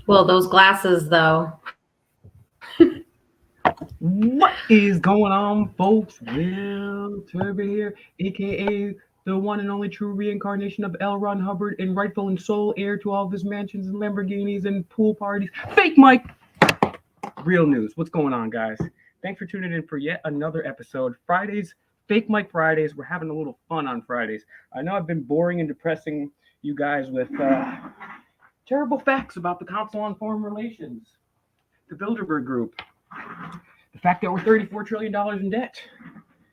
Well, those glasses, though. What is going on, folks? Will Turbin here, aka the one and only true reincarnation of L. Ron Hubbard and rightful and sole heir to all of his mansions and Lamborghinis and pool parties. Fake Mike! Real news. What's going on, guys? Thanks for tuning in for yet another episode. Fridays, Fake Mike Fridays. We're having a little fun on Fridays. I know I've been boring and depressing you guys with terrible facts about the Council on Foreign Relations, the Bilderberg Group, the fact that we're $34 trillion in debt,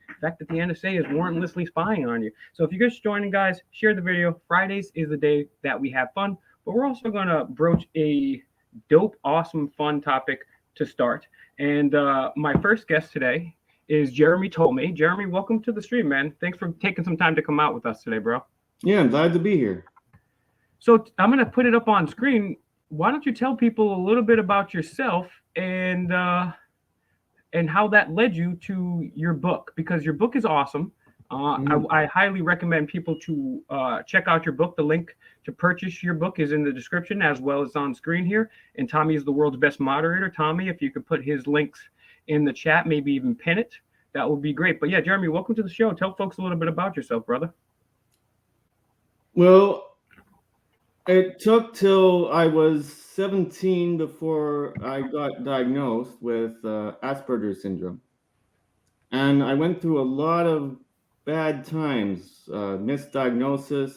the fact that the NSA is warrantlessly spying on you. So if you're just joining, guys, share the video. Fridays is the day that we have fun, but we're also going to broach a dope, awesome, fun topic to start. And my first guest today is Jeremy Tolmie. Jeremy, welcome to the stream, man. Thanks for taking some time to come out with us today, bro. Yeah, I'm glad to be here. So I'm going to put it up on screen. Why don't you tell people a little bit about yourself and how that led you to your book, because your book is awesome. I highly recommend people to check out your book. The link to purchase your book is in the description as well as on screen here. And Tommy is the world's best moderator. Tommy, if you could put his links in the chat, maybe even pin it, that would be great. But yeah, Jeremy, welcome to the show. Tell folks a little bit about yourself, brother. Well, it took till I was 17 before I got diagnosed with Asperger's syndrome. And I went through a lot of bad times, misdiagnosis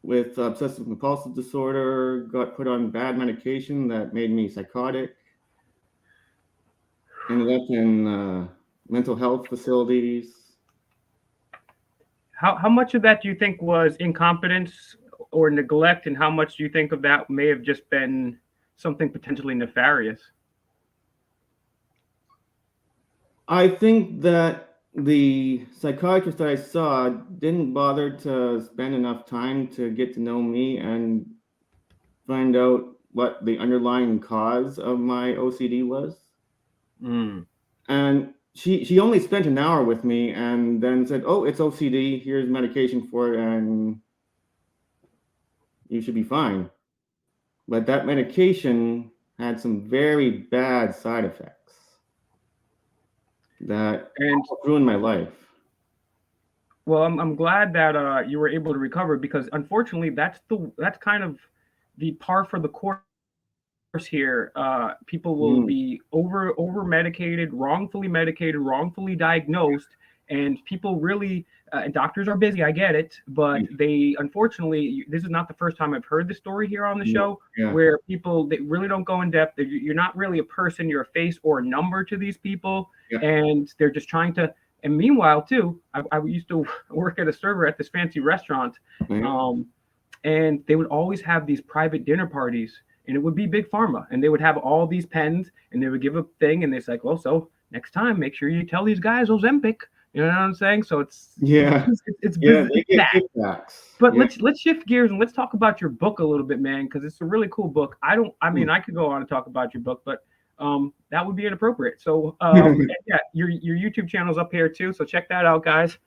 with obsessive compulsive disorder, got put on bad medication that made me psychotic, ended up in mental health facilities. How much of that do you think was incompetence or neglect, and how much do you think of that may have just been something potentially nefarious? I think that the psychiatrist that I saw didn't bother to spend enough time to get to know me and find out what the underlying cause of my OCD was. And she only spent an hour with me and then said, "Oh, it's OCD. Here's medication for it, and you should be fine." But that medication had some very bad side effects that ruined my life. Well, I'm glad that you were able to recover, because unfortunately that's kind of the par for the course here. People will be over medicated, wrongfully diagnosed, and people really and doctors are busy. I get it, but they unfortunately, this is not the first time I've heard the story here on the show where people, they really don't go in depth. You're not really a person, you're a face or a number to these people, and they're just trying to. And meanwhile, too, I used to work at a server at this fancy restaurant, and they would always have these private dinner parties, and it would be big pharma, and they would have all these pens, and they would give a thing, and they're like, well, so next time, make sure you tell these guys Ozempic. You know what I'm saying? So it's it's they get kickbacks. But let's shift gears and let's talk about your book a little bit, man, because it's a really cool book. I could go on and talk about your book, but that would be inappropriate. So yeah, your YouTube channel's up here too, so check that out, guys.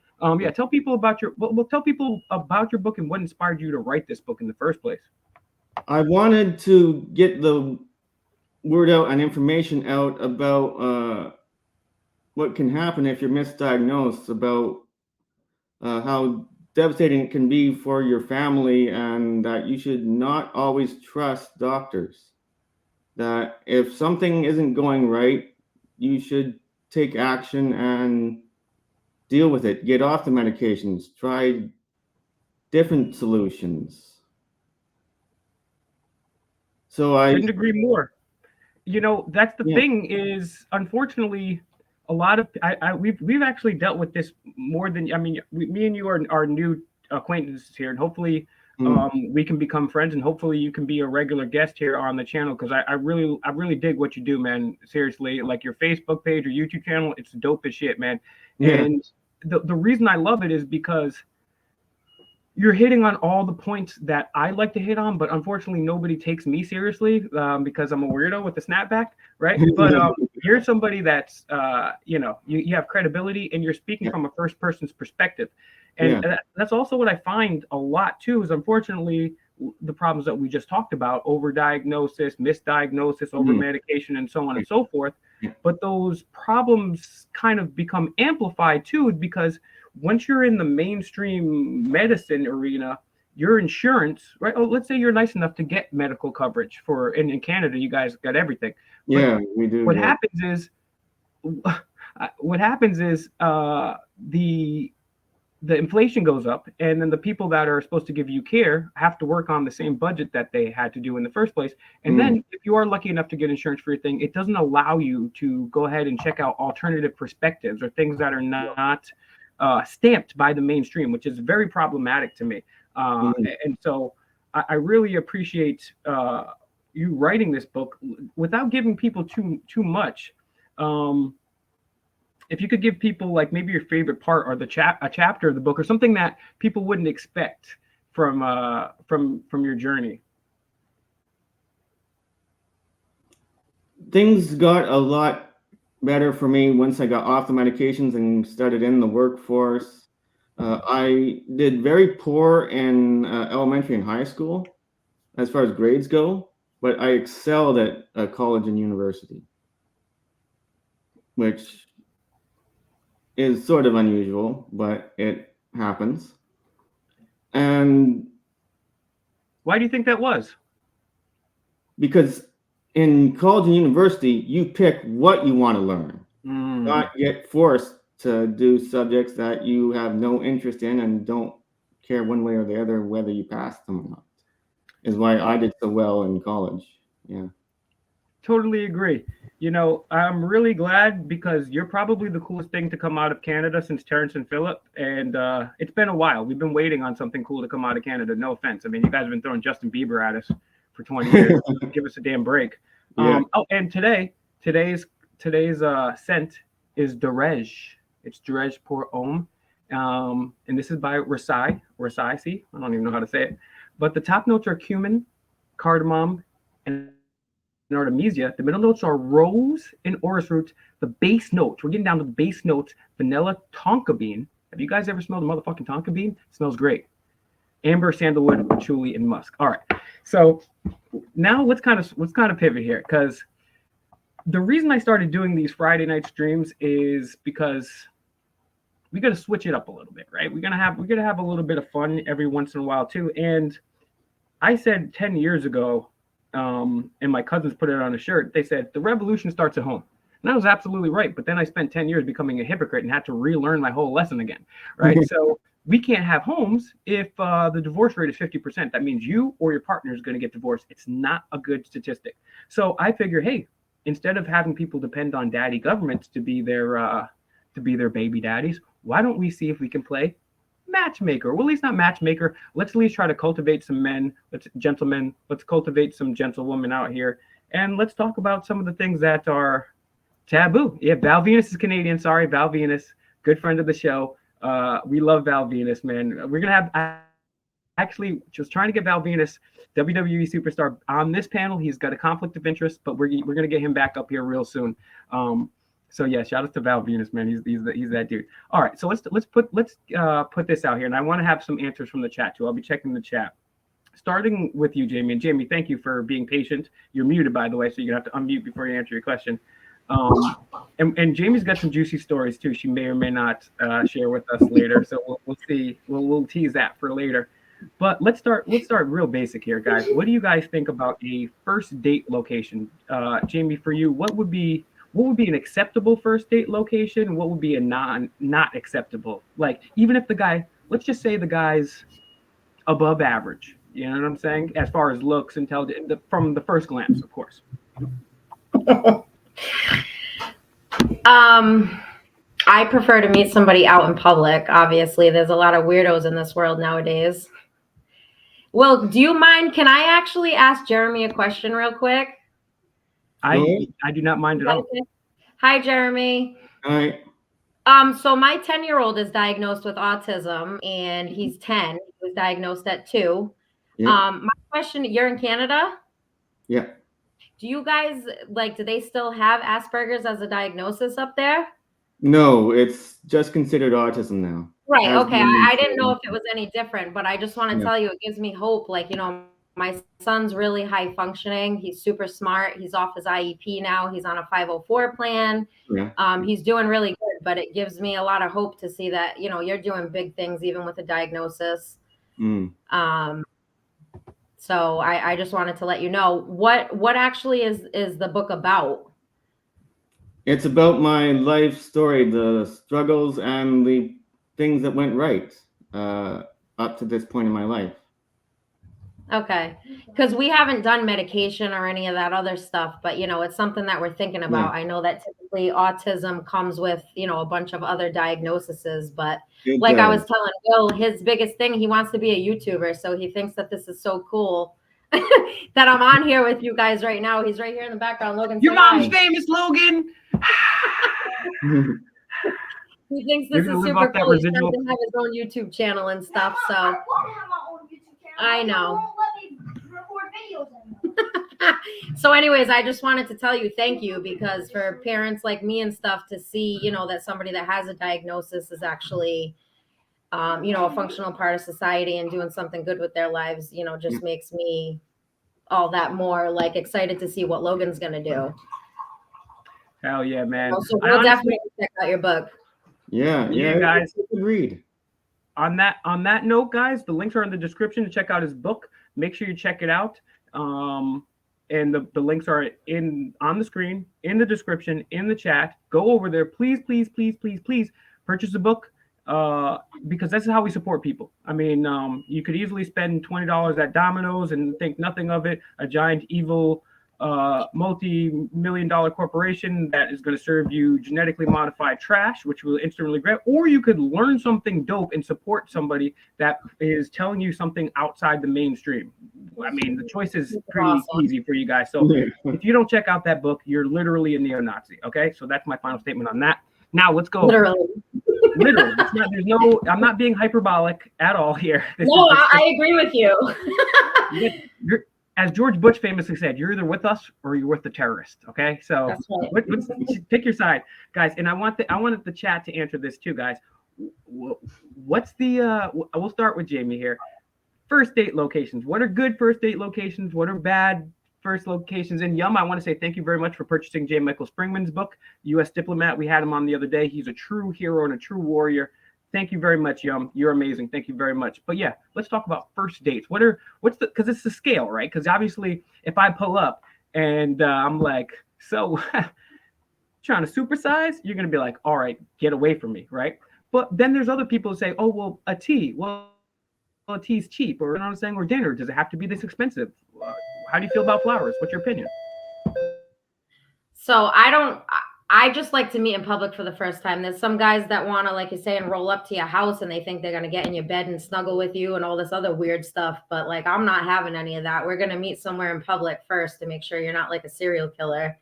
Tell people about your book and what inspired you to write this book in the first place. I wanted to get the word out and information out about what can happen if you're misdiagnosed, about how devastating it can be for your family, and that you should not always trust doctors. That if something isn't going right, you should take action and deal with it. Get off the medications. Try different solutions. So I couldn't agree more. You know, that's the thing is, unfortunately, a lot of we've actually dealt with this more than, me and you are new acquaintances here, and hopefully we can become friends, and hopefully you can be a regular guest here on the channel, because I really dig what you do, man. Seriously, like your Facebook page or YouTube channel, it's dope as shit, man. And the reason I love it is because you're hitting on all the points that I like to hit on, but unfortunately nobody takes me seriously because I'm a weirdo with the snapback, right? But you're somebody that's, you have credibility, and you're speaking from a first person's perspective. And that's also what I find a lot too, is unfortunately the problems that we just talked about: overdiagnosis, misdiagnosis, over medication, and so on and so forth. But those problems kind of become amplified too, because once you're in the mainstream medicine arena, your insurance, right? Oh, let's say you're nice enough to get medical coverage for, in Canada, you guys got everything. Yeah, we do. What yeah. happens is the inflation goes up, and then the people that are supposed to give you care have to work on the same budget that they had to do in the first place. And then if you are lucky enough to get insurance for your thing, it doesn't allow you to go ahead and check out alternative perspectives or things that are not stamped by the mainstream, which is very problematic to me. And so I really appreciate you writing this book without giving people too much. If you could give people like maybe your favorite part or a chapter of the book or something that people wouldn't expect from your journey. Things got a lot better for me once I got off the medications and started in the workforce. I did very poor in elementary and high school as far as grades go, but I excelled at college and university, which is sort of unusual, but it happens. And why do you think that was? Because in college and university, you pick what you want to learn, not get forced to do subjects that you have no interest in and don't care one way or the other whether you pass them or not. Is why I did so well in college. Yeah. Totally agree. You know, I'm really glad because you're probably the coolest thing to come out of Canada since Terrence and Phillip. And it's been a while. We've been waiting on something cool to come out of Canada. No offense. I mean, you guys have been throwing Justin Bieber at us for 20 years. Give us a damn break. Yeah. And today's scent is Derej. It's Derej pour Homme. And this is by Rasai. See, I don't even know how to say it. But the top notes are cumin, cardamom, and artemisia. The middle notes are rose and orris root. The base notes, we're getting down to the base notes, vanilla, tonka bean. Have you guys ever smelled a motherfucking tonka bean? It smells great. Amber, sandalwood, patchouli, and musk. All right. So now let's kind of pivot here, because the reason I started doing these Friday night streams is because we got to switch it up a little bit, right? We're gonna have a little bit of fun every once in a while too. And I said 10 years ago, and my cousins put it on a shirt. They said the revolution starts at home, and I was absolutely right. But then I spent 10 years becoming a hypocrite and had to relearn my whole lesson again, right? So we can't have homes if the divorce rate is 50%. That means you or your partner is going to get divorced. It's not a good statistic. So I figure, hey, instead of having people depend on daddy governments to be their baby daddies, why don't we see if we can play matchmaker? Well, at least not matchmaker. Let's at least try to cultivate some men. Gentlemen. Let's cultivate some gentlewomen out here, and let's talk about some of the things that are taboo. Yeah, Val Venus is Canadian. Sorry, Val Venus, good friend of the show. We love Val Venus, man. We're gonna have actually just trying to get Val Venus, WWE superstar, on this panel. He's got a conflict of interest, but we're gonna get him back up here real soon. So yeah, shout out to Val Venus, man. He's that dude. All right, so let's put this out here, and I want to have some answers from the chat too. I'll be checking the chat, starting with you, Jamie. And Jamie, thank you for being patient. You're muted, by the way, so you're gonna have to unmute before you answer your question. And Jamie's got some juicy stories too. She may or may not share with us later, so we'll see. We'll tease that for later. But let's start real basic here, guys. What do you guys think about a first date location? Jamie, for you, what would be an acceptable first date location? What would be a not acceptable? Like, even if the guy, let's just say the guy's above average, you know what I'm saying? As far as looks, intelligence, from the first glance, of course. I prefer to meet somebody out in public. Obviously, there's a lot of weirdos in this world nowadays. Well, do you mind? Can I actually ask Jeremy a question real quick? I do not mind at all. Hi, Jeremy. Hi. So my 10-year-old is diagnosed with autism, and he's 10. He was diagnosed at 2. Yeah. My question, you're in Canada? Yeah. Do you guys, do they still have Asperger's as a diagnosis up there? No, it's just considered autism now. Right. Okay. I didn't know if it was any different, but I just want to tell you, it gives me hope. my son's really high functioning. He's super smart. He's off his IEP now. He's on a 504 plan. Yeah. He's doing really good, but it gives me a lot of hope to see that, you know, you're doing big things even with a diagnosis. Mm. So I just wanted to let you know what actually is the book about. It's about my life story, the struggles and the things that went right up to this point in my life. Okay, because we haven't done medication or any of that other stuff, but you know, it's something that we're thinking about. I know that typically autism comes with, you know, a bunch of other diagnoses, but like I was telling Will, his biggest thing, he wants to be a YouTuber, so he thinks that this is so cool that I'm on here with you guys right now. He's right here in the background. Logan, your mom's famous, Logan. He thinks this is super cool. He's trying to have his own YouTube channel and stuff. So I know. So anyways, I just wanted to tell you thank you, because for parents like me and stuff to see, you know, that somebody that has a diagnosis is actually, you know, a functional part of society and doing something good with their lives, you know, just makes me all that more like excited to see what Logan's going to do. Hell yeah, man. So we'll definitely check out your book. Yeah, guys. Read. On that note, guys, the links are in the description to check out his book. Make sure you check it out. And the links are on the screen, in the description, in the chat. Go over there, please purchase the book, because this is how we support people. I mean, you could easily spend $20 at Domino's and think nothing of it. A giant evil multi-million-dollar corporation that is going to serve you genetically modified trash, which will instantly regret. Or you could learn something dope and support somebody that is telling you something outside the mainstream. I mean, the choice is pretty easy for you guys. So if you don't check out that book, you're literally a neo-Nazi. Okay, so that's my final statement on that. Now let's go. Literally. It's not, I'm not being hyperbolic at all here. I agree with you. As George Bush famously said, you're either with us or you're with the terrorist. Okay, so pick your side, guys. And I wanted the chat to answer this too, guys. What's the? We'll start with Jamie here. First date locations. What are good first date locations? What are bad first locations? And Yum, I want to say thank you very much for purchasing J. Michael Springman's book, U.S. Diplomat. We had him on the other day. He's a true hero and a true warrior. Thank you very much, Yum. You're amazing. Thank you very much. But yeah, let's talk about first dates. Because it's the scale, right? Because obviously, if I pull up and I'm like, so trying to supersize, you're gonna be like, all right, get away from me, right? But then there's other people who say, oh well, a tea. Well, a tea's cheap, or you know what I'm saying, or dinner. Does it have to be this expensive? How do you feel about flowers? What's your opinion? So I just like to meet in public for the first time. There's some guys that want to, like you say, and roll up to your house and they think they're going to get in your bed and snuggle with you and all this other weird stuff. But like, I'm not having any of that. We're going to meet somewhere in public first to make sure you're not like a serial killer.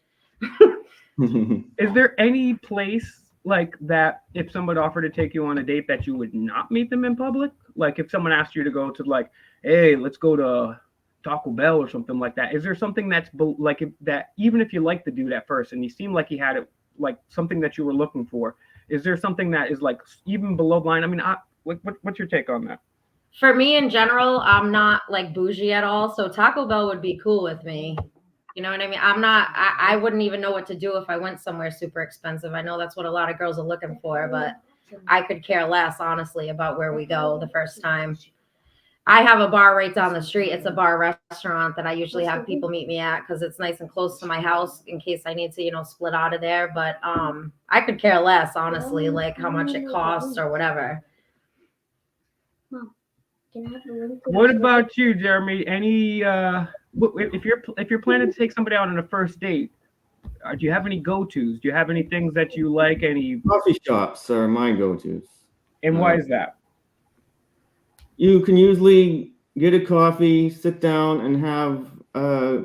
Is there any place like that if somebody offered to take you on a date that you would not meet them in public? Like if someone asked you to go to like, hey, let's go to Taco Bell or something like that. Is there something that's like that, even if you like the dude at first and you seem like he had it, like something that you were looking for, is there something that is like even below the line? I mean, what's your take on that? For me in general, I'm not like bougie at all. So Taco Bell would be cool with me. You know what I mean? I wouldn't even know what to do if I went somewhere super expensive. I know that's what a lot of girls are looking for, but I could care less, honestly, about where we go the first time. I have a bar right down the street. It's a bar restaurant that I usually have people meet me at because it's nice and close to my house in case I need to, you know, split out of there. But I could care less, honestly, like how much it costs or whatever. What about you, Jeremy? Any if you're planning to take somebody out on a first date, do you have any go-tos? Do you have any things that you like? Any coffee shops are my go-tos. And why is that? You can usually get a coffee, sit down, and have a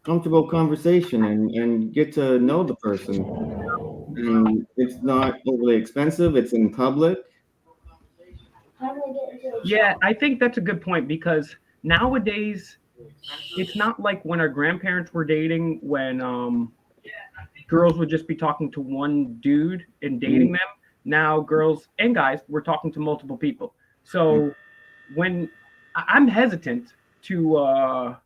comfortable conversation and get to know the person. And it's not overly expensive. It's in public. Yeah, I think that's a good point because nowadays it's not like when our grandparents were dating, when girls would just be talking to one dude and dating them. Now girls and guys, we're talking to multiple people. So when I'm hesitant to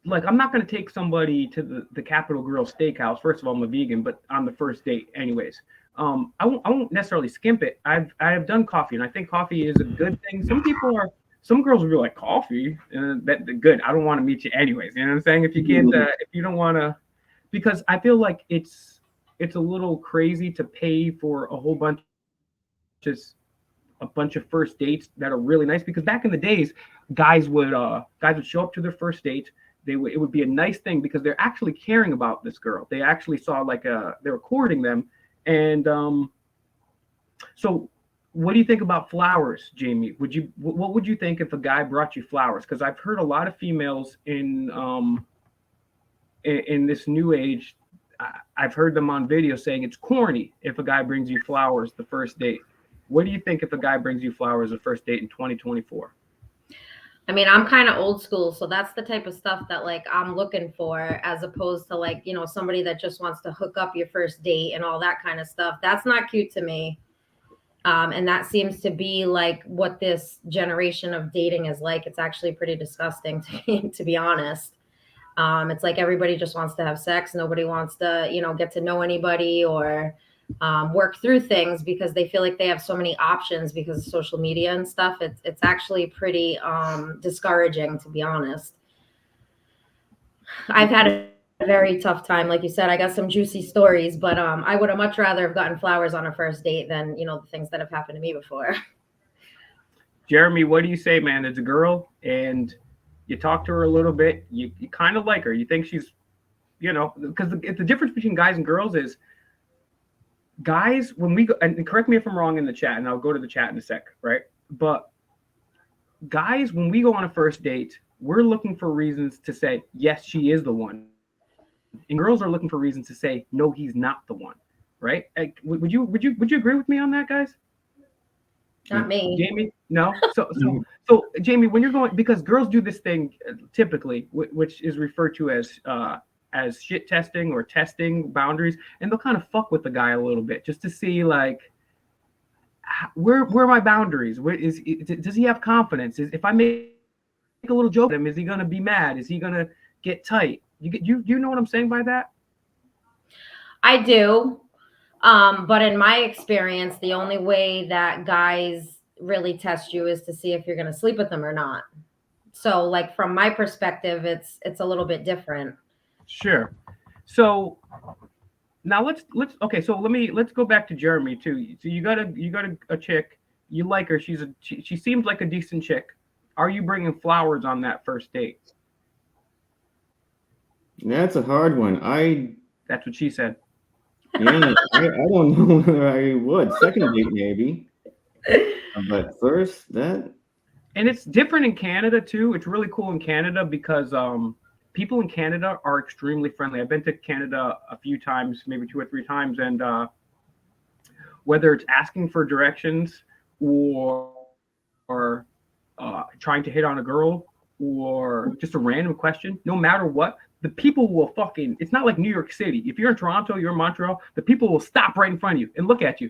like, I'm not going to take somebody to the Capitol Grill Steakhouse. First of all, I'm a vegan, but on the first date, anyways. I won't necessarily skimp it. I have done coffee, and I think coffee is a good thing. Some girls will be like, coffee, that good. I don't want to meet you anyways. You know what I'm saying? If you can't, if you don't want to, because I feel like it's a little crazy to pay for a whole bunch, just a bunch of first dates that are really nice. Because back in the days, guys would show up to their first date. It would be a nice thing because they're actually caring about this girl. They actually saw they're courting them. And so what do you think about flowers, Jamie? What would you think if a guy brought you flowers? Because I've heard a lot of females in this new age, I've heard them on video saying it's corny if a guy brings you flowers the first date. What do you think if a guy brings you flowers the first date in 2024? I mean, I'm kind of old school, so that's the type of stuff that like I'm looking for, as opposed to like, you know, somebody that just wants to hook up your first date and all that kind of stuff. That's not cute to me. And that seems to be like what this generation of dating is like. It's actually pretty disgusting to be honest. It's like everybody just wants to have sex. Nobody wants to, you know, get to know anybody or work through things because they feel like they have so many options because of social media and stuff. It's actually pretty discouraging, to be honest. I've had a very tough time. Like you said, I got some juicy stories, but I would have much rather have gotten flowers on a first date than, you know, the things that have happened to me before. Jeremy, what do you say, man? There's a girl and you talk to her a little bit. You kind of like her. You think she's, you know, because the difference between guys and girls is guys, when we go, and correct me if I'm wrong in the chat, and I'll go to the chat in a sec, right? But guys, when we go on a first date, we're looking for reasons to say, yes, she is the one. And girls are looking for reasons to say, no, he's not the one, right? Like, would you agree with me on that, guys? Not me. Jamie? No? So Jamie, when you're going, because girls do this thing typically, which is referred to as shit testing or testing boundaries, and they'll kind of fuck with the guy a little bit just to see like where are my boundaries? Does he have confidence? If I make a little joke at him, is he gonna be mad? Is he gonna get tight? You know what I'm saying by that? I do. But in my experience, the only way that guys really test you is to see if you're gonna sleep with them or not. So like from my perspective, it's a little bit different. Sure. So now let's let's go back to Jeremy too. So you got a chick, you like her, she seems like a decent chick. Are you bringing flowers on that first date? That's a hard one. That's what she said. Yeah, I don't know whether I would. Second date maybe, but first that. And it's different in Canada too. It's really cool in Canada because people in Canada are extremely friendly. I've been to Canada a few times, maybe 2 or 3 times, and whether it's asking for directions or trying to hit on a girl or just a random question, no matter what, the people will fucking, it's not like New York City. If you're in Toronto, you're in Montreal, the people will stop right in front of you and look at you.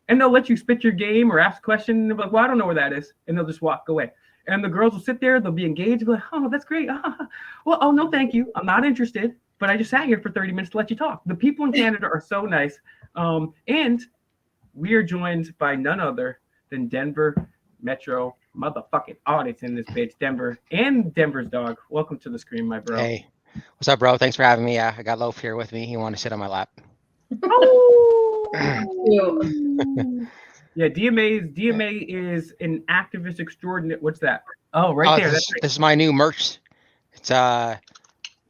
And they'll let you spit your game or ask a question. And they're like, well, I don't know where that is. And they'll just walk away. And the girls will sit there, they'll be engaged, be like, oh, that's great. Well, oh, no, thank you. I'm not interested, but I just sat here for 30 minutes to let you talk. The people in Canada are so nice. And we are joined by none other than Denver Metro motherfucking audits in this bitch, Denver and Denver's dog. Welcome to the screen, my bro. Hey, what's up, bro? Thanks for having me. I got Loaf here with me. He wanted to sit on my lap. Oh! Yeah, DMA is an activist extraordinary. What's that? Oh, right there. This is my new merch. It's well,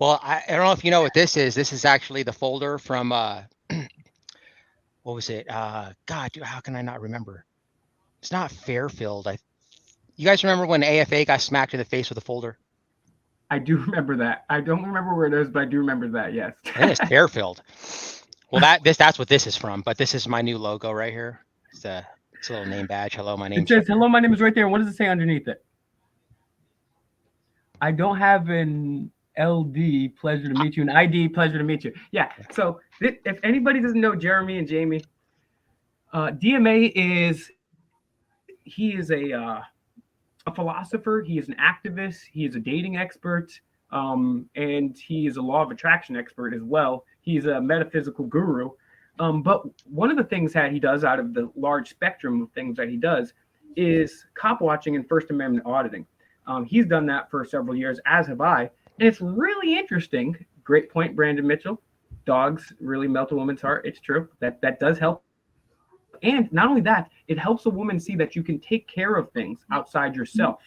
I don't know if you know what this is. This is actually the folder from what was it? God, dude, how can I not remember? It's not Fairfield. You guys remember when AFA got smacked in the face with a folder? I do remember that. I don't remember where it is, but I do remember that. Yes. I think it's Fairfield. Well, that's what this is from. But this is my new logo right here. It's a little name badge. Hello, my name. It says hello, my name is right there. What does it say underneath it? I don't have an LD. Pleasure to meet you. An ID. Pleasure to meet you. Yeah. So if anybody doesn't know Jeremy and Jamie, DMA is a a philosopher. He is an activist. He is a dating expert. And he is a law of attraction expert as well. He's a metaphysical guru. But one of the things that he does out of the large spectrum of things that he does is cop watching and First Amendment auditing. He's done that for several years, as have I. And it's really interesting. Great point, Brandon Mitchell. Dogs really melt a woman's heart. It's true. That does help. And not only that, it helps a woman see that you can take care of things outside yourself.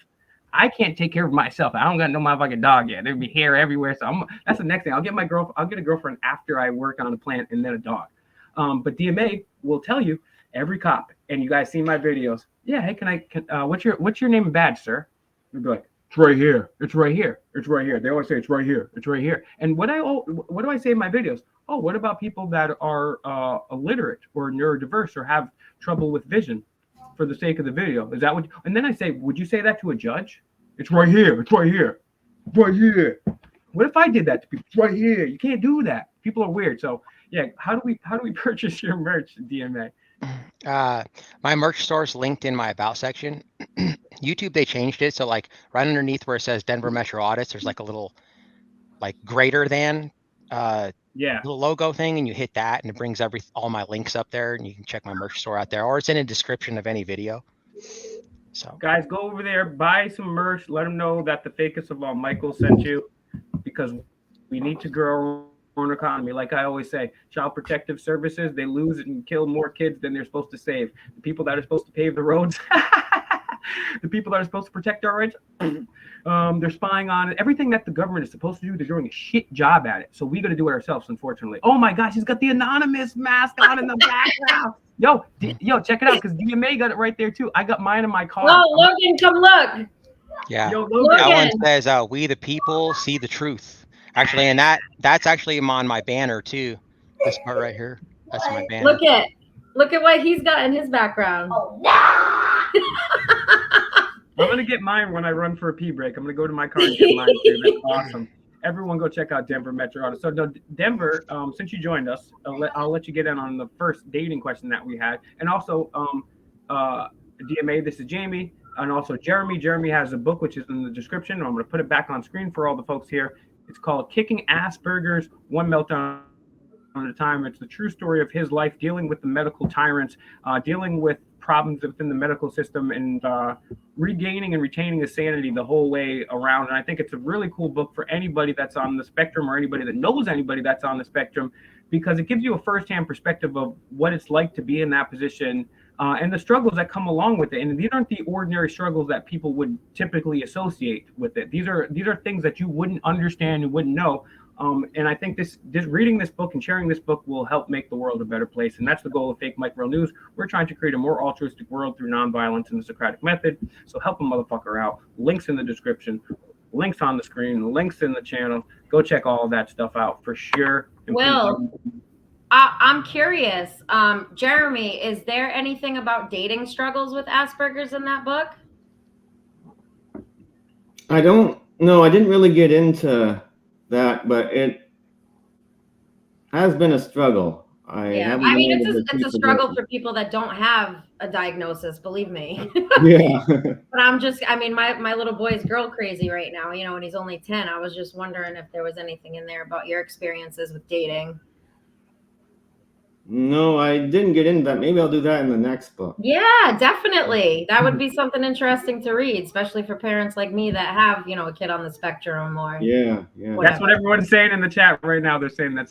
I can't take care of myself. I don't got no motherfucking dog yet. There'd be hair everywhere. So that's the next thing. I'll get a girlfriend after I work on the plant and then a dog. But DMA will tell you, every cop, and you guys see my videos. Yeah, hey, what's your name and badge, sir? You'd be like, it's right here. It's right here. It's right here. They always say it's right here. It's right here. And what do I say in my videos? Oh, what about people that are illiterate or neurodiverse or have trouble with vision? For the sake of the video, is that what? And then I say, would you say that to a judge? It's right here. It's right here. It's right here. What if I did that to people? It's right here. You can't do that. People are weird. So yeah, how do we purchase your merch, DMA? My merch store is linked in my about section. YouTube, they changed it, so like right underneath where it says Denver Metro Audits, there's like a little like greater than little logo thing, and you hit that and it brings all my links up there, and you can check my merch store out there, or it's in a description of any video. So guys, go over there, buy some merch, let them know that the fakest of all Michael sent you, because we need to grow our own economy. Like I always say, Child Protective Services, they lose and kill more kids than they're supposed to save. The people that are supposed to pave the roads the people that are supposed to protect our rights, they're spying on it. Everything that the government is supposed to do, they're doing a shit job at it. So we got to do it ourselves, unfortunately. Oh my gosh, he's got the anonymous mask on in the background. Yo, check it out, because DMA got it right there too. I got mine in my car. Oh, Logan, come look. yeah, Yo, Logan. that one says, "We the people see the truth." Actually, and that's actually on my banner too. This part right here. That's my banner. Look at what he's got in his background. Oh, no! I'm gonna get mine when I run for a pee break. I'm gonna go to my car and get mine too. That's awesome. Everyone go check out Denver Metro Auto. So no, Denver, since you joined us, I'll let you get in on the first dating question that we had. And also, DMA, this is Jamie, and also Jeremy. Jeremy has a book which is in the description. I'm gonna put it back on screen for all the folks here. It's called Kicking Ass Burgers, One Meltdown at a Time. It's the true story of his life dealing with the medical tyrants, dealing with problems within the medical system, and regaining and retaining his sanity the whole way around. And I think it's a really cool book for anybody that's on the spectrum, or anybody that knows anybody that's on the spectrum, because it gives you a firsthand perspective of what it's like to be in that position, and the struggles that come along with it. And these aren't the ordinary struggles that people would typically associate with it. These are things that you wouldn't understand, you wouldn't know. And I think this reading this book and sharing this book will help make the world a better place. And that's the goal of Fake Mike Real News. We're trying to create a more altruistic world through nonviolence and the Socratic method. So help a motherfucker out. Links in the description, links on the screen, links in the channel. Go check all of that stuff out for sure. And Well, I'm curious, Jeremy, is there anything about dating struggles with Asperger's in that book? I don't know. I didn't really get into that, but it has been a struggle. I mean, it's a struggle for people that don't have a diagnosis, believe me. Yeah. But my little boy's girl crazy right now, and he's only 10. I was just wondering if there was anything in there about your experiences with dating. No, I didn't get into that. Maybe I'll do that in the next book. Yeah, definitely. That would be something interesting to read, especially for parents like me that have, a kid on the spectrum or. Yeah. That's what everyone's saying in the chat right now. They're saying that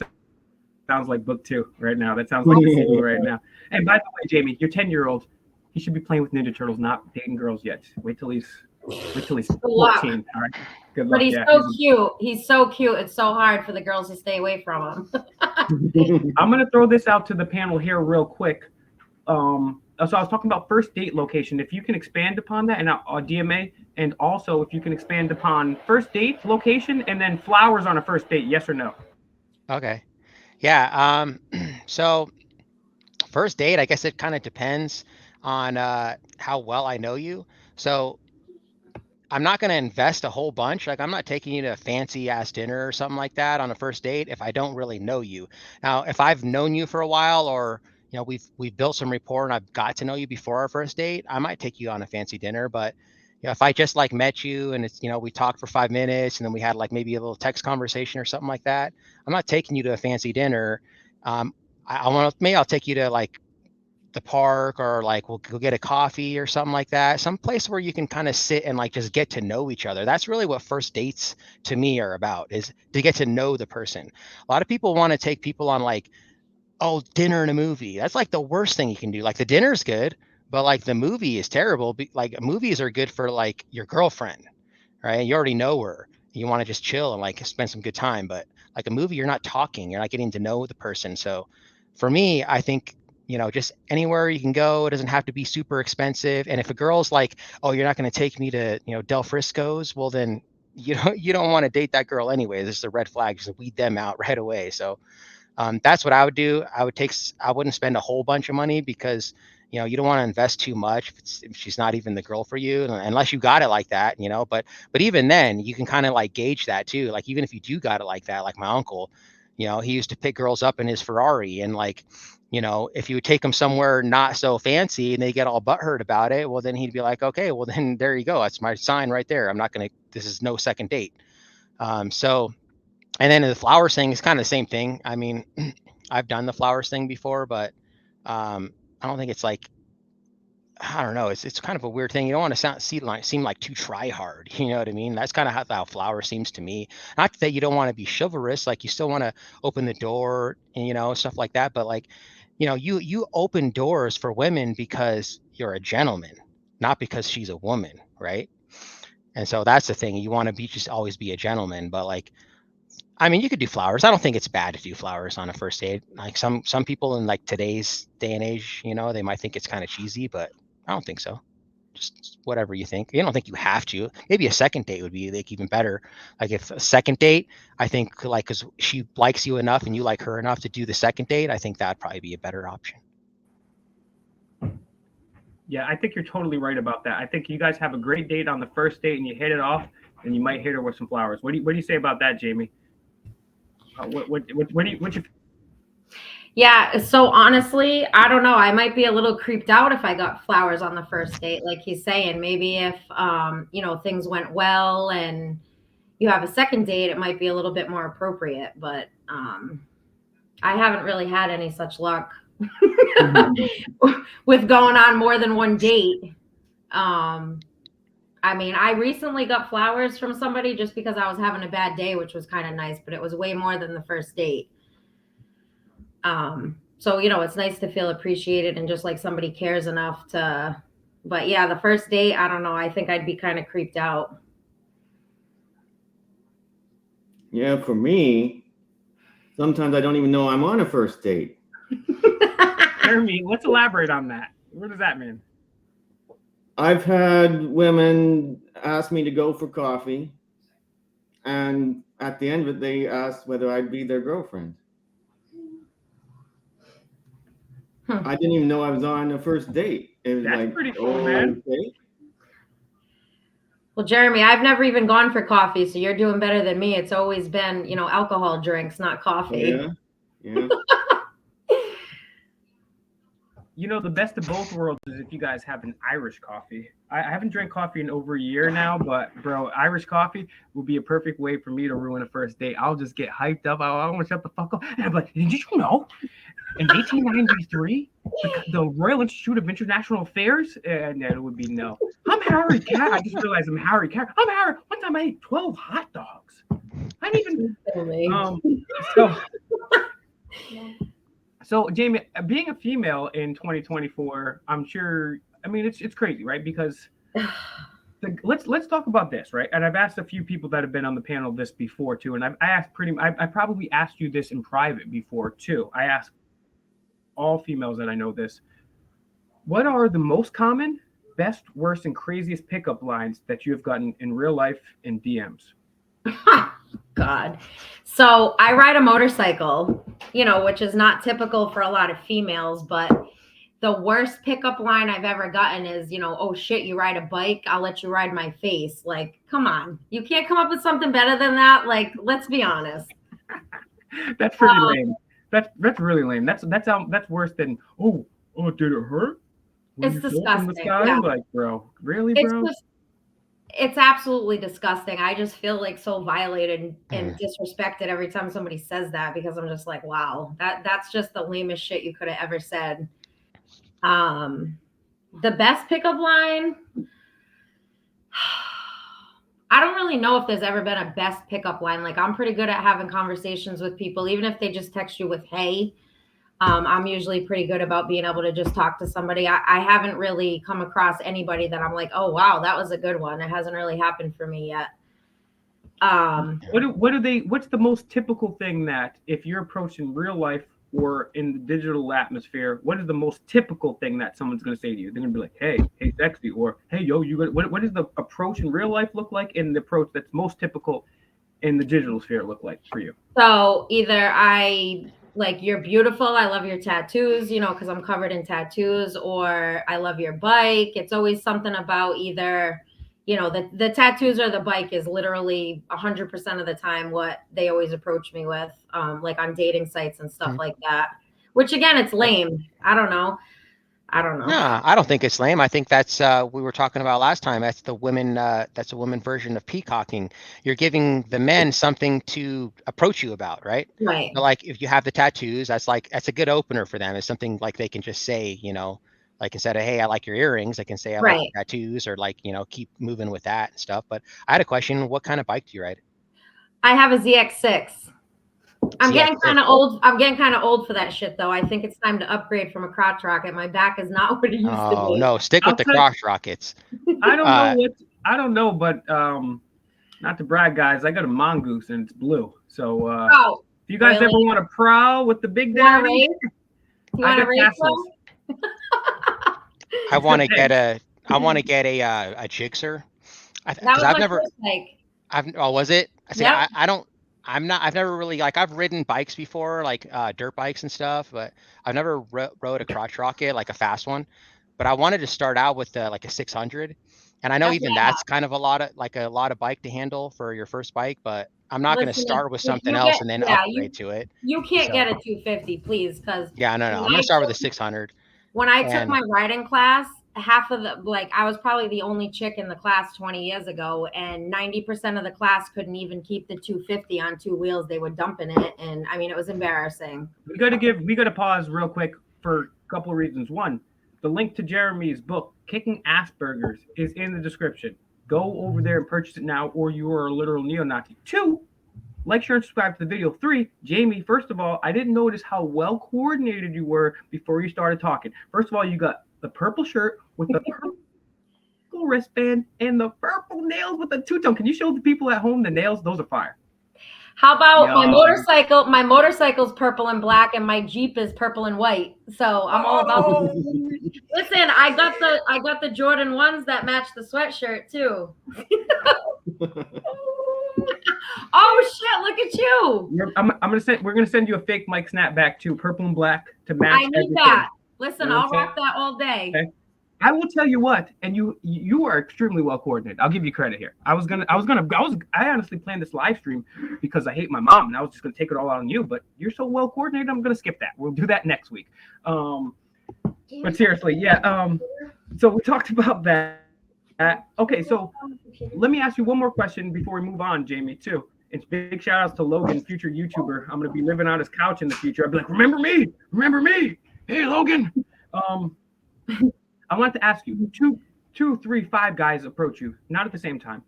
sounds like book 2 right now. That sounds like a sequel right now. And by the way, Jamie, your 10-year-old, he should be playing with Ninja Turtles, not dating girls yet. Wait till he's 14. All right. Good luck. But he's cute. He's so cute. It's so hard for the girls to stay away from him. I'm going to throw this out to the panel here real quick. So I was talking about first date location. If you can expand upon that, and DMA, and also if you can expand upon first date location and then flowers on a first date, yes or no? Okay. Yeah. So first date, I guess it kind of depends on how well I know you. So I'm not going to invest a whole bunch. Like, I'm not taking you to a fancy ass dinner or something like that on a first date if I don't really know you. Now, if I've known you for a while, or we've built some rapport and I've got to know you before our first date, I might take you on a fancy dinner. But You know, if I just like met you and it's, you know, we talked for 5 minutes and then we had like maybe a little text conversation or something like that, I'm not taking you to a fancy dinner. I want to, maybe I'll take you to like the park, or like we'll go get a coffee or something like that. Some place where you can kind of sit and like just get to know each other. That's really what first dates to me are about, is to get to know the person. A lot of people want to take people on like, oh, dinner and a movie. That's like the worst thing you can do. Like the dinner's good, but like the movie is terrible. Like movies are good for like your girlfriend, right? You already know her. You want to just chill and like spend some good time. But like a movie, you're not talking, you're not getting to know the person. So for me, I think, you know, just anywhere you can go, it doesn't have to be super expensive. And if a girl's like, oh, you're not going to take me to, you know, Del Frisco's, well then you don't want to date that girl anyway. This is a red flag. Just weed them out right away. So that's what I would do. I wouldn't spend a whole bunch of money, because, you know, you don't want to invest too much if she's not even the girl for you, unless you got it like that, you know. But even then, you can kind of like gauge that too. Like even if you do got it like that, like my uncle, you know, he used to pick girls up in his Ferrari, and like, you know, if you would take them somewhere not so fancy and they get all butthurt about it, well then he'd be like, okay, well then there you go. That's my sign right there. I'm not gonna. This is no second date. So. And then the flowers thing is kind of the same thing. I mean, I've done the flowers thing before, but I don't think it's like, I don't know. It's kind of a weird thing. You don't want to seem like too try hard. You know what I mean? That's kind of how flower seems to me. Not that you don't want to be chivalrous, like you still want to open the door and, you know, stuff like that. But like, you know, you open doors for women because you're a gentleman, not because she's a woman, right? And so that's the thing. You want to just always be a gentleman. But like, I mean, you could do flowers. I don't think it's bad to do flowers on a first date. Like some people in like today's day and age, you know, they might think it's kind of cheesy, but I don't think so. Just whatever you think. You don't think you have to. Maybe a second date would be like even better. Like if a second date, I think like, because she likes you enough and you like her enough to do the second date, I think that'd probably be a better option. Yeah, I think you're totally right about that. I think you guys have a great date on the first date and you hit it off, and you might hit her with some flowers. What do you say about that, Jamie? What do you? Yeah, so honestly, I don't know. I might be a little creeped out if I got flowers on the first date, like he's saying. Maybe if you know, things went well and you have a second date, it might be a little bit more appropriate. But I haven't really had any such luck with going on more than one date. I mean, I recently got flowers from somebody just because I was having a bad day, which was kind of nice, but it was way more than the first date. So, you know, it's nice to feel appreciated and just like somebody cares enough to, but yeah, the first date, I don't know. I think I'd be kind of creeped out. Yeah, for me, sometimes I don't even know I'm on a first date. Jeremy, let's elaborate on that. What does that mean? I've had women ask me to go for coffee, and at the end of it, they asked whether I'd be their girlfriend. I didn't even know I was on a first date. It was That's like, pretty cool, man. Okay. Well, Jeremy, I've never even gone for coffee, so you're doing better than me. It's always been, you know, alcohol drinks, not coffee. Yeah. You know, the best of both worlds is if you guys have an Irish coffee. I haven't drank coffee in over a year now, but bro, Irish coffee would be a perfect way for me to ruin a first date. I'll just get hyped up. I want to shut the fuck up. And I'm like, did you know? In 1893, the Royal Institute of International Affairs, and it would be no. I'm Harry Carey. I just realized I'm Harry Carey. I'm Harry. One time I ate 12 hot dogs. I didn't even. So Jamie, being a female in 2024, I'm sure. I mean, it's crazy, right? Because let's talk about this, right? And I've asked a few people that have been on the panel this before too, and I probably asked you this in private before too. I asked all females that I know this. What are the most common, best, worst, and craziest pickup lines that you have gotten in real life in DMs? God. So I ride a motorcycle, you know, which is not typical for a lot of females, but the worst pickup line I've ever gotten is, you know, oh shit, you ride a bike, I'll let you ride my face. Like, come on. You can't come up with something better than that. Like, let's be honest. That's pretty lame. That's really lame. That's worse than did it hurt? It's disgusting. Yeah. Like, bro, really, bro? it's absolutely disgusting. I just feel like so violated and disrespected every time somebody says that, because I'm just like, wow, that's just the lamest shit you could have ever said. The best pickup line, I don't really know if there's ever been a best pickup line. Like, I'm pretty good at having conversations with people, even if they just text you with hey. I'm usually pretty good about being able to just talk to somebody. I haven't really come across anybody that I'm like, oh wow, that was a good one. It hasn't really happened for me yet. What's the most typical thing that if you're approached in real life or in the digital atmosphere, what is the most typical thing that someone's going to say to you? They're going to be like, hey, sexy, or hey, yo, what does the approach in real life look like, and the approach that's most typical in the digital sphere look like for you? So either like, you're beautiful, I love your tattoos, you know, because I'm covered in tattoos, or I love your bike. It's always something about either, you know, the tattoos or the bike is literally 100% of the time what they always approach me with, like on dating sites and stuff like that. Which again, it's lame. I don't know. No, I don't think it's lame. I think that's we were talking about last time. That's the women. That's a women version of peacocking. You're giving the men something to approach you about, right? Right. So like if you have the tattoos, that's a good opener for them. It's something like they can just say, you know, like instead of hey, I like your earrings, they can say I like your tattoos, or like, you know, keep moving with that and stuff. But I had a question. What kind of bike do you ride? I have a ZX6. I'm getting kind of old. I'm getting kind of old for that shit, though. I think it's time to upgrade from a crotch rocket. My back is not what it used to be. Oh no, stick with the crotch rockets. I don't know, but not to brag, guys. I got a mongoose and it's blue. So if you guys ever want to prowl with the big daddy, I got tassels. I want to get a Gixxer. I've never. Was it? I say I don't. I've never really, like, I've ridden bikes before, like dirt bikes and stuff, but I've never rode a crotch rocket, like a fast one. But I wanted to start out with like a 600, and I know even that's kind of a lot of bike to handle for your first bike. But I'm not going to start with something else and then upgrade to it. You can't get a 250, please, because no. I'm going to start with a 600. When I took my riding class, half of I was probably the only chick in the class 20 years ago, and 90% of the class couldn't even keep the 250 on two wheels. They were dumping it, and I mean, it was embarrassing. We got to pause real quick for a couple of reasons. One, the link to Jeremy's book, Kicking Ass Burgers, is in the description. Go over there and purchase it now, or you are a literal neo-Nazi. 2, like, share, and subscribe to the video. 3, Jamie, first of all, I didn't notice how well coordinated you were before you started talking. First of all, you got the purple shirt with the purple wristband and the purple nails with the two-tone. Can you show the people at home the nails? Those are fire. How about my motorcycle? My motorcycle's purple and black, and my Jeep is purple and white. So I'm all about. Listen, I got the Jordan 1s that match the sweatshirt too. Oh shit! Look at you. We're gonna send you a fake Mike snapback too, purple and black to match. I need everything. That. Listen, I'll rock that all day. Okay. I will tell you what, and you are extremely well coordinated. I'll give you credit here. I honestly planned this live stream because I hate my mom, and I was just gonna take it all out on you. But you're so well coordinated, I'm gonna skip that. We'll do that next week. But seriously, yeah. So we talked about that. Okay, so let me ask you one more question before we move on, Jamie. Too. It's big shout outs to Logan, future YouTuber. I'm gonna be living on his couch in the future. I'll be like, remember me. Hey, Logan. I want to ask you, 2, 3, 5 guys approach you, not at the same time,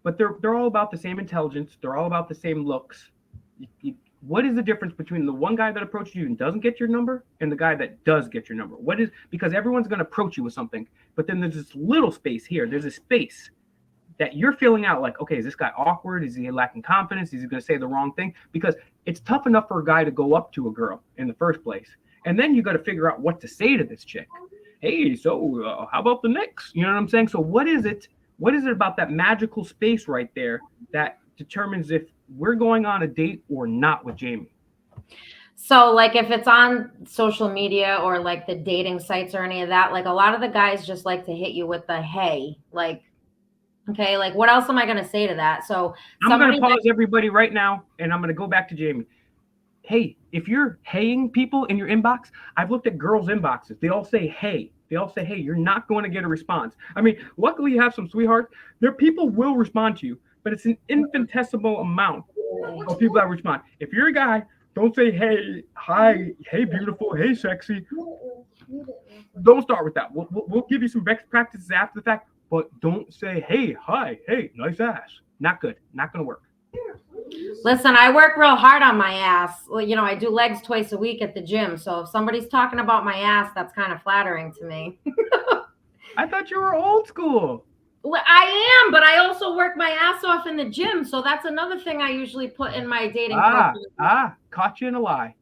but they're all about the same intelligence. They're all about the same looks. What is the difference between the one guy that approaches you and doesn't get your number and the guy that does get your number? Because everyone's going to approach you with something, but then there's this little space here. There's a space that you're feeling out like, okay, is this guy awkward? Is he lacking confidence? Is he going to say the wrong thing? Because it's tough enough for a guy to go up to a girl in the first place. And then you got to figure out what to say to this chick. Hey, so how about the Knicks? You know what I'm saying? So what is it about that magical space right there that determines if we're going on a date or not with Jamie? So like if it's on social media or like the dating sites or any of that, like a lot of the guys just like to hit you with the hey, like, okay, like what else am I going to say to that? So I'm going to pause everybody right now and I'm going to go back to Jamie. Hey, if you're heying people in your inbox, I've looked at girls' inboxes. They all say hey. they all say, hey, you're not going to get a response. I mean, luckily you have some sweethearts. There, people will respond to you, but it's an infinitesimal amount of people that respond. If you're a guy, don't say, hey, hi, hey, beautiful, hey, sexy. Don't start with that. We'll give you some best practices after the fact, but don't say, hey, hi, hey, nice ass. Not good. Not going to work. Listen, I work real hard on my ass. Well, you know, I do legs twice a week at the gym. So if somebody's talking about my ass, that's kind of flattering to me. I thought you were old school. Well, I am, but I also work my ass off in the gym. So that's another thing I usually put in my dating profile. Caught you in a lie.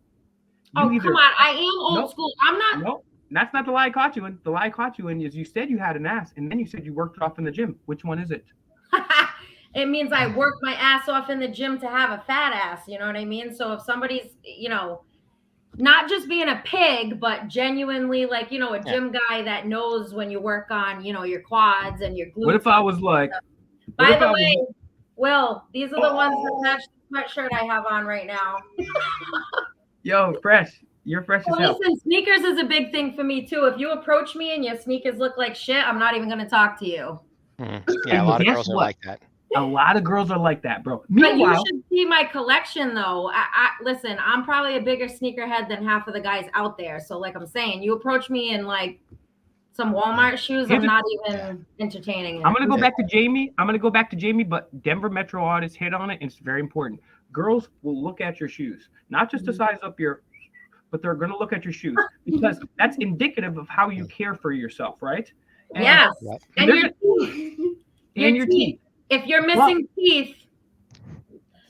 Come on. I am old school. I'm not. Nope. That's not the lie I caught you in. The lie I caught you in is you said you had an ass, and then you said you worked it off in the gym. Which one is it? It means I work my ass off in the gym to have a fat ass. You know what I mean? So if somebody's, you know, not just being a pig, but genuinely like, you know, a gym guy that knows when you work on, you know, your quads and your glutes. What if I was like, by the way, Will, these are the ones that match the sweatshirt I have on right now. Yo, fresh. You're fresh as hell. Listen, sneakers is a big thing for me too. If you approach me and your sneakers look like shit, I'm not even going to talk to you. Yeah, a lot of girls are like that. A lot of girls are like that, bro. But you should see my collection, though. Listen, I'm probably a bigger sneakerhead than half of the guys out there. So, like I'm saying, you approach me in like some Walmart shoes, I'm not even entertaining. I'm gonna go back to Jamie. But Denver Metro artists hit on it, and it's very important. Girls will look at your shoes, not just to size up your, but they're gonna look at your shoes because that's indicative of how you care for yourself, right? And, yes, and your teeth. And your teeth. If you're missing teeth.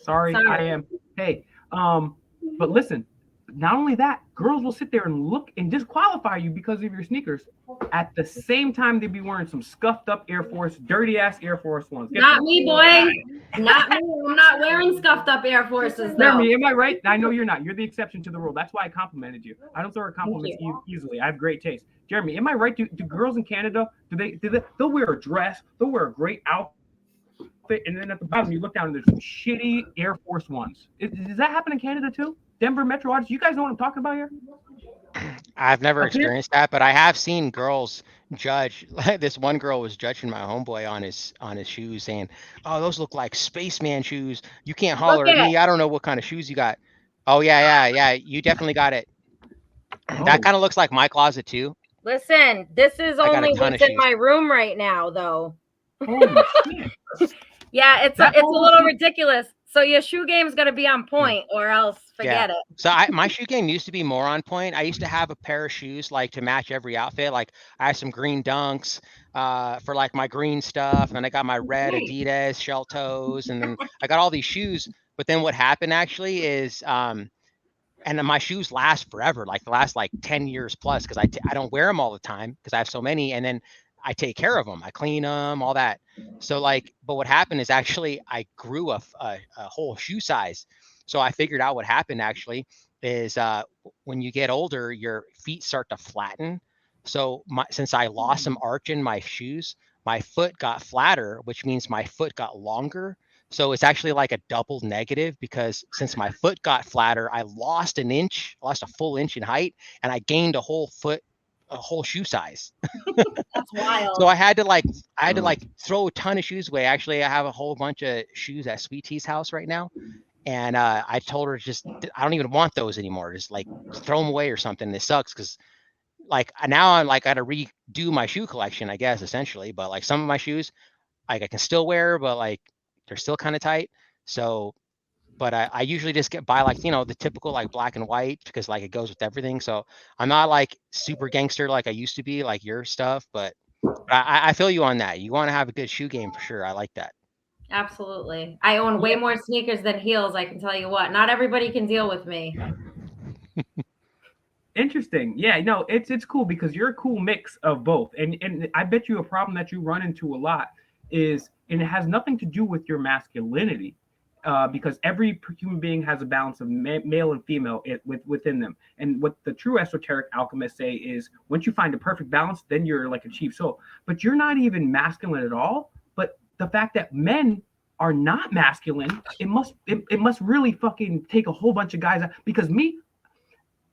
Sorry, I am. Hey, but listen, not only that, girls will sit there and look and disqualify you because of your sneakers. At the same time, they'd be wearing some scuffed up Air Force, dirty ass Air Force Ones. Not me, boy. Not me. I'm not wearing scuffed up Air Forces, though. Jeremy, am I right? I know you're not. You're the exception to the rule. That's why I complimented you. I don't throw a compliment easily. I have great taste. Jeremy, am I right? Do girls in Canada, they'll wear a dress, they'll wear a great outfit, and then at the bottom you look down and there's some shitty Air Force Ones. Does that happen in Canada too? Denver Metro artists, you guys know what I'm talking about here? I've never experienced that, but I have seen girls judge. This one girl was judging my homeboy on his shoes, saying, "Oh, those look like spaceman shoes. You can't holler at me. I don't know what kind of shoes you got." Oh yeah. You definitely got it. That kind of looks like my closet too. Listen, this is only what's in my room right now, though. Holy shit. Yeah, it's a little ridiculous. So your shoe game's got to be on point, or else forget it. So my shoe game used to be more on point. I used to have a pair of shoes like to match every outfit. Like I have some green Dunks for like my green stuff, and I got my red Adidas shell toes, and then I got all these shoes. But then what happened actually is, and then my shoes last forever, like the last like 10 years plus, because I don't wear them all the time because I have so many, and then I take care of them. I clean them, all that. So like, but what happened is actually I grew a whole shoe size. So I figured out what happened actually is when you get older, your feet start to flatten. So since I lost some arch in my shoes, my foot got flatter, which means my foot got longer. So it's actually like a double negative because since my foot got flatter, I lost a full inch in height, and I gained a whole shoe size. That's wild. So I had to throw a ton of shoes away. Actually, I have a whole bunch of shoes at Sweet Tea's house right now. And I told her I don't even want those anymore. Just like throw them away or something. It sucks because like now I'm like, I got to redo my shoe collection, I guess, essentially. But like some of my shoes, like I can still wear, but like they're still kind of tight. So, but I usually just buy like, you know, the typical like black and white because like it goes with everything. So I'm not like super gangster like I used to be, like your stuff, but I feel you on that. You want to have a good shoe game for sure. I like that. Absolutely. I own way more sneakers than heels. I can tell you what, not everybody can deal with me. Interesting. Yeah, no, it's cool because you're a cool mix of both. And I bet you a problem that you run into a lot is, and it has nothing to do with your masculinity. Because every human being has a balance of male and female within them. And what the true esoteric alchemists say is once you find a perfect balance, then you're like a chief soul. But you're not even masculine at all. But the fact that men are not masculine, it must really fucking take a whole bunch of guys out. Because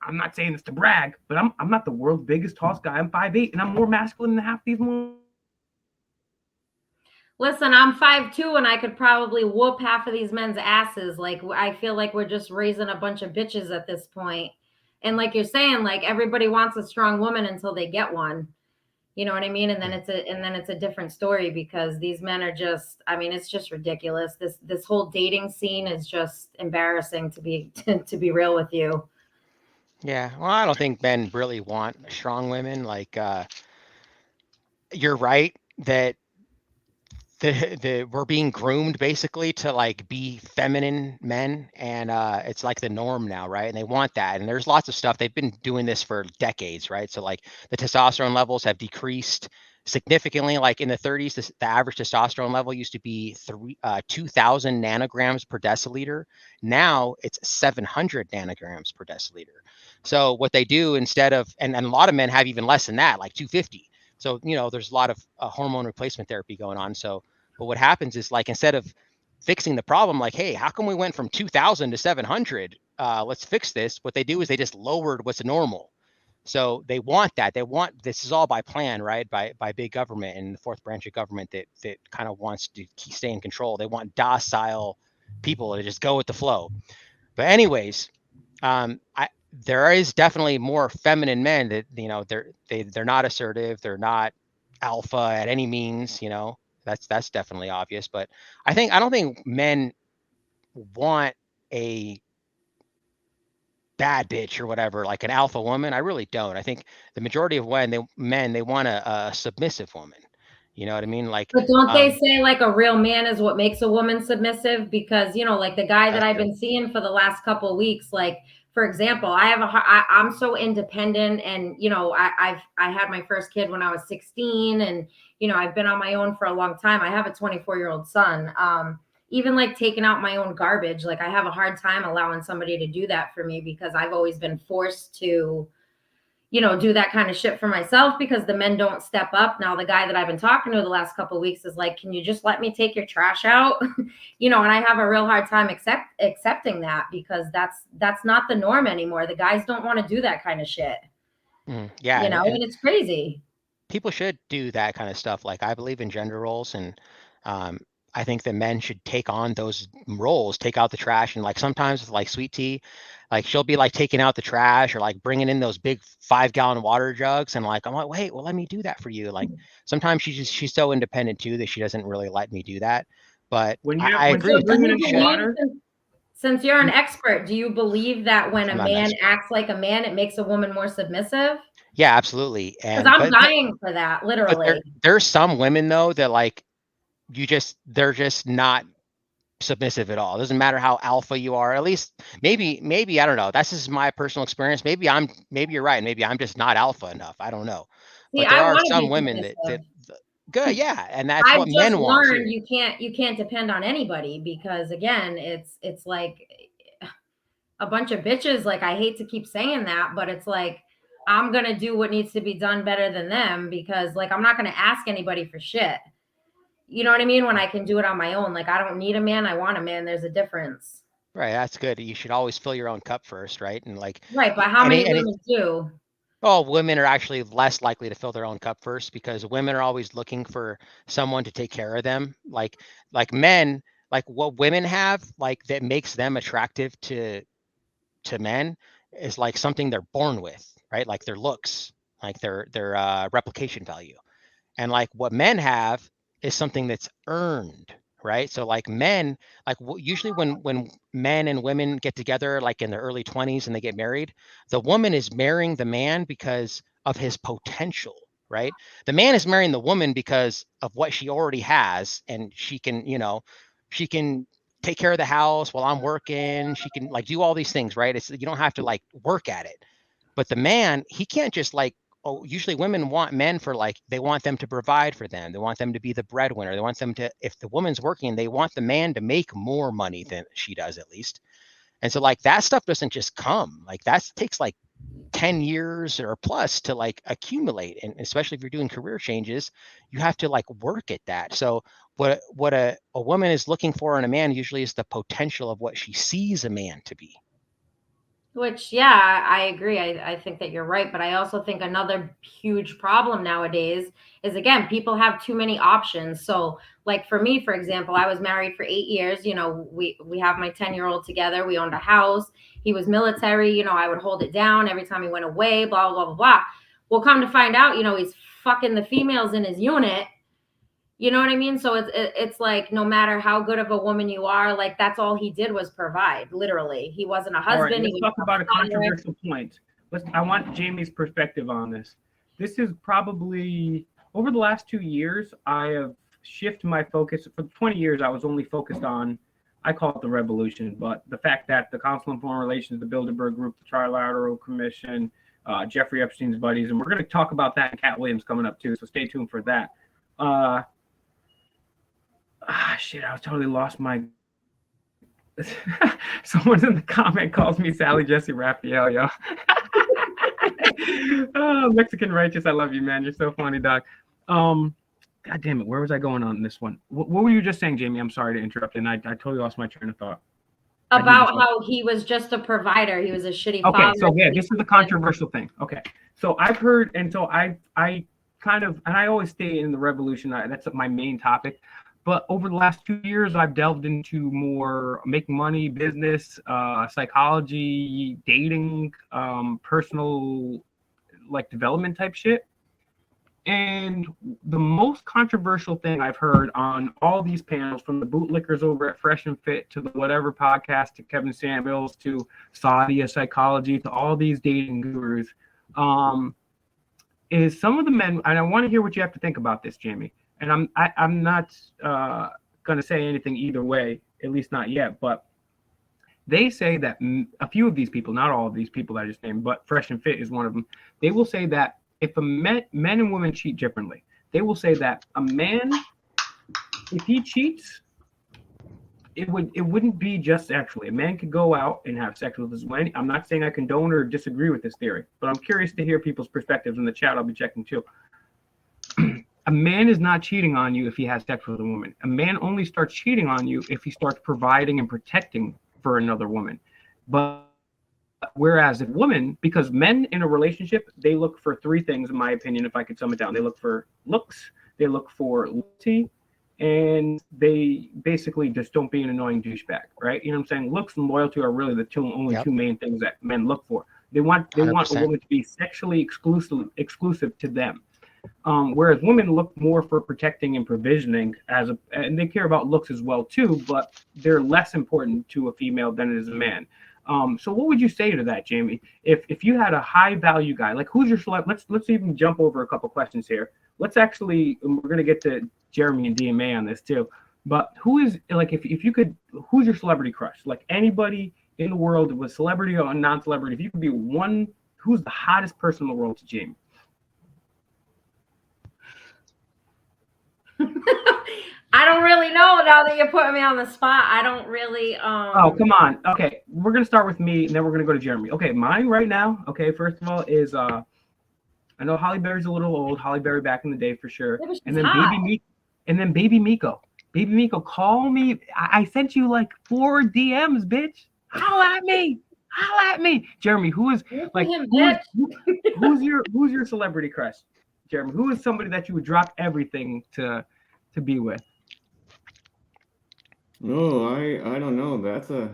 I'm not saying this to brag, but I'm not the world's biggest tallest guy. I'm 5'8", and I'm more masculine than half these women. Listen, I'm 5'2", and I could probably whoop half of these men's asses. Like, I feel like we're just raising a bunch of bitches at this point. And like you're saying, like everybody wants a strong woman until they get one. You know what I mean? And then it's a different story because these men are just, I mean, it's just ridiculous. This whole dating scene is just embarrassing to be to be real with you. Yeah, well, I don't think men really want strong women. Like, you're right that we're being groomed basically to like be feminine men, and it's like the norm now, right? And they want that. And there's lots of stuff. They've been doing this for decades, right? So like the testosterone levels have decreased significantly. Like in the 30s, the average testosterone level used to be 2,000 nanograms per deciliter. Now it's 700 nanograms per deciliter. So what they do instead of, and a lot of men have even less than that, like 250. So, you know, there's a lot of hormone replacement therapy going on. So, but what happens is like, instead of fixing the problem, like, hey, how come we went from 2,000 to 700? Let's fix this. What they do is they just lowered what's normal. So they want that. They want, this is all by plan, right? By big government and the fourth branch of government that kind of wants to stay in control. They want docile people to just go with the flow. But anyways, there is definitely more feminine men that, you know, they're not assertive. They're not alpha at any means, you know. That's definitely obvious. But I don't think men want a bad bitch or whatever, like an alpha woman. I really don't. I think the majority of men they want a submissive woman. You know what I mean? Like, But don't they say like a real man is what makes a woman submissive? Because, you know, like the guy that I've been seeing for the last couple of weeks, like, for example, I'm so independent, and, you know, I had my first kid when I was 16, and, you know, I've been on my own for a long time. I have a 24-year-old son. Even like taking out my own garbage, like I have a hard time allowing somebody to do that for me because I've always been forced to, you know, do that kind of shit for myself because the men don't step up. Now, the guy that I've been talking to the last couple of weeks is like, can you just let me take your trash out? You know, and I have a real hard time accepting that because that's not the norm anymore. The guys don't want to do that kind of shit. Yeah. You know, and it's crazy. People should do that kind of stuff. Like, I believe in gender roles, and I think that men should take on those roles, take out the trash. And like sometimes with like Sweet Tea, like she'll be like taking out the trash or like bringing in those big 5-gallon water jugs. And like, I'm like, wait, well, let me do that for you. Like sometimes she's so independent too that she doesn't really let me do that. But I agree with that. Since you're an expert, do you believe that when a man acts like a man, it makes a woman more submissive? Yeah, absolutely. And I'm dying for that, literally. There's some women though that like, they're just not submissive at all. It doesn't matter how alpha you are. At least maybe I don't know. That's just my personal experience. Maybe you're right. Maybe I'm just not alpha enough. I don't know. But there are some women that good, yeah, and that's what men want. You can't depend on anybody because again, it's like a bunch of bitches. Like, I hate to keep saying that, but it's like I'm gonna do what needs to be done better than them because like I'm not gonna ask anybody for shit. You know what I mean? When I can do it on my own. Like, I don't need a man, I want a man. There's a difference. Right, that's good. You should always fill your own cup first, right? And like, right, but how many women do? Oh, women are actually less likely to fill their own cup first because women are always looking for someone to take care of them. Like men, like what women have, like that makes them attractive to men is like something they're born with, right? Like their looks, like their replication value. And like what men have is something that's earned, right? So like men, like usually when men and women get together, like in their early 20s and they get married, the woman is marrying the man because of his potential, right? The man is marrying the woman because of what she already has, and she can, you know, she can take care of the house while I'm working. She can like do all these things, right? It's, you don't have to like work at it. But the man, he can't just like, oh, usually women want men for like, they want them to provide for them. They want them to be the breadwinner. They want them to, if the woman's working, they want the man to make more money than she does at least. And so like that stuff doesn't just come, like that takes like 10 years or plus to like accumulate. And especially if you're doing career changes, you have to like work at that. So what a woman is looking for in a man usually is the potential of what she sees a man to be. Which, yeah, I agree. I think that you're right. But I also think another huge problem nowadays is, again, people have too many options. So, like for me, for example, I was married for 8 years. We have my 10-year-old together. We owned a house. He was military. I would hold it down every time he went away, blah, blah, blah, blah. Well, come to find out, he's fucking the females in his unit. You know what I mean? So it's like no matter how good of a woman you are, like that's all he did was provide. Literally, he wasn't a All right, husband. let's He talk was about a not a father. controversial point. I want Jamie's perspective on this. This is probably over the last 2 years, I have shifted my focus. For 20 years, I was only focused on, I call it the revolution, but the fact that the Council on Foreign Relations, the Bilderberg Group, the Trilateral Commission, Jeffrey Epstein's buddies, and we're going to talk about that and Cat Williams coming up too, so stay tuned for that. Shit, I totally lost my. Someone in the comment calls me Sally Jesse Raphael, yo. Oh, Mexican Righteous, I love you, man. You're so funny, dog. God damn it, where was I going on this one? What were you just saying, Jamie? I'm sorry to interrupt, and I totally lost my train of thought. About how he was just a provider. He was a shitty father. Okay, so yeah, this is the controversial thing. Okay, so I've heard, and so I kind of, and I always stay in the revolution. That's my main topic. But over the last 2 years, I've delved into more making money, business, psychology, dating, personal, like development type shit. And the most controversial thing I've heard on all these panels, from the bootlickers over at Fresh and Fit to the whatever podcast to Kevin Samuels to Sadia Psychology to all these dating gurus, is some of the men, and I want to hear what you have to think about this, Jamie. And I'm not going to say anything either way, at least not yet. But they say that a few of these people, not all of these people I just named, but Fresh and Fit is one of them. They will say that if men and women cheat differently, they will say that a man, if he cheats, it wouldn't be just sexually. A man could go out and have sex with his woman. I'm not saying I condone or disagree with this theory, but I'm curious to hear people's perspectives in the chat. I'll be checking too. A man is not cheating on you if he has sex with a woman. A man only starts cheating on you if he starts providing and protecting for another woman. But whereas a woman, because men in a relationship, they look for three things, in my opinion, if I could sum it down. They look for looks, they look for loyalty, and they basically just don't be an annoying douchebag, right? You know what I'm saying? Looks and loyalty are really the only two main things that men look for. They want a woman to be sexually exclusive to them. Whereas women look more for protecting and provisioning and they care about looks as well too, but they're less important to a female than it is a man. So what would you say to that, Jamie? If you had a high value guy, like who's your celeb? Let's even jump over a couple questions here. Let's actually, we're gonna get to Jeremy and DMA on this too. But who is, like, if you could, who's your celebrity crush? Like anybody in the world, with celebrity or non-celebrity, if you could be one, who's the hottest person in the world to Jamie? I don't really know now that you're putting me on the spot. I don't really. Oh, come on. Okay, we're gonna start with me, and then we're gonna go to Jeremy. Okay, mine right now. Okay, first of all is I know Holly Berry's a little old. Holly Berry back in the day for sure. And then Baby Miko. Baby Miko, call me. I sent you like 4 DMs, bitch. Holla at me. Holla at me. Jeremy, who's your celebrity crush? Jeremy, who is somebody that you would drop everything to be with? No, I don't know. That's a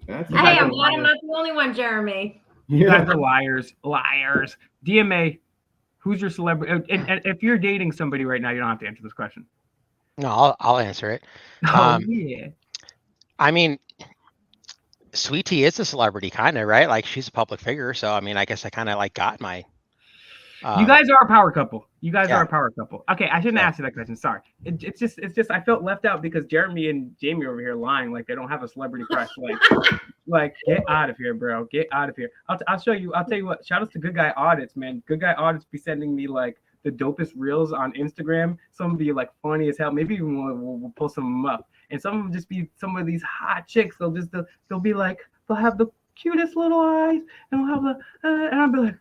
Hey, I'm glad I'm not the only one, Jeremy. You guys are liars. DMA, who's your celebrity? And if you're dating somebody right now, you don't have to answer this question. No, I'll answer it. Yeah. I mean, Sweet Tea is a celebrity, kind of, right? Like she's a public figure, so I mean, I guess I kind of like got my. You guys are a power couple. Are a power couple. Okay, I shouldn't ask you that question. Sorry. It's just I felt left out because Jeremy and Jamie over here lying like they don't have a celebrity crush. Like get out of here, bro. Get out of here. I'll show you. I'll tell you what. Shout outs to Good Guy Audits, man. Good Guy Audits be sending me like the dopest reels on Instagram. Some be like funny as hell. Maybe even we'll pull some of them up. And some of them just be some of these hot chicks. They'll be like, they'll have the cutest little eyes, and they'll have the and I'll be like.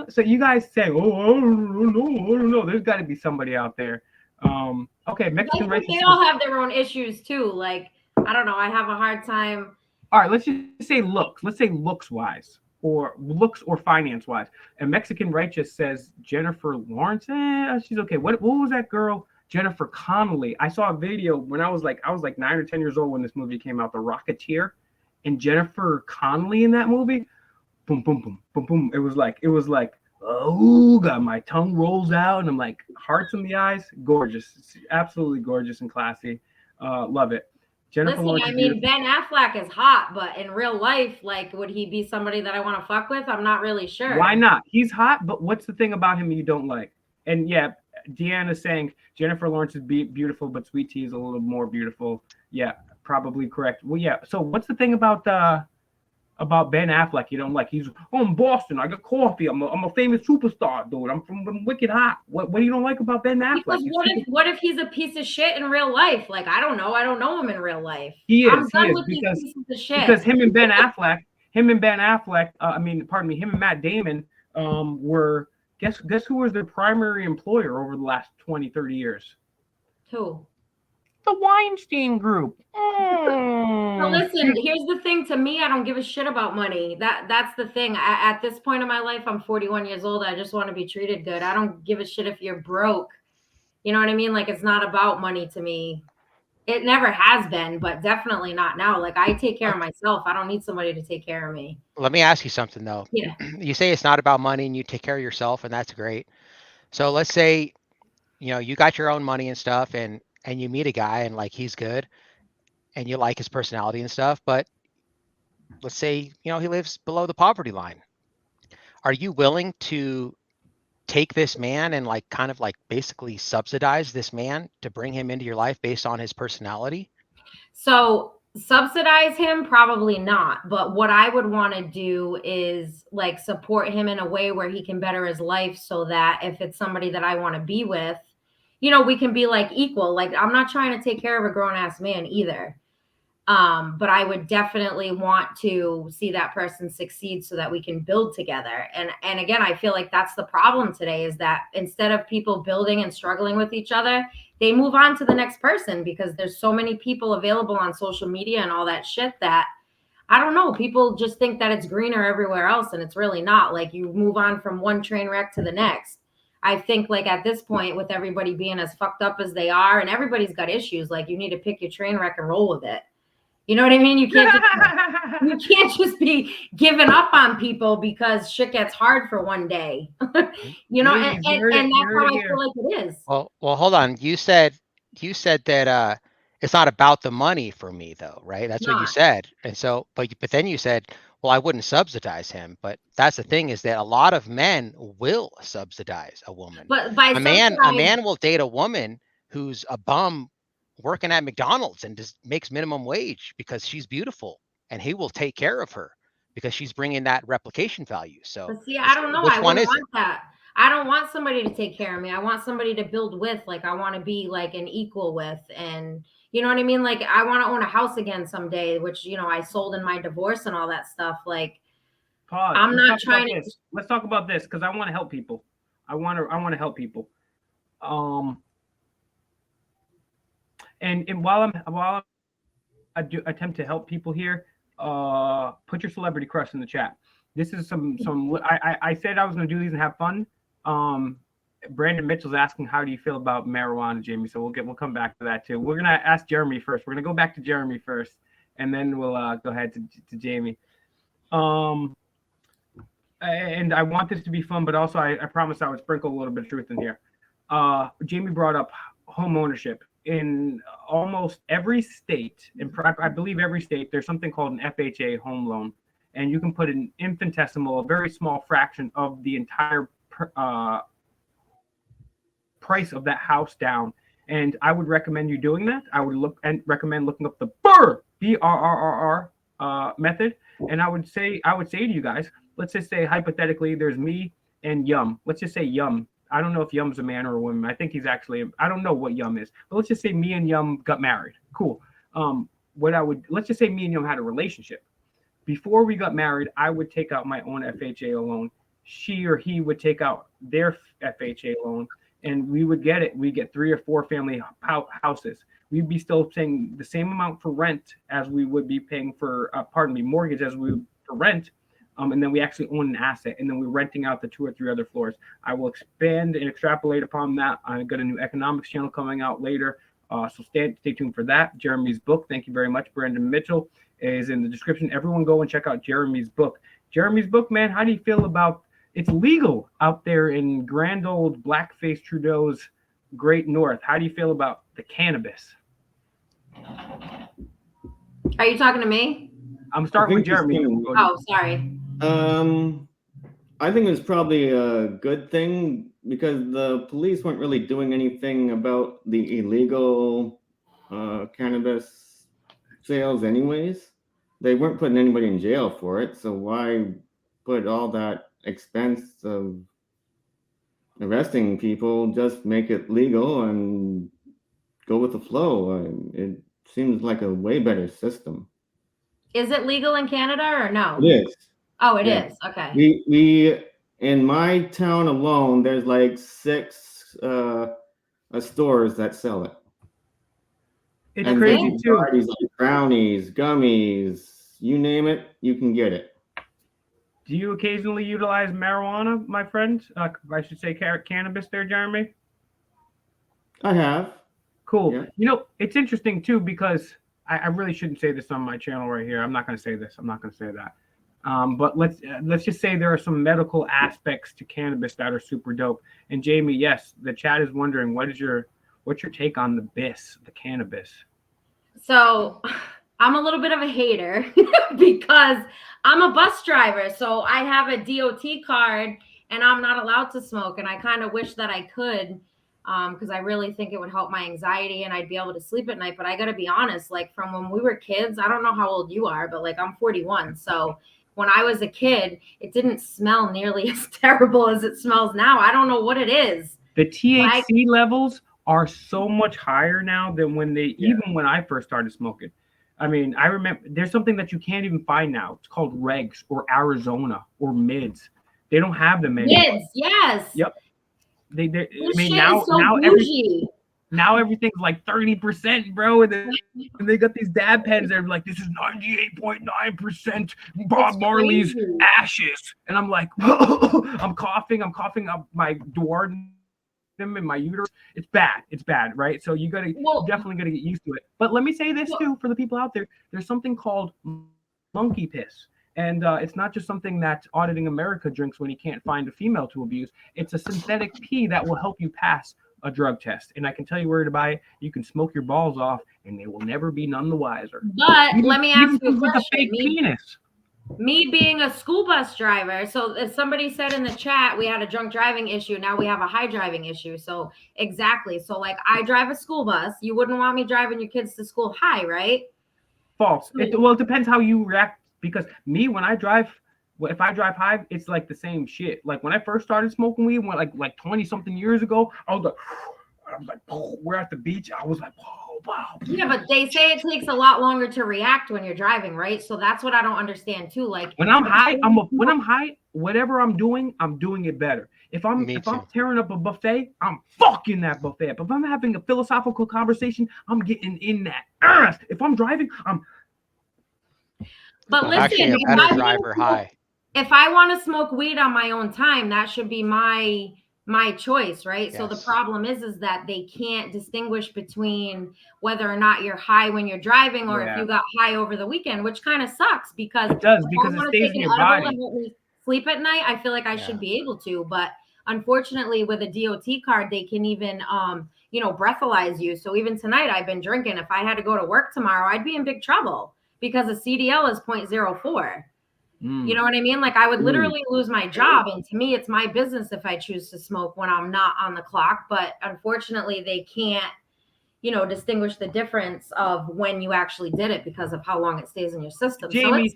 So you guys say, I don't know. There's got to be somebody out there. Okay, Mexican race. They all have their own issues too. Like I don't know. I have a hard time. all right, let's just say looks. Let's say looks wise, or looks or finance wise. And Mexican Righteous says Jennifer Lawrence. She's okay. What was that girl? Jennifer Connelly. I saw a video when I was like 9 or 10 years old when this movie came out, The Rocketeer, and Jennifer Connelly in that movie. Boom, boom, boom, boom, boom. It was like, oh God, my tongue rolls out, and I'm like, hearts in the eyes. Gorgeous, it's absolutely gorgeous and classy. Love it. Jennifer Listen, Lawrence I is mean, beautiful. Ben Affleck is hot, but in real life, like, would he be somebody that I want to fuck with? I'm not really sure. Why not? He's hot, but what's the thing about him you don't like? And yeah, Deanna's saying Jennifer Lawrence is beautiful, but Sweet Tea is a little more beautiful. Yeah, probably correct. Well, yeah. So what's the thing about Ben Affleck you don't like? He's in Boston. I got coffee. I'm a famous superstar, dude. I'm wicked hot. What do you don't like about Ben Affleck? Because what if he's a piece of shit in real life? Like, I don't know. I don't know him in real life. He I'm is done with because these pieces of shit. because him and Ben Affleck, him and Matt Damon were guess who was their primary employer over the last 20, 30 years? Who? The Weinstein Group. So listen, here's the thing. To me, I don't give a shit about money. That's the thing. At this point in my life, I'm 41 years old. I just want to be treated good. I don't give a shit if you're broke. You know what I mean? Like, it's not about money to me. It never has been, but definitely not now. Like, I take care of myself. I don't need somebody to take care of me. Let me ask you something though. Yeah. You say it's not about money and you take care of yourself, and that's great. So let's say, you got your own money and stuff, and you meet a guy and like he's good and you like his personality and stuff, but let's say, he lives below the poverty line. Are you willing to take this man and like kind of like basically subsidize this man to bring him into your life based on his personality? So subsidize him, probably not. But what I would want to do is like support him in a way where he can better his life, so that if it's somebody that I want to be with, we can be like equal. Like, I'm not trying to take care of a grown ass man either. But I would definitely want to see that person succeed so that we can build together. And again, I feel like that's the problem today, is that instead of people building and struggling with each other, they move on to the next person because there's so many people available on social media and all that shit that, I don't know, people just think that it's greener everywhere else, and it's really not. Like, you move on from one train wreck to the next. I think, like, at this point, with everybody being as fucked up as they are, and everybody's got issues, like, you need to pick your train wreck and roll with it. You know what I mean? You can't just be giving up on people because shit gets hard for one day. And that's how I feel like it is. Well, hold on. You said that it's not about the money for me though, right? That's what you said. And so, but then you said, well, I wouldn't subsidize him. But that's the thing, is that a lot of men will subsidize a woman. But by a man will date a woman who's a bum working at McDonald's and just makes minimum wage because she's beautiful, and he will take care of her because she's bringing that replication value. So, but see, I don't know. I wouldn't want that. I don't want somebody to take care of me. I want somebody to build with. Like, I want to be like an equal with, and you know what I mean? Like, I want to own a house again someday, which, I sold in my divorce and all that stuff. Like, pause. I'm not trying to. Let's talk about this because I want to help people. I want to help people. And while I do attempt to help people here, put your celebrity crush in the chat. This is some. I said I was going to do these and have fun. Brandon Mitchell's asking, how do you feel about marijuana, Jamie? So we'll come back to that too. We're gonna ask Jeremy first. We're gonna go back to Jeremy first, and then we'll go ahead to Jamie. And I want this to be fun, but also I promised I would sprinkle a little bit of truth in here. Jamie brought up home ownership. In almost every state, I believe every state, there's something called an FHA home loan, and you can put an infinitesimal, a very small fraction of the entire price of that house down. And I would recommend you doing that. I would recommend looking up the BRRR method. And I would say to you guys, let's just say hypothetically, there's me and Yum. Let's just say Yum. I don't know if Yum's a man or a woman. I think he's actually, I don't know what Yum is, but let's just say me and Yum got married. Cool. Let's just say me and Yum had a relationship. Before we got married, I would take out my own FHA loan. She or he would take out their FHA loan, and we would get it. We get 3 or 4 family houses. we'd be still paying the same amount for rent as we would be paying for, mortgage as we would for rent. And then we actually own an asset, and then we're renting out the 2 or 3 other floors. I will expand and extrapolate upon that. I got a new economics channel coming out later, so stay tuned for that. Jeremy's book, thank you very much, Brandon Mitchell, is in the description. Everyone go and check out Jeremy's book. Jeremy's book, man, how do you feel about it's legal out there in grand old blackface Trudeau's Great North? How do you feel about the cannabis? Are you talking to me? I'm starting with Jeremy. Oh, sorry. I think it's probably a good thing because the police weren't really doing anything about the illegal cannabis sales anyways. They weren't putting anybody in jail for it, so why put all that expense of arresting people? Just make it legal and go with the flow. It seems like a way better system. Is it legal in Canada or no? It is. Oh, it Yeah. is. Okay. We in my town alone, there's like 6 stores that sell it. It's And crazy they too. varieties like brownies, gummies, you name it, you can get it. Do you occasionally utilize marijuana, my friend? I should say cannabis there, Jeremy? I have. Cool. Yeah. You know, it's interesting too because I really shouldn't say this on my channel right here. I'm not going to say this. I'm not going to say that. But let's just say there are some medical aspects to cannabis that are super dope. And Jamie, yes, the chat is wondering what's your take on the cannabis? So I'm a little bit of a hater because I'm a bus driver. So I have a DOT card and I'm not allowed to smoke. And I kind of wish that I could because I really think it would help my anxiety and I'd be able to sleep at night. But I got to be honest, like from when we were kids, I don't know how old you are, but like I'm 41. So when I was a kid, it didn't smell nearly as terrible as it smells now. I don't know what it is. The THC levels are so much higher now than even when I first started smoking. I mean, I remember there's something that you can't even find now. It's called regs or Arizona or mids. They don't have them anymore. Mids, yes. Yep. I mean, now everything's like 30%, bro. And they got these dab pens. They're like, this is 98.9% Bob Marley's ashes. And I'm like, I'm coughing up my duodenum in my uterus. It's bad, right? So you definitely gotta get used to it. But let me say this too for the people out there. There's something called monkey piss. And it's not just something that Auditing America drinks when he can't find a female to abuse. It's a synthetic pee that will help you pass a drug test. And I can tell you where to buy it. You can smoke your balls off and they will never be none the wiser. But let me ask you a question. A fake penis. Me being a school bus driver, so if somebody said in the chat we had a drunk driving issue, now we have a high driving issue. So exactly. So like I drive a school bus. You wouldn't want me driving your kids to school high, right? False. It depends how you react. Because me, when I drive, if I drive high, it's like the same shit. Like when I first started smoking weed, like 20 something years ago, I was like, oh, we're at the beach. I was like, oh, wow. Yeah, but they say it takes a lot longer to react when you're driving, right? So that's what I don't understand too. Like when I'm high, whatever I'm doing it better. If I'm tearing up a buffet, I'm fucking that buffet. But if I'm having a philosophical conversation, I'm getting in that. If I'm driving, But listen, actually a better driver high. If I want to smoke weed on my own time, that should be my choice, right? Yes. So the problem is that they can't distinguish between whether or not you're high when you're driving or if you got high over the weekend, which kind of sucks because it does because it stays in your body. And let me sleep at night, I feel like I should be able to, but unfortunately with a DOT card, they can even breathalyze you. So even tonight I've been drinking. If I had to go to work tomorrow, I'd be in big trouble. Because a CDL is 0.04. You know what I mean? Like I would literally lose my job. And to me, it's my business if I choose to smoke when I'm not on the clock. But unfortunately, they can't, distinguish the difference of when you actually did it because of how long it stays in your system. Jamie,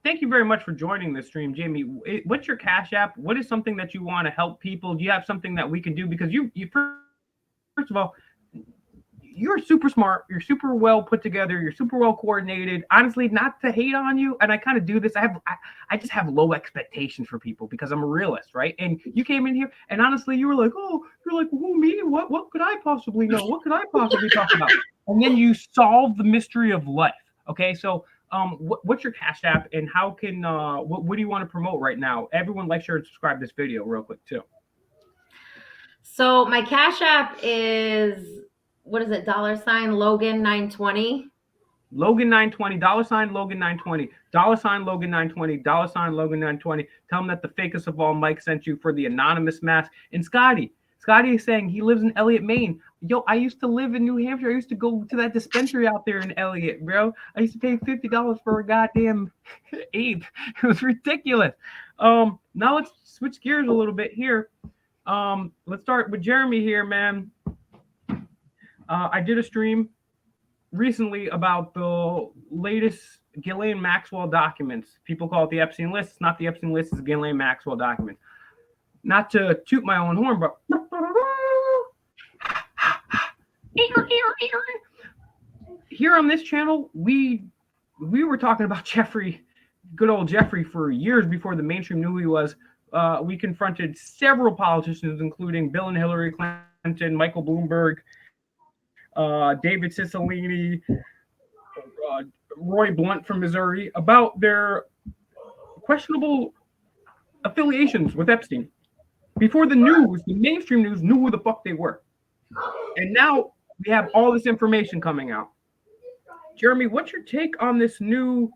thank you very much for joining the stream. Jamie, what's your Cash App? What is something that you want to help people? Do you have something that we can do? Because you first of all, you're super smart. You're super well put together. You're super well coordinated. Honestly, not to hate on you, and I kind of do this. I just have low expectations for people because I'm a realist, right? And you came in here, and honestly, you were like, "Oh, you're like, who me? What could I possibly know? What could I possibly talk about?" And then you solve the mystery of life. Okay, so what's your Cash App, and how can what do you want to promote right now? Everyone, like, share, and subscribe to this video real quick too. So my Cash App is, what is it? $Logan920. Logan920, $Logan920, $Logan920, $Logan920. Tell him that the fakest of all Mike sent you for the anonymous mask. And Scotty is saying he lives in Elliott, Maine. Yo, I used to live in New Hampshire. I used to go to that dispensary out there in Elliott, bro. I used to pay $50 for a goddamn ape. It was ridiculous. Now let's switch gears a little bit here. Let's start with Jeremy here, man. I did a stream recently about the latest Ghislaine Maxwell documents. People call it the Epstein list. It's not the Epstein list, it's Ghislaine Maxwell documents. Not to toot my own horn, but here on this channel, we were talking about Jeffrey, good old Jeffrey, for years before the mainstream knew who he was. We confronted several politicians, including Bill and Hillary Clinton, Michael Bloomberg, David Cicilline, Roy Blunt from Missouri, about their questionable affiliations with Epstein. Before the news, the mainstream news, knew who the fuck they were. And now we have all this information coming out. Jeremy, what's your take on these new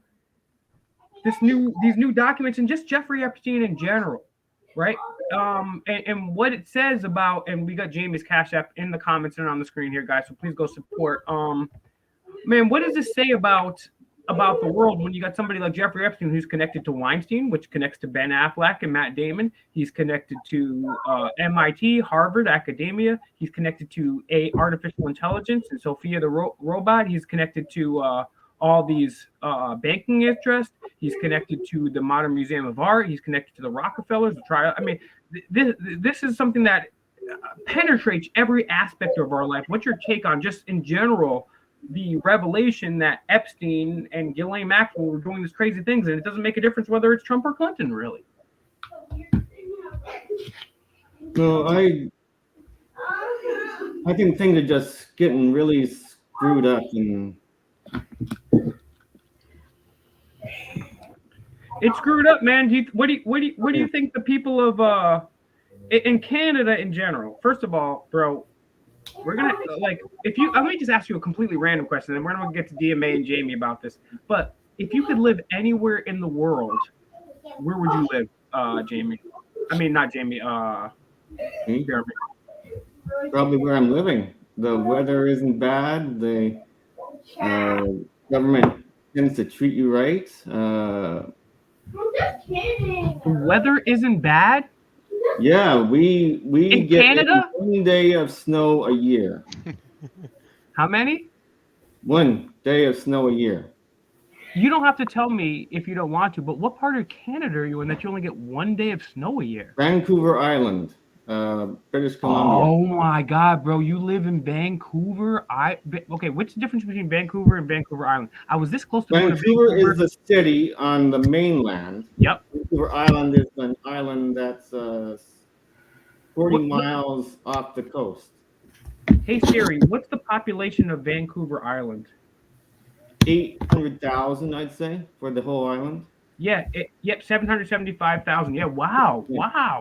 documents and just Jeffrey Epstein in general, right? And what it says about, and we got Jamie's Cash App in the comments and on the screen here, guys, so please go support. Man, what does this say about the world when you got somebody like Jeffrey Epstein, who's connected to Weinstein, which connects to Ben Affleck and Matt Damon? He's connected to MIT, Harvard, academia. He's connected to artificial intelligence and Sophia the robot. He's connected to all these banking interests. He's connected to the Modern Museum of Art. He's connected to the Rockefellers, the trial. I mean, this is something that penetrates every aspect of our life. What's your take on, just in general, the revelation that Epstein and Ghislaine Maxwell were doing these crazy things, and it doesn't make a difference whether it's Trump or Clinton, really? No, I think things are just getting really screwed up, and it's screwed up, man. What do you think the people of in Canada in general? First of all, bro, we're gonna let me just ask you a completely random question, and we're gonna get to DMA and Jamie about this. But if you could live anywhere in the world, where would you live, Jamie? I mean, not Jamie. Jeremy. probably where I'm living. The weather isn't bad. The government tends to treat you right. The weather isn't bad. Yeah, we In get Canada? 1 day of snow a year. How many? 1 day of snow a year. You don't have to tell me if you don't want to, but what part of Canada are you in that you only get 1 day of snow a year? Vancouver Island, British Columbia. Oh my God, bro! You live in Vancouver. Okay. What's the difference between Vancouver and Vancouver Island? I was this close to going to Vancouver Vancouver. is the city on the mainland. Yep. Vancouver Island is an island that's 40 miles off the coast. Hey Siri, what's the population of Vancouver Island? 800,000, I'd say, for the whole island. Yeah, 775,000. Yeah, wow,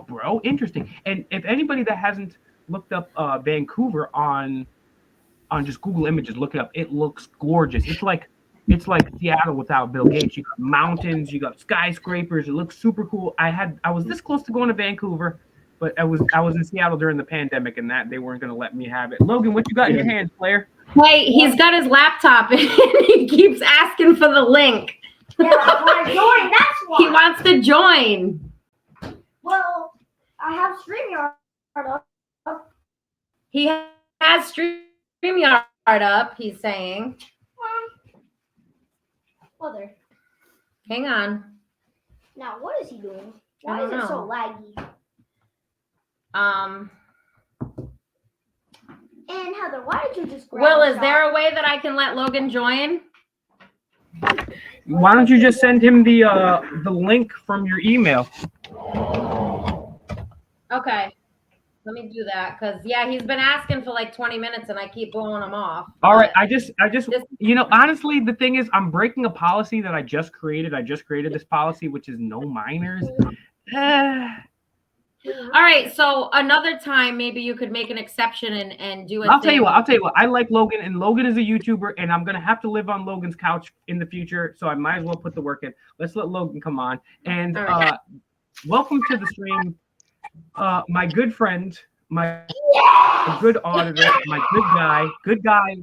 bro, interesting. And if anybody that hasn't looked up Vancouver on just Google Images, look it up. It looks gorgeous. It's like Seattle without Bill Gates. You got mountains, you got skyscrapers. It looks super cool. I was this close to going to Vancouver, but I was in Seattle during the pandemic, and that they weren't going to let me have it. Logan, what you got in your hands, player? Hey, he's got his laptop and he keeps asking for the link. Yeah, I want to join. That's why. He wants to join. Well, I have StreamYard up. He has StreamYard up, he's saying. Mother. Hang on. Now, what is he doing? Why I is don't it so know. laggy? And Heather, why did you just grab Will, a is shot? there a way that I can let Logan join? Why don't you just send him the link from your email? Okay. Let me do that because yeah, he's been asking for like 20 minutes and I keep blowing him off. All right, but- I just, honestly, the thing is, I'm breaking a policy that I just created. I just created this policy, which is no minors. All right, so another time maybe you could make an exception and do a I'll tell you thing. what. I like Logan, and Logan is a YouTuber, and I'm gonna have to live on Logan's couch in the future, so I might as well put the work in. Let's let Logan come on, and All right. welcome to the stream, my good friend, my good auditor, my good guy.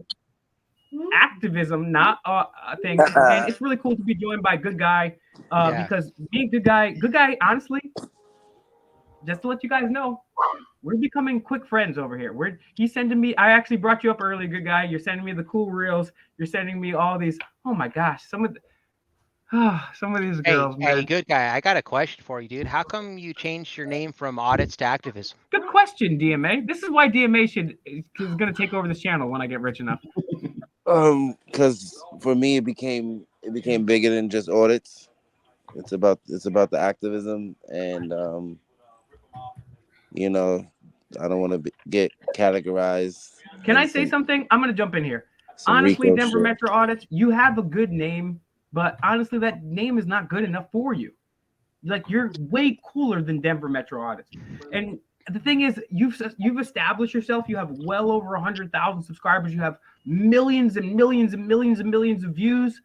Activism, not a thing. And it's really cool to be joined by good guy, Yeah. because being good guy, honestly, just to let you guys know, we're becoming quick friends over here. He's sending me. I actually brought you up early, good guy. You're sending me the cool reels. You're sending me all these. Oh my gosh, some of these girls, man. Hey, good guy. I got a question for you, dude. How come you changed your name from audits to activism? Good question, DMA. This is why DMA is going to take over this channel when I get rich enough. Because for me, it became bigger than just audits. It's about the activism, and I don't want to get categorized. Can I in say some- something? I'm going to jump in here. some Honestly, Rico Denver shit. Metro Audits, you have a good name, but honestly, that name is not good enough for you. Like, you're way cooler than Denver Metro Audits. And the thing is, you've established yourself. You have well over 100,000 subscribers. You have millions and millions and millions and millions of views.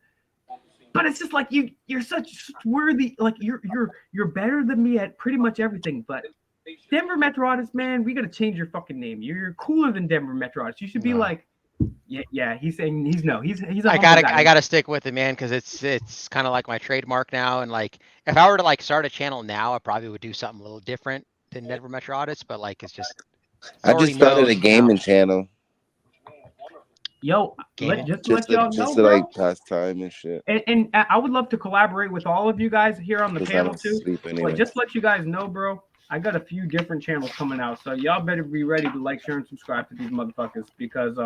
But it's just like you're such worthy. Like you're better than me at pretty much everything. But Denver Metro Audits, man, we gotta change your fucking name. You're cooler than Denver Metro Audits. You should be No. like, yeah. He's saying he's a I humble gotta guy. stick with it, man, because it's kind of like my trademark now. And like, if I were to like start a channel now, I probably would do something a little different than Denver Metro Audits. But like, it's I already just started known a now. gaming channel Yo, Gaming? just to let y'all know, to bro. like pass time and shit. And I would love to collaborate with all of you guys here on the Because I panel don't too. sleep anyway. But just to let you guys know, bro, I got a few different channels coming out, so y'all better be ready to like, share, and subscribe to these motherfuckers because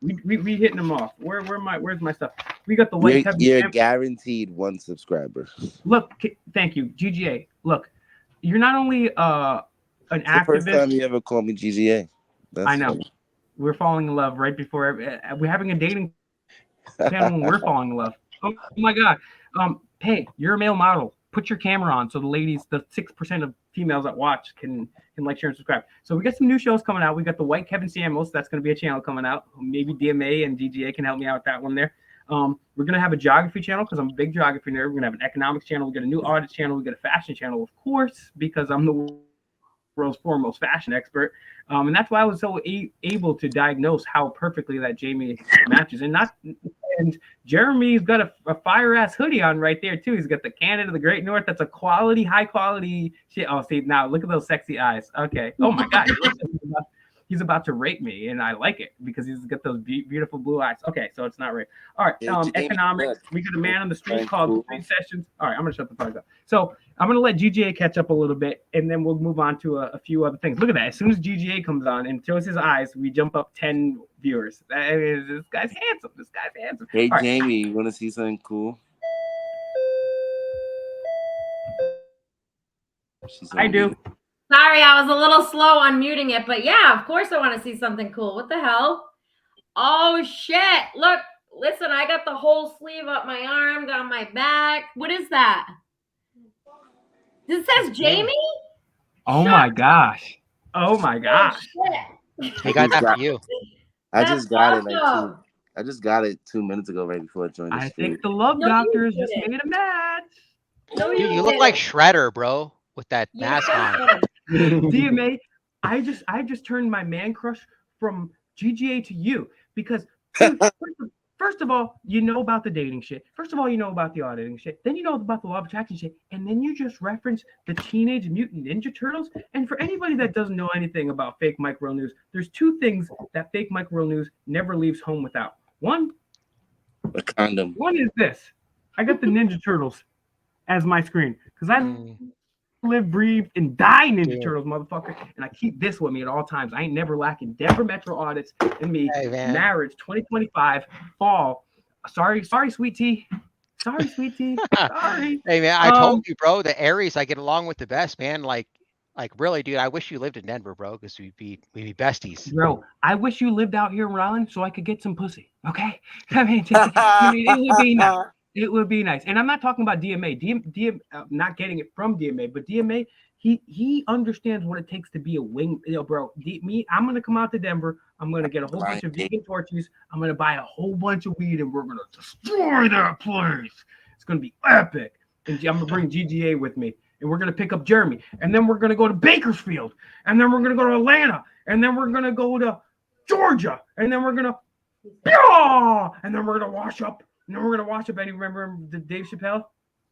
we hitting them off. Where's my stuff? We got the white heavy. You're guaranteed 1 subscriber. Look, thank you, GGA. Look, you're not only an It's the first time activist. you ever called me GGA. That's I know. funny. We're falling in love right before we're having a dating panel and we're falling in love. Oh my god. Hey, you're a male model. Put your camera on so the ladies, the 6% of females that watch can like, share, and subscribe. So we got some new shows coming out. We got the White Kevin Samuels. That's going to be a channel coming out. Maybe DMA and DGA can help me out with that one there. We're going to have a geography channel because I'm a big geography nerd. We're going to have an economics channel. We got a new audit channel. We got a fashion channel, of course, because I'm the world's foremost fashion expert. And that's why I was so able to diagnose how perfectly that Jamie matches. And Jeremy's got a fire ass hoodie on right there too. He's got the Canada, the Great North. That's a quality, high quality shit. Oh, see now, look at those sexy eyes. Okay. Oh my God, he's about to rape me, and I like it because he's got those beautiful blue eyes. Okay, so it's not rape. All right. Yeah, Jamie, Economics. good. We got a man on the street Thank called you. Street Sessions. All right, I'm gonna shut the fuck up. So I'm gonna let GGA catch up a little bit, and then we'll move on to a few other things. Look at that! As soon as GGA comes on and shows his eyes, we jump up 10 viewers. This guy's handsome. This guy's handsome. Hey, All right. Jamie, you want to see something cool? I do. Sorry, I was a little slow on muting it, but yeah, of course I want to see something cool. What the hell? Oh shit. Look, listen, I got the whole sleeve up my arm, got my back. What is that? This says Jamie? Oh my gosh. Oh my gosh. Shit. He got that for you. I That's just got it awesome. I just got it 2 minutes ago, right before I joined the I stream. think the love No, you doctors just didn't. made a match. No, Dude, you look like Shredder, bro, with that You're mask so on. funny. DMA, I just turned my man crush from GGA to you because dude, first of all, you know about the dating shit. First of all, you know about the auditing shit. Then you know about the law of attraction shit. And then you just reference the Teenage Mutant Ninja Turtles. And for anybody that doesn't know anything about fake micro news, there's 2 things that fake micro news never leaves home without. One A condom. is this. I got the Ninja Turtles as my screen because I Mm. live, breathe, and die Ninja Dude. Turtles, motherfucker. And I keep this with me at all times. I ain't never lacking. Denver Metro audits and me. Hey, man. Marriage 2025 fall. Sorry, sweet tea. Sorry, sweet tea. Sorry. Hey man, I told you, bro, the Aries I get along with the best, man. Like really, dude. I wish you lived in Denver, bro, because we'd be besties. Bro, I wish you lived out here in Rhode Island so I could get some pussy. Okay, I mean, it would be nice. It would be nice. And I'm not talking about DMA. Not getting it from DMA, but DMA, he understands what it takes to be a wing. Bro, I'm gonna come out to Denver. I'm gonna get a whole bunch of vegan torches. I'm gonna buy a whole bunch of weed, and we're gonna destroy that place. It's gonna be epic. And I'm gonna bring GGA with me. And we're going to pick up Jeremy. And then we're going to go to Bakersfield. And then we're going to go to Atlanta. And then we're going to go to Georgia. And then we're going to... And then we're going to wash up. And then we're going to wash up. And you remember Dave Chappelle?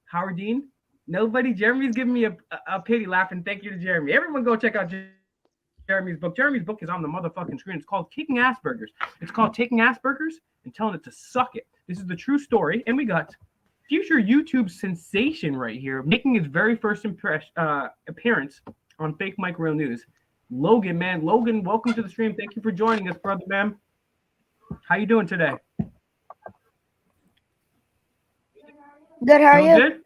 Howard Dean? Nobody? Jeremy's giving me a pity laugh. And thank you to Jeremy. Everyone go check out Jeremy's book. Jeremy's book is on the motherfucking screen. It's called Kicking Asperger's. It's called Taking Asperger's and Telling It to Suck It. This is the true story. And we got... future YouTube sensation right here, making his very first appearance on Fake Mike Real News. Logan, man. Logan, welcome to the stream. Thank you for joining us, brother, man. How you doing today? Good, how are Doing you? good?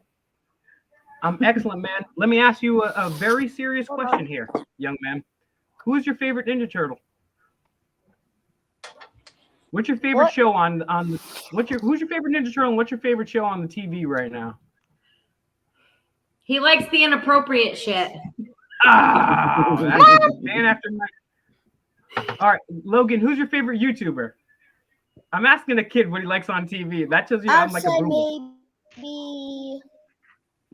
I'm excellent, man. Let me ask you a very serious question here, young man. Who is your favorite Ninja Turtle? What's your favorite show on who's your favorite Ninja Turtle and what's your favorite show on the TV right now? He likes the inappropriate shit. That's man after night. All right, Logan, who's your favorite YouTuber? I'm asking a kid what he likes on TV. That tells you I'd I'm like a say boomer. maybe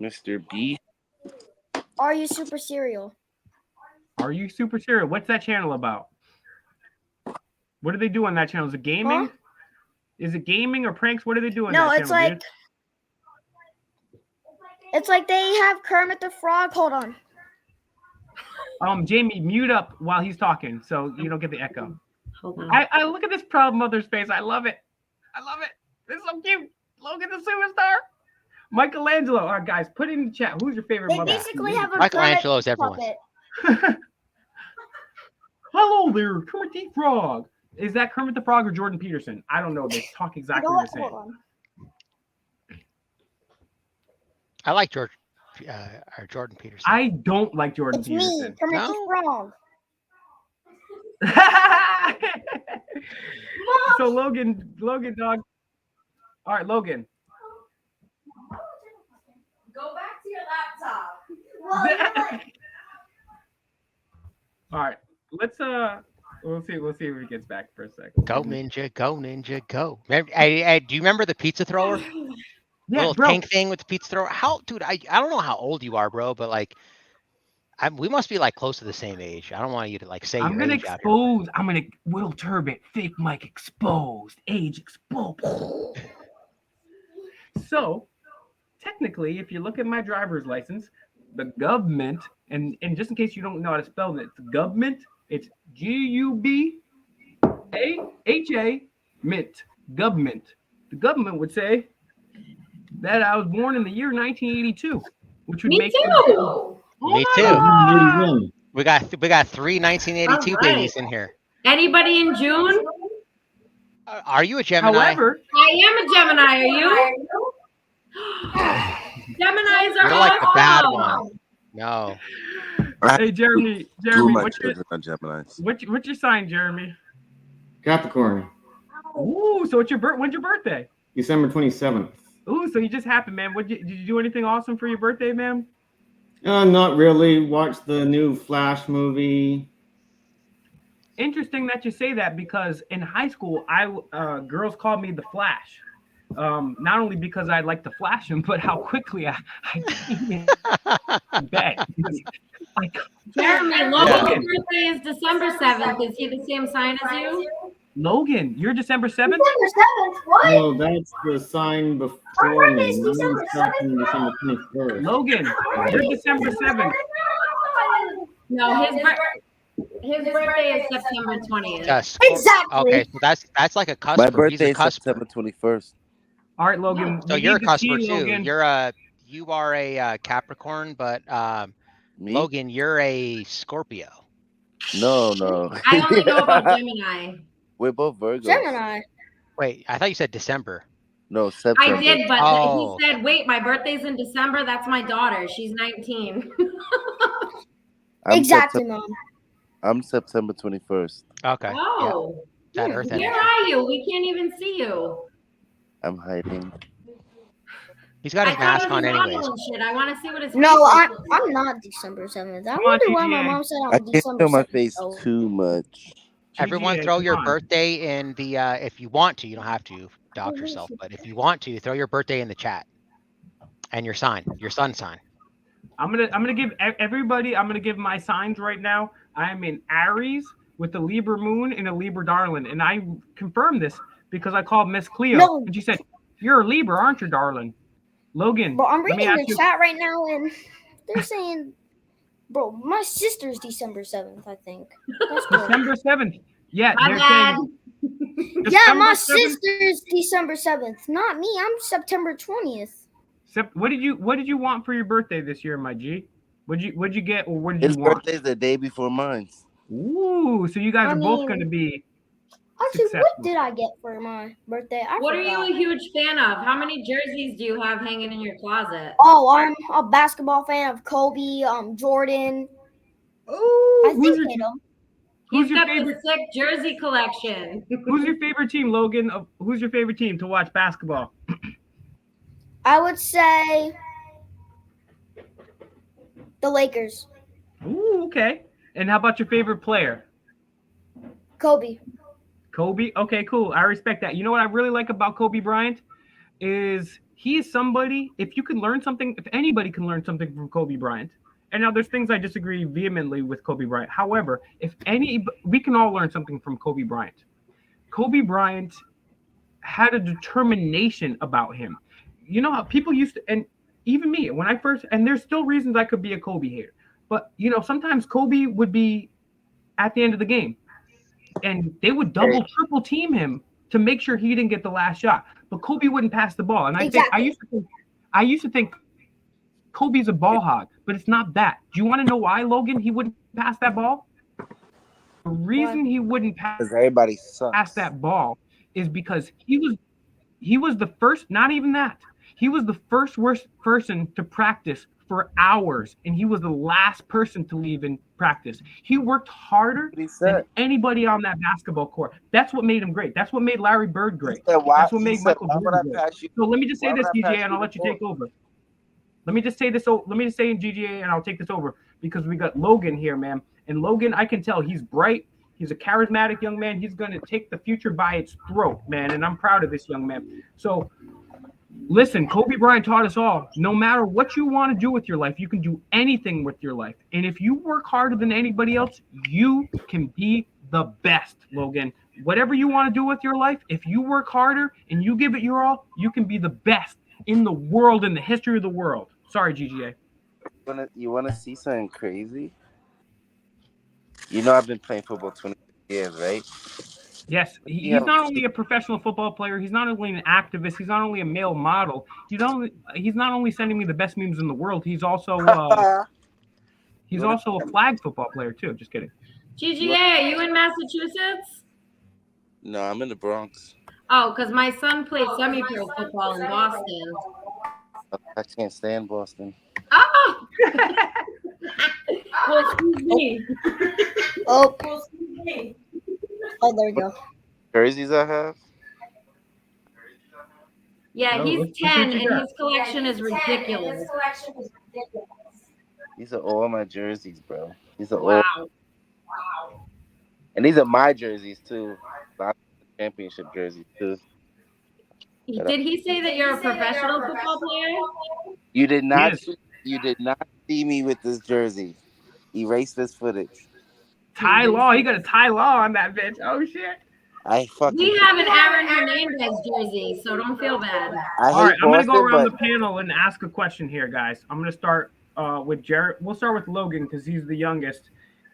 Mr. B. Are You Super Serial? Are You Super Serial? What's that channel about? What do they do on that channel? Is it gaming? Huh? Is it gaming or pranks? What do they do on No, that it's channel, like it's like they have Kermit the Frog. Hold on. Jamie, mute up while he's talking so you don't get the echo. Hold on. I look at this proud mother's face. I love it. I love it. This is so cute. Logan the superstar. Michelangelo. All right, guys, put it in the chat. Who's your favorite They mother? basically have a Michelangelo's Kermit everyone's. puppet. Hello there, Kermit the Frog. Is that Kermit the Frog or Jordan Peterson? I don't know. They talk You exactly know the what? same. Hold on. I like Jordan Peterson. I don't like Jordan It's me, Peterson. Kermit No. the Frog. So Logan, dog. All right, Logan. Go back to your laptop. Well, All right, let's we'll see if he gets back for a second. Go ninja, go. Remember, do you remember the pizza thrower? Yeah, Little bro. tank thing with the pizza thrower. Dude, I don't know how old you are, bro, but like, we must be like close to the same age. I don't want you to like say I'm your gonna age out here. I'm gonna Will Turbot, Fake Mike exposed, age exposed. So, technically, if you look at my driver's license, the government, and just in case you don't know how to spell it, it's government. It's GUBAHA mint. Government. The government would say that I was born in the year 1982, which would Me make too. Me too. We got three 1982 All babies right. in here. Anybody in June? Are you a Gemini? However, I am a Gemini. Are you? Geminis are You're like the bad awesome. one. No. hey Jeremy, Two of my what's your children are Geminis. what's your sign, Jeremy? Capricorn, Ooh, so when's your birthday? December 27th. Ooh, so you just happened, man. Did you do anything awesome for your birthday, man? Not really. Watched the new Flash movie. Interesting that you say that because in high school, girls called me the Flash. Not only because I like to flash him, but how quickly I came in bed. Jeremy, Yeah. Logan's birthday is December 7th. Is he the same sign as you? Logan, you're December 7th? December 7th. What? No, that's the sign before me. birthday's Mine's December starting December 21st. Logan, you're December 7th. No, his birthday is September 20th. Yes. Exactly. Okay, so that's like a cusper. My He's birthday a is cusper. September 21st. All right, Logan. So we you're a need the cusper tea, too. Logan. You are a Capricorn, but Me? Logan, you're a Scorpio. No, no. I only know about Gemini. We're both Virgos. Gemini. Wait, I thought you said December. No, September. I did, but Oh. he said, wait, my birthday's in December. That's my daughter. She's 19. I'm Exactly, Mom. I'm September 21st. Okay. Yeah. Oh, That Earth energy. where are you? We can't even see you. I'm hiding. He's got his I thought mask he was on anyways. model and shit. I want to see what his No, face looks like. I'm not December 7th. I Come on, wonder why my TGA. mom said I I'm can't December show my 7th. face Oh. too much. Everyone TGA, throw your come on. birthday in the if you want to, you don't have to dox yourself, but if you want to, throw your birthday in the chat. And your sign, your sun sign. I'm gonna give everybody. I'm gonna give my signs right now. I am in Aries with a Libra moon and a Libra darling, and I confirmed this because I called Miss Cleo No. and she said, "You're a Libra, aren't you, darling?" Logan, Bro, I'm let me reading ask the you. chat right now, and they're saying, bro, my sister's December 7th, I think. That's cool. December 7th. Yeah, My they're bad. saying Yeah, December my 7th. sister's December 7th. Not me. I'm September 20th. What did you want for your birthday this year, my G? What'd you get, or what did His you want? birthday's the day before mine. Ooh, so you guys I are both mean, going to be Actually, successful. what did I get for my birthday? I What are forgot. you a huge fan of? How many jerseys do you have hanging in your closet? Oh, I'm a basketball fan of Kobe, Jordan. Ooh, I think Tatum. who's He's your got favorite? the sick jersey collection. Who's your favorite team, Logan? Who's your favorite team to watch basketball? I would say the Lakers. Ooh, okay. And how about your favorite player? Kobe. Kobe? Okay, cool. I respect that. You know what I really like about Kobe Bryant is he is somebody, if anybody can learn something from Kobe Bryant, and now there's things I disagree vehemently with Kobe Bryant. However, we can all learn something from Kobe Bryant. Kobe Bryant had a determination about him. You know how people used to, and even me, when I first, and there's still reasons I could be a Kobe hater, but sometimes Kobe would be at the end of the game and they would double, triple team him to make sure he didn't get the last shot. But Kobe wouldn't pass the ball. And I used to think Kobe's a ball hog, but it's not that. Do you want to know why, Logan, he wouldn't pass that ball? The reason he wouldn't pass Because everybody sucks. that ball is because he was the first, not even that. He was the worst person to practice for hours, and he was the last person to leave in practice. He worked harder than anybody on that basketball court. That's what made him great. That's what made Larry Bird great. That's what made Michael Jordan great. So let me just say this, DJ, and I'll let you take over. Let me just say this. Let me just say in GGA, and I'll take this over because we got Logan here, man. And Logan, I can tell he's bright. He's a charismatic young man. He's going to take the future by its throat, man. And I'm proud of this young man. So listen, Kobe Bryant taught us all, no matter what you want to do with your life, you can do anything with your life. And if you work harder than anybody else, you can be the best, Logan. Whatever you want to do with your life, if you work harder and you give it your all, you can be the best in the world, in the history of the world. Sorry, GGA. You want to see something crazy? You know I've been playing football 20 years, right? Yes, he's not only a professional football player, he's not only an activist, he's not only a male model. He's not only sending me the best memes in the world, he's also a flag football player too. Just kidding. GGA, are you in Massachusetts? No, I'm in the Bronx. Oh, because my son played semi-pro football in Boston. I can't stand Boston. Oh! Well, excuse me. Oh, there we go. Jerseys I have? Yeah, No, he's let's see 10 what you and got. his collection is ridiculous. These are all my jerseys, bro. These are all, Wow. and these are my jerseys too. Championship jerseys too. Did he say that you're a professional football player? You did not. Yes. You did not see me with this jersey. Erase this footage. Ty Law, he got a Ty Law on that bitch. Oh shit. We have an Aaron Hernandez jersey, so don't feel bad. All right, I'm gonna go around the panel and ask a question here, guys. I'm gonna start with Jared. We'll start with Logan because he's the youngest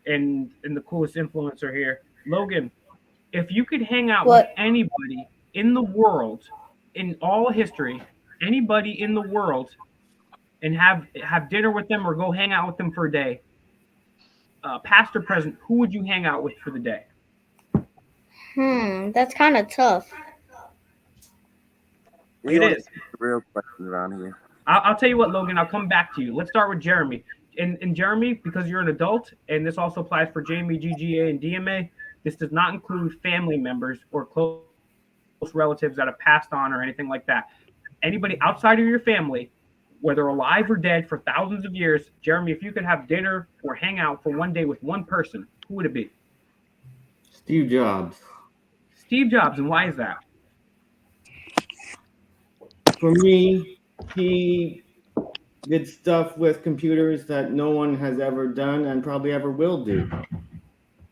and the coolest influencer here. Logan, if you could hang out with anybody in the world, in all history, anybody in the world, and have dinner with them or go hang out with them for a day, past or present, who would you hang out with for the day? That's kind of tough. We It only is. ask real questions around here. I'll tell you what, Logan. I'll come back to you. Let's start with Jeremy. And Jeremy, because you're an adult, and this also applies for Jamie, GGA, and DMA, this does not include family members or close relatives that have passed on or anything like that. Anybody outside of your family, whether alive or dead for thousands of years, Jeremy, if you could have dinner or hang out for one day with one person, who would it be? Steve Jobs. Steve Jobs, and why is that? For me, he did stuff with computers that no one has ever done and probably ever will do.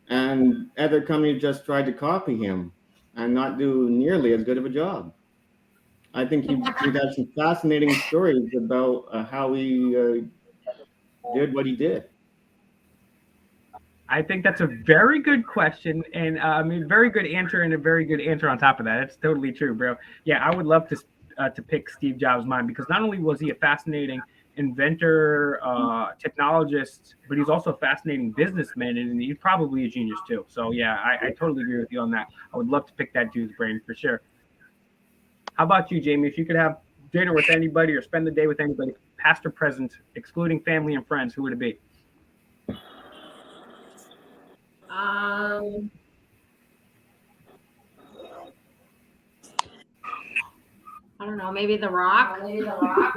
And other companies just tried to copy him and not do nearly as good of a job. I think he'd have some fascinating stories about how he did what he did. I think that's a very good question, and very good answer, and a very good answer on top of that. It's totally true, bro. Yeah, I would love to pick Steve Jobs' mind, because not only was he a fascinating inventor, technologist, but he's also a fascinating businessman, and he's probably a genius too. So yeah, I totally agree with you on that. I would love to pick that dude's brain for sure. How about you, Jamie? If you could have dinner with anybody or spend the day with anybody, past or present, excluding family and friends, who would it be? I don't know, maybe The Rock. The Rock?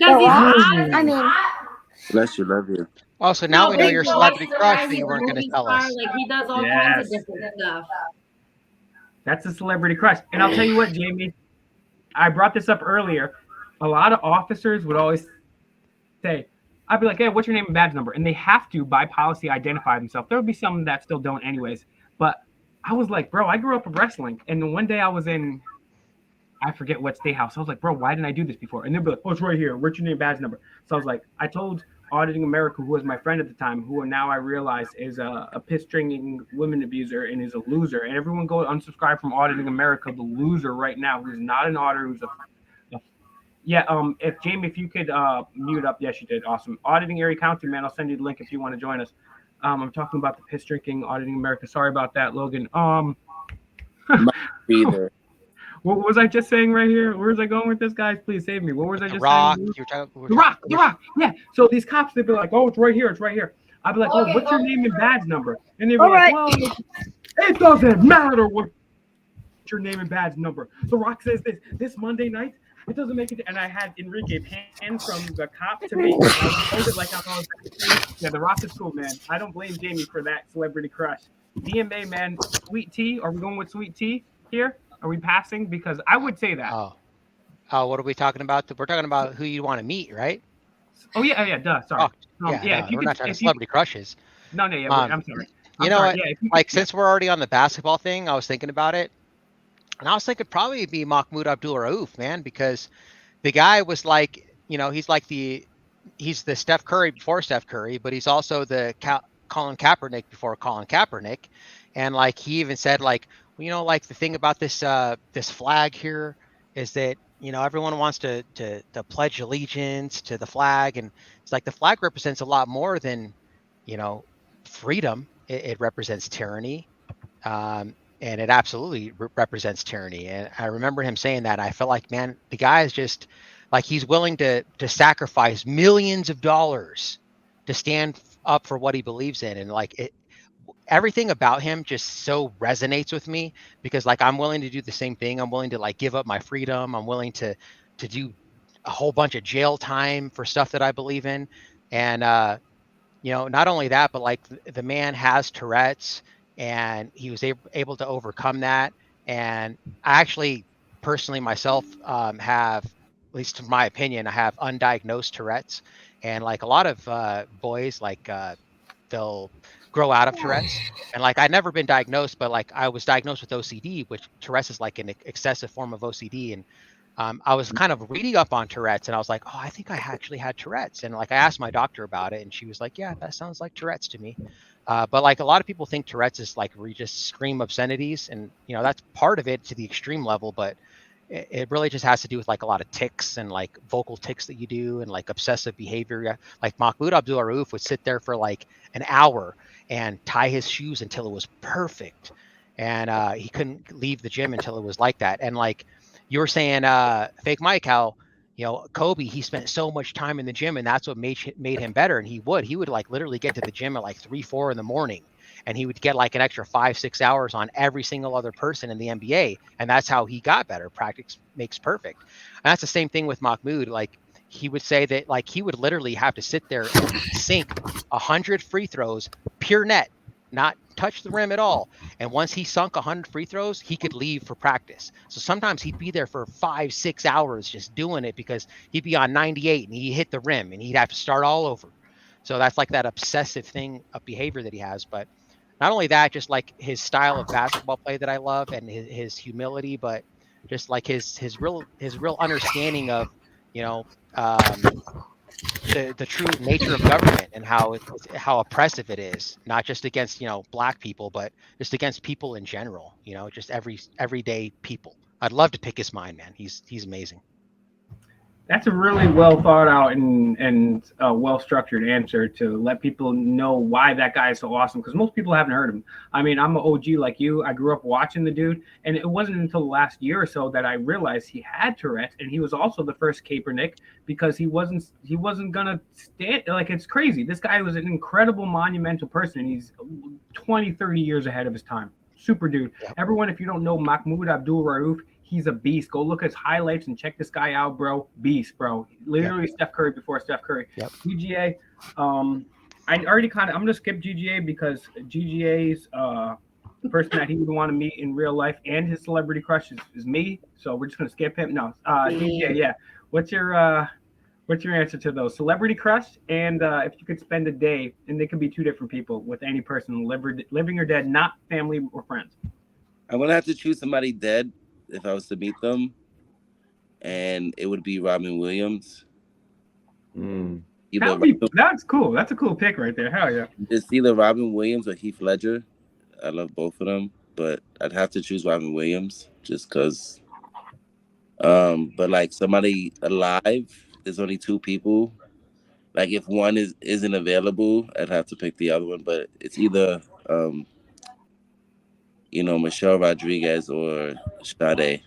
Hot. I mean, Bless you, love you. Oh, so now we know big your boy, celebrity he's a crush that rising you weren't going to movie tell star, us. Like he does all kinds Yes. of different stuff. That's a celebrity crush. And I'll tell you what, Jamie, I brought this up earlier. A lot of officers would always say, I'd be like, hey, what's your name and badge number? And they have to, by policy, identify themselves. There would be some that still don't anyways. But I was like, bro, I grew up with wrestling. And then one day I was in, I forget what state house. I was like, bro, why didn't I do this before? And they'd be like, oh, it's right here. What's your name, badge number? So I was like, I told Auditing America, who was my friend at the time, who now I realize is a piss-stringing women abuser and is a loser. And everyone go unsubscribe from Auditing America, the loser right now, who's not an auditor, who's yeah. If Jamie, if you could mute up, yes, you did, awesome. Auditing Erie County, man, I'll send you the link if you want to join us. I'm talking about the piss-drinking Auditing America. Sorry about that, Logan. Might be there. What was I just saying right here? Where was I going with this, guys? Please save me. What was I The just Rock. saying? The Rock. The Rock. Yeah. So these cops, they'd be like, "Oh, it's right here. It's right here." I'd be like, "Oh, what's your name and badge number?" And they'd be like, "Well, it doesn't matter what your name and badge number." The Rock says this Monday night. It doesn't make it. And I had Enrique pan from the cop to me. I told it like I was. Yeah, The Rock is cool, man. I don't blame Jamie for that celebrity crush. DMA, man. Sweet tea. Are we going with sweet tea here? Are we passing? Because I would say that. Oh, what are we talking about? We're talking about who you want to meet, right? Oh yeah, duh. Sorry. We're not talking celebrity crushes. No, I'm sorry. You know what? Since we're already on the basketball thing, I was thinking about it, and I was thinking probably be Mahmoud Abdul-Rauf, man, because the guy was like, he's the Steph Curry before Steph Curry, but he's also the Colin Kaepernick before Colin Kaepernick, and like he even said like, like the thing about this flag here is that everyone wants to pledge allegiance to the flag, and it's like the flag represents a lot more than freedom. It represents tyranny, and it absolutely represents tyranny. And I remember him saying that. I felt like, man, the guy is just like he's willing to sacrifice millions of dollars to stand up for what he believes in, and like everything about him just so resonates with me, because like I'm willing to do the same thing. I'm willing to like give up my freedom. I'm willing to do a whole bunch of jail time for stuff that I believe in. And not only that, but like the man has Tourette's, and he was able to overcome that. And I actually personally myself have, at least in my opinion, I have undiagnosed Tourette's. And like a lot of boys, like they'll grow out of Tourette's, and like I'd never been diagnosed, but like I was diagnosed with OCD, which Tourette's is like an excessive form of OCD. And I was kind of reading up on Tourette's, and I was like, oh, I think I actually had Tourette's. And like I asked my doctor about it, and she was like, yeah, that sounds like Tourette's to me. But like a lot of people think Tourette's is like where you just scream obscenities, and that's part of it to the extreme level, but it really just has to do with like a lot of tics and like vocal tics that you do and like obsessive behavior. Like Mahmoud Abdul Rauf would sit there for like an hour and tie his shoes until it was perfect, and he couldn't leave the gym until it was like that. And like you were saying, Fake Mike, how Kobe, he spent so much time in the gym, and that's what made him better. And he would like literally get to the gym at like 3-4 in the morning, and he would get like an extra 5-6 hours on every single other person in the NBA. And that's how he got better. Practice makes perfect. And that's the same thing with Mahmoud. Like he would say that like he would literally have to sit there and sink 100 free throws, pure net, not touch the rim at all. And once he sunk 100 free throws, he could leave for practice. So sometimes he'd be there for 5-6 hours just doing it because he'd be on 98 and he hit the rim and he'd have to start all over. So that's like that obsessive thing of behavior that he has. But not only that, just like his style of basketball play that I love, and his humility, but just like his real understanding of, the true nature of government and how oppressive it is, not just against black people, but just against people in general. Just everyday people. I'd love to pick his mind, man. He's amazing. That's a really well thought out and well structured answer to let people know why that guy is so awesome, because most people haven't heard him. I mean, I'm an OG like you. I grew up watching the dude, and it wasn't until the last year or so that I realized he had Tourette's, and he was also the first Kaepernick, because he wasn't gonna stand. Like, it's crazy. This guy was an incredible, monumental person, and he's 20-30 years ahead of his time. Super dude. Yep. Everyone, if you don't know Mahmoud Abdul Rauf, he's a beast. Go look at his highlights and check this guy out, bro. Beast, bro. Literally Yep. Steph Curry before Steph Curry. Yep. GGA. I'm gonna skip GGA because GGA's the person that he would want to meet in real life, and his celebrity crush is me. So we're just gonna skip him. No, GGA. Yeah. What's your answer to those? Celebrity crush, and if you could spend a day, and they could be two different people, with any person, living or dead, not family or friends. I'm gonna have to choose somebody dead if I was to meet them, and it would be Robin Williams. That's cool. That's a cool pick right there. Hell yeah. It's either Robin Williams or Heath Ledger. I love both of them, but I'd have to choose Robin Williams just because. But like somebody alive, there's only two people. Like if one isn't available, I'd have to pick the other one. But it's either Michelle Rodriguez or Sade.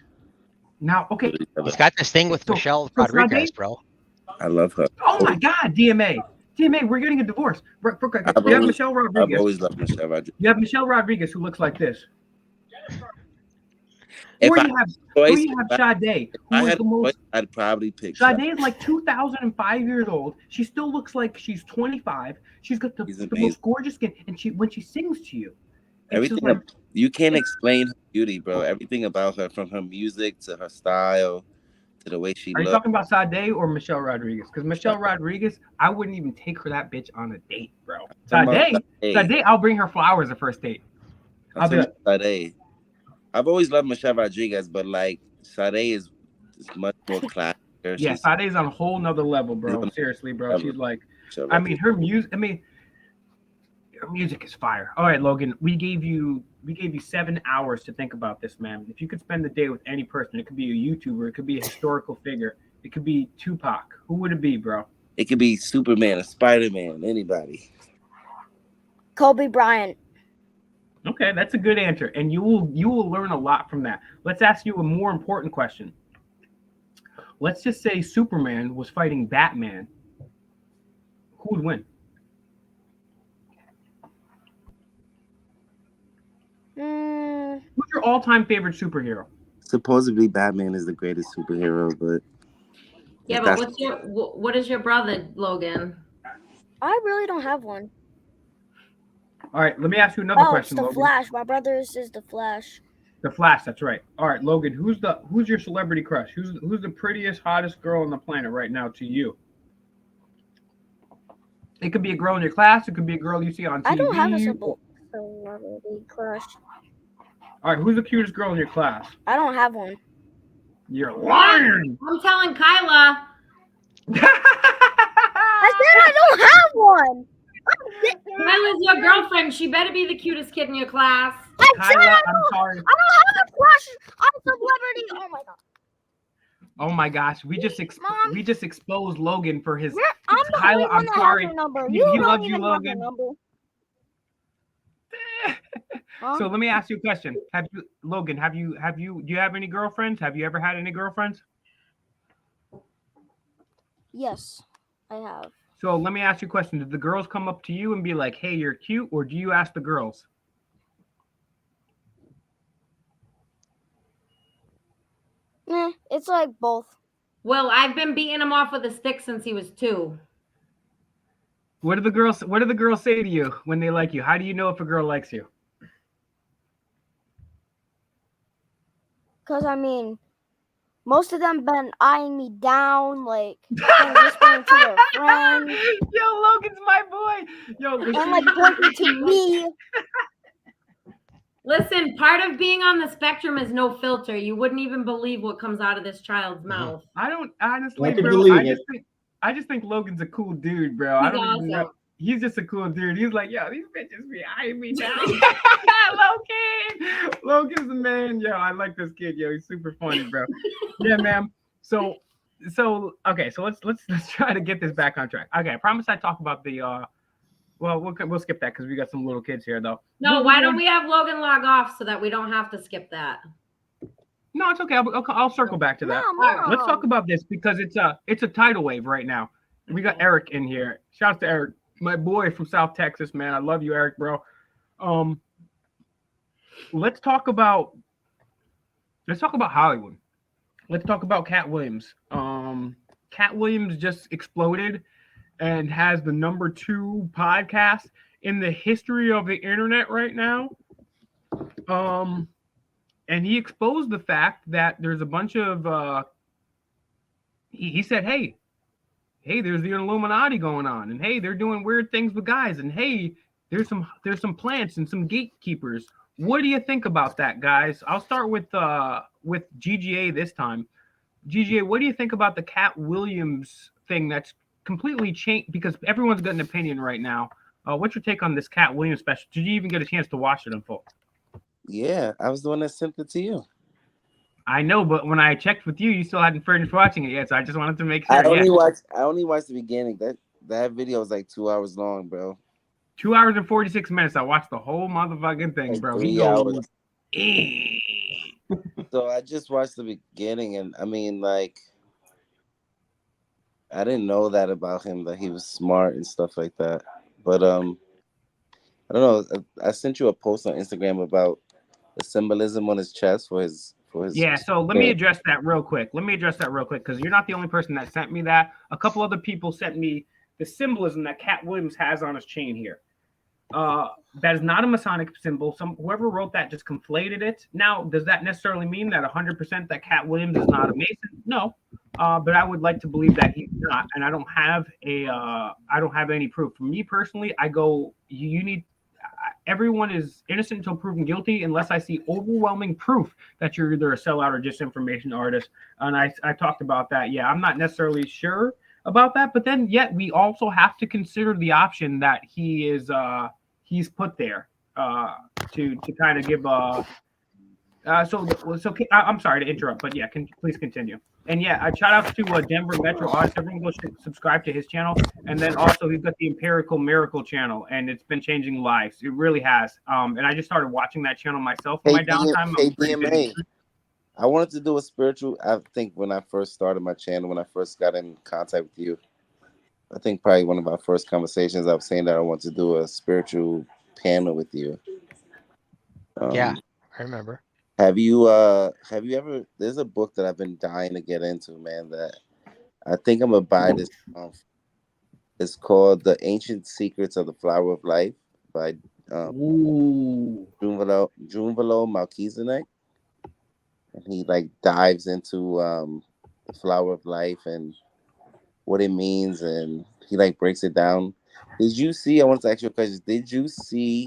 Now, okay. He's got this thing with Michelle Rodriguez, bro. I love her. Oh my God, DMA, we're getting a divorce. You have Michelle Rodriguez. I've always loved Michelle Rodriguez. You have Michelle Rodriguez, who looks like this. If Or I you have Sade, I who is had the most. I'd probably pick Sade is like 2,005 years old. She still looks like she's 25. She's got the most gorgeous skin, and when she sings to you, everything you can't explain her beauty, bro. Everything about her, from her music to her style to the way she looks. Are you talking about Sade or Michelle Rodriguez? Because Michelle Rodriguez, I wouldn't even take her that bitch on a date, bro. Sade, I'll bring her flowers the first date. I'll be like, Sade. I've always loved Michelle Rodriguez, but like Sade is much more classic. Yeah, Sade's on a whole nother level, bro. Seriously, bro. She's like, I mean, her music. Her music is fire. All right, Logan, we gave you 7 hours to think about this, man. If you could spend the day with any person, it could be a YouTuber, it could be a historical figure, it could be Tupac. Who would it be, bro? It could be Superman, a Spider-Man, anybody. Kobe Bryant. Okay, that's a good answer, and you will learn a lot from that. Let's ask you a more important question. Let's just say Superman was fighting Batman. Who would win? Who's your all-time favorite superhero? Supposedly Batman is the greatest superhero, but yeah, but what is your brother, Logan? I really don't have one. All right, let me ask you another question, It's the Logan. Flash. My brother's is the Flash. The Flash, that's right. All right, Logan, who's your celebrity crush? Who's the prettiest, hottest girl on the planet right now to you? It could be a girl in your class. It could be a girl you see on TV. I don't have a celebrity crush. All right, who's the cutest girl in your class? I don't have one. You're lying. I'm telling Kyla. I said I don't have one. Kyla's your girlfriend. She better be the cutest kid in your class. Kyla, I'm sorry. I don't have a crush on a celebrity. Oh my God. Oh my gosh, we just exposed Logan for his. I'm the Kyla, only one I'm that sorry. has her number. He You don't loves you, even have her Logan. number. Huh? So let me ask you a question. Do you have any girlfriends? Have you ever had any girlfriends? Yes, I have. So let me ask you a question. Did the girls come up to you and be like, "Hey, you're cute," or do you ask the girls? It's like both. Well, I've been beating him off with a stick since he was 2. What do the girls say to you when they like you? How do you know if a girl likes you? Cause I mean, most of them been eyeing me down, like been whispering to their friends, Yo, Logan's my boy. Yo, and like pointing to me. Listen, part of being on the spectrum is no filter. You wouldn't even believe what comes out of this child's mouth. I don't honestly, I can bro. believe it. I just think Logan's a cool dude, bro. I He's don't even awesome. know. He's just a cool dude. He's like, yo, these bitches be eyeing me down. Logan's the man. Yo, I like this kid. Yo, he's super funny, bro. Yeah, man. So okay. So let's try to get this back on track. Okay, I promise I talk about the Well, we'll skip that because we got some little kids here, though. No, why don't we have Logan log off so that we don't have to skip that? No, it's okay. I'll circle back to that. Mom. Let's talk about this because it's a tidal wave right now. We got Eric in here. Shouts to Eric, my boy from South Texas, man. I love you, Eric, bro. Let's talk about Hollywood. Let's talk about Cat Williams. Cat Williams just exploded and has the #2 podcast in the history of the internet right now. And he exposed the fact that there's a bunch of he said, hey, there's the Illuminati going on, and hey, they're doing weird things with guys, and hey, there's some plants and some gatekeepers. What do you think about that, guys? I'll start with GGA this time. GGA, what do you think about the Cat Williams thing that's completely changed? Because everyone's got an opinion right now. What's your take on this Cat Williams special? Did you even get a chance to watch it in full? Yeah, I was the one that sent it to you. I know, but when I checked with you, you still hadn't finished watching it yet, so I just wanted to make sure. I only watched the beginning. That video was like 2 hours long, bro. 2 hours and 46 minutes. I watched the whole motherfucking thing, Like bro. 3 He goes, hours. So I just watched the beginning, and I mean, like, I didn't know that about him, that he was smart and stuff like that. But I don't know. I sent you a post on Instagram about the symbolism on his chest for his. Yeah, so let me address that real quick. Because you're not the only person that sent me that. A couple other people sent me the symbolism that Cat Williams has on his chain here. That is not a Masonic symbol. Whoever wrote that just conflated it. Now, does that necessarily mean that 100% that Cat Williams is not a Mason? No, but I would like to believe that he's not, and I don't have any proof. For me personally, I go, you need. Everyone is innocent until proven guilty, unless I see overwhelming proof that you're either a sellout or disinformation artist. And I talked about that. Yeah, I'm not necessarily sure about that, but then yet we also have to consider the option that he is he's put there to kind of give so I'm sorry to interrupt, but yeah, please continue. And yeah, shout out to Denver Metro Artist. Everyone go subscribe to his channel, and then also he's got the Empirical Miracle channel, and it's been changing lives. It really has. And I just started watching that channel myself in my downtime. DMA. I wanted to do a spiritual. I think when I first started my channel, when I first got in contact with you, I think probably one of our first conversations, I was saying that I want to do a spiritual panel with you. Yeah, I remember. Have you ever? There's a book that I've been dying to get into, man. That I think I'm gonna buy this month. It's called "The Ancient Secrets of the Flower of Life" by Junvalo Melchizedek, and he like dives into the flower of life and what it means, and he like breaks it down. Did you see? I wanted to ask you a question. Did you see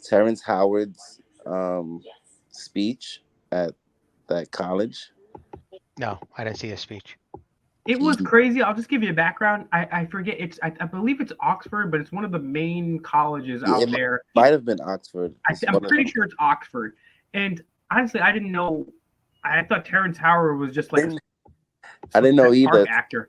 Terrence Howard's speech at that college? No, I didn't see his speech. It was crazy. I'll just give you a background. I forget. I believe it's Oxford, but it's one of the main colleges out there. Might have been Oxford. I'm pretty sure it's Oxford. And honestly, I didn't know. I thought Terrence Howard was just like I didn't know South Park either. actor.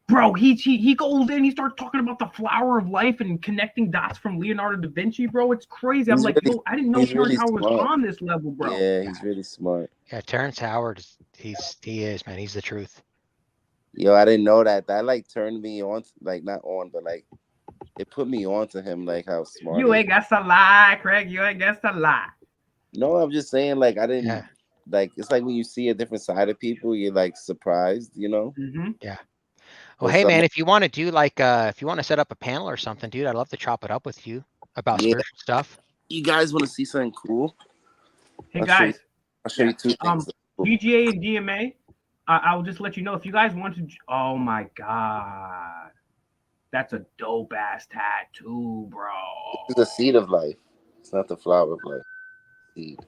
Bro, he goes in, he starts talking about the flower of life and connecting dots from Leonardo da Vinci, bro. It's crazy. I'm He's like, really- yo, I didn't know he's Terrence really Howard was smart. on this level, bro. Yeah, he's really smart. Yeah, Terrence Howard, he is, man. He's the truth. Yo, I didn't know that. That like turned me on, like not on, but like it put me on to him, like how smart. You ain't got to lie, Craig. You ain't got to lie. No, I'm just saying, like I didn't Yeah. like. It's like when you see a different side of people, you're like surprised, you know. Mm-hmm. Well, But hey, some- man, if you want to do like, if you want to set up a panel or something, dude, I'd love to chop it up with you about Yeah. spiritual stuff. You guys want to see something cool? Hey, I'll show you- guys, I'll show you two things. DGA and DMA, I'll just let you know if you guys want to. Oh my God. That's a dope ass tattoo, bro. It's the seed of life. It's not the flower of life. Seed.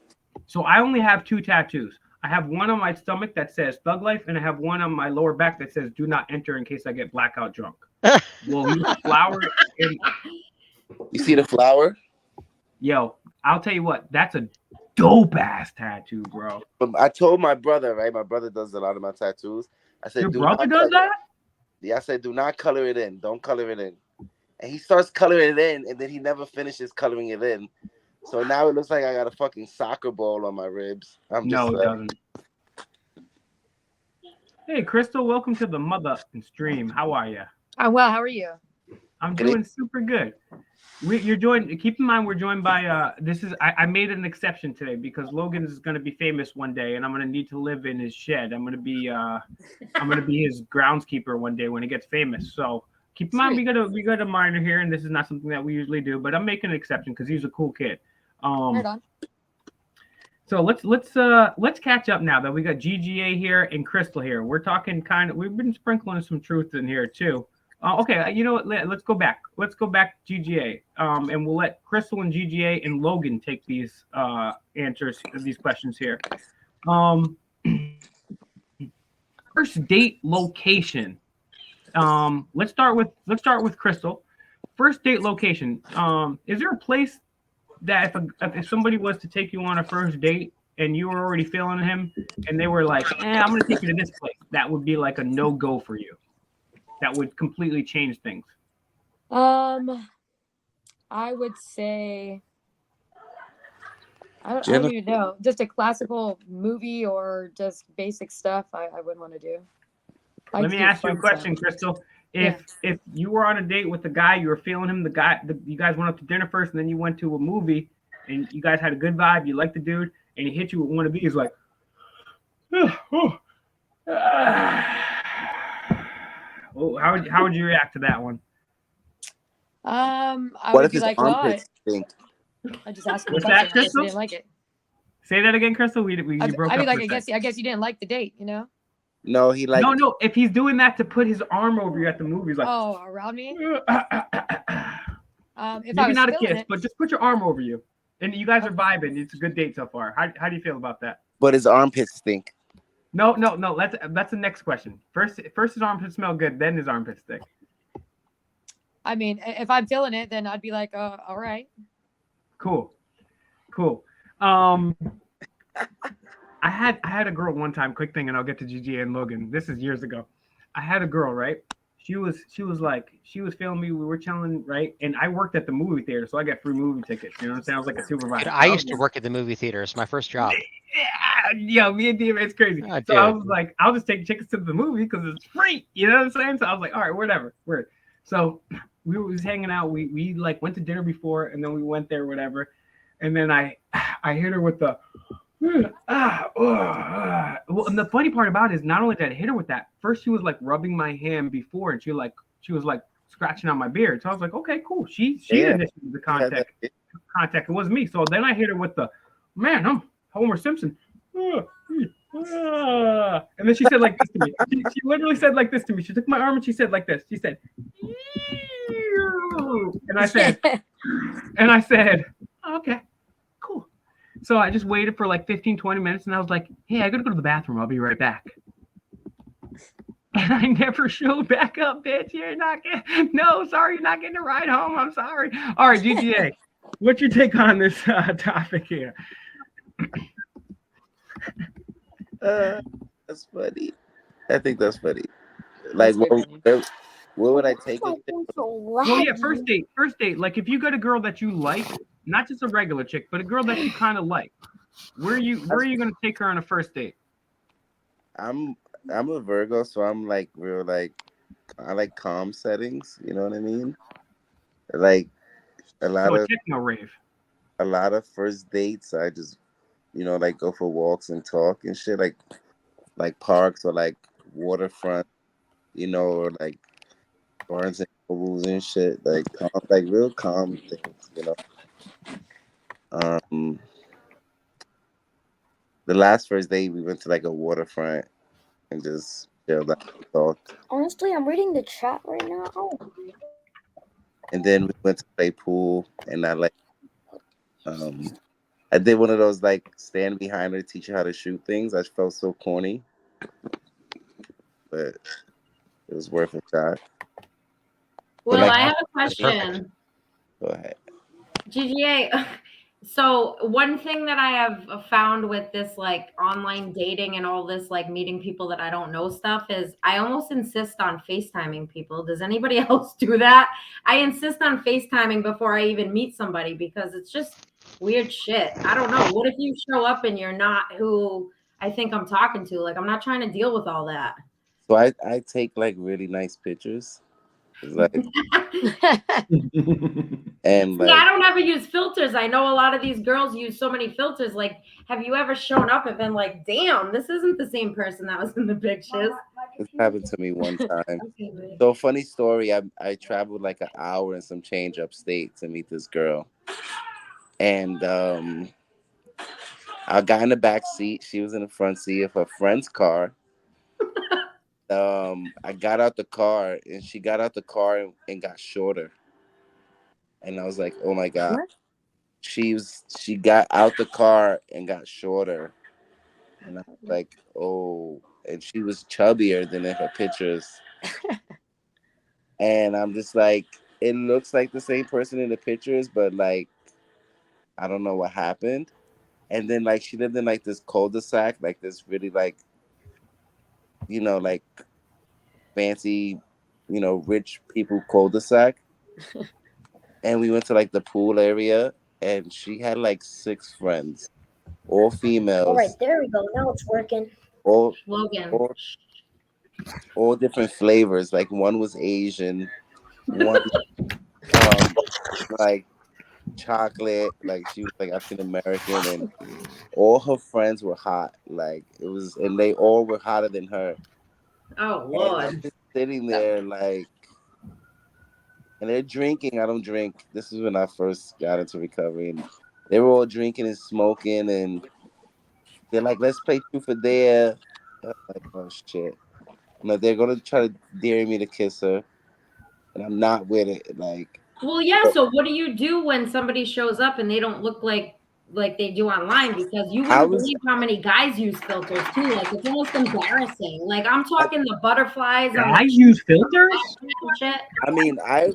So I only have 2 tattoos. I have one on my stomach that says Thug Life, and I have one on my lower back that says Do Not Enter in case I get blackout drunk. Well, you flower and You see the flower? yo, I'll tell you what, that's a dope ass tattoo, bro. But I told my brother, right? My brother does a lot of my tattoos. I said, Your "Do brother not does color-" that? Yeah, I said, do not color it in. Don't color it in. And he starts coloring it in, and then he never finishes coloring it in. So now it looks like I got a fucking soccer ball on my ribs. I'm No, just it doesn't. Hey, Crystal, welcome to the mother stream. How are you? I'm well. How are you? I'm Good. doing super good. You're joined. Keep in mind, we're joined by. This is. I made an exception today because Logan is going to be famous one day, and I'm going to need to live in his shed. I'm going to be. I'm going to be his groundskeeper one day when he gets famous. So keep in mind, we got a minor here, and this is not something that we usually do. But I'm making an exception because he's a cool kid. Right on. So let's catch up now that we got GGA here and Crystal here. We're talking we've been sprinkling some truth in here too. Okay, you know what? Let's go back. Let's go back to GGA. And we'll let Crystal and GGA and Logan take these answers, these questions here. First date location. Let's start with Crystal. First date location. Is there a place that if somebody was to take you on a first date and you were already feeling him and they were like, I'm going to take you to this place, that would be like a no-go for you? That would completely change things. I would say I don't even know. Just a classical movie or just basic stuff. I wouldn't want to do. Let me ask you a question, Crystal. If you were on a date with the guy, you were feeling him, you guys went up to dinner first, and then you went to a movie, and you guys had a good vibe, you liked the dude, and he hit you with one of these, like, how would you react to that one? I What would if be his like, well, armpits stink? I just asked him a What's question. that, I guess you Crystal? didn't like it. Say that again, Crystal. You broke I mean, up. like, I guess you didn't like the date, you know? No, he like. No. If he's doing that to put his arm over you at the movies, like, Oh, around me? If I maybe was not a feeling kiss, it, but just put your arm over you, and you guys are vibing. It's a good date so far. How do you feel about that? But his armpits stink. No. That's the next question. First his armpits smell good, then his armpits stink. I mean, if I'm feeling it, then I'd be like, all right. Cool. I had a girl one time. Quick thing, and I'll get to GG and Logan. This is years ago. I had a girl, right? She was feeling me. We were chilling, right? And I worked at the movie theater, so I got free movie tickets. You know what I'm saying? I was like a supervisor. Dude, I used to work at the movie theater. It's my first job. Yeah, me and DMA, it's crazy. Oh, so dude. I was like, I'll just take tickets to the movie because it's free. You know what I'm saying? So I was like, all right, whatever. Weird. So we was hanging out. We like went to dinner before, and then we went there, whatever. And then I hit her with the well, and the funny part about it is not only did I hit her with that, first she was like rubbing my hand before, and she was like scratching on my beard. So I was like, okay, cool. She initiated the contact. It wasn't me. So then I hit her with the, man, I'm Homer Simpson. And then she said like this to me. She literally said like this to me. She took my arm and she said like this. She said, and I said, okay, cool. So I just waited for like 15, 20 minutes, and I was like, hey, I gotta go to the bathroom. I'll be right back. And I never showed back up, bitch. You're not getting, you're not getting a ride home. I'm sorry. All right, GGA, what's your take on this topic here? That's funny. I think that's funny. Like, That's very funny. where would I take I her? think so Well, yeah, laggy. first date. Like if you got a girl that you like, not just a regular chick, but a girl that you kind of like, where are you gonna take her on a first date? I'm a Virgo, so I'm like real like I like calm settings. You know what I mean? Like a lot So a of techno rave. first dates, I just like go for walks and talk and shit, like parks or like waterfront, or like Barnes and Nobles and shit, like calm, like real calm things. Um, the last first date we went to like a waterfront and just chilled out and talked, Honestly, I'm reading the chat right now. Oh, and then we went to play pool, and um I did one of those like stand behind her, teach her how to shoot things. I felt so corny, but it was worth a shot. But Well, like, I have a Perfect. question. go ahead. GGA. So one thing that I have found with this like online dating and all this like meeting people that I don't know stuff is I almost insist on FaceTiming people. Does anybody else do that? I insist on FaceTiming before I even meet somebody because it's just weird shit. I don't know. What if you show up and you're not who I think I'm talking to? Like I'm not trying to deal with all that. So I take like really nice pictures. It's like and Yeah, I like don't ever use filters. I know a lot of these girls use so many filters. Like, have you ever shown up and been like, damn, this isn't the same person that was in the pictures? this happened to me one time. Okay, babe. So funny story. I traveled like an hour and some change upstate to meet this girl, and I got in the back seat. She was in the front seat of her friend's car. I got out the car, and she got out the car and got shorter. And I was like, oh my god. What? She got out the car and got shorter, and I was like, oh, and she was chubbier than in her pictures. And I'm just like, it looks like the same person in the pictures, but like I don't know what happened. And then like she lived in like this cul-de-sac, like this really like like fancy, rich people cul-de-sac. And we went to like the pool area, and she had like 6 friends, all all right, females, there we go. Now it's working. all Logan. all, all different flavors. Like one was Asian, one like chocolate, like she was like African American, and all her friends were hot. Like it was, and they all were hotter than her. Oh, And Lord. I'm just sitting there like, and they're drinking. I don't drink. This is when I first got into recovery, and they were all drinking and smoking, and they're like, "Let's play truth or dare." I'm like, oh shit! They're gonna try to dare me to kiss her, and I'm not with it. Like, Well, yeah. So what do you do when somebody shows up and they don't look like they do online? Because you I wouldn't was, believe how many guys use filters too. Like it's almost embarrassing. Like I'm talking the butterflies on I the use filters. shit. I mean, I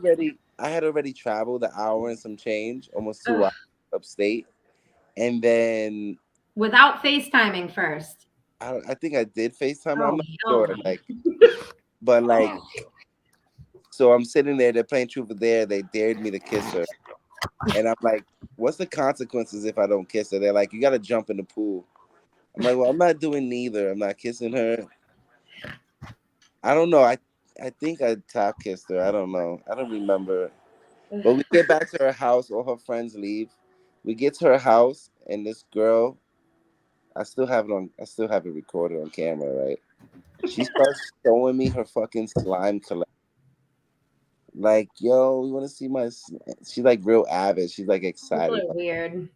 had already traveled an hour and some change, almost 2 hours upstate, and then Without FaceTiming first. I think I did FaceTime her. Oh, I'm not hell sure, no. like, but like, so I'm sitting there. They're playing truth or dare. They dared me to kiss her, and I'm like, "What's the consequences if I don't kiss her?" They're like, "You got to jump in the pool." I'm like, "Well, I'm not doing neither. I'm not kissing her." I don't know. I think I top kissed her. I don't know. I don't remember. But we get back to her house. All her friends leave. We get to her house, and this girl, I still have it on. I still have it recorded on camera, right? She starts showing me her fucking slime collection. Like, yo, you want to see my? She's like real avid. She's like People excited are about weird.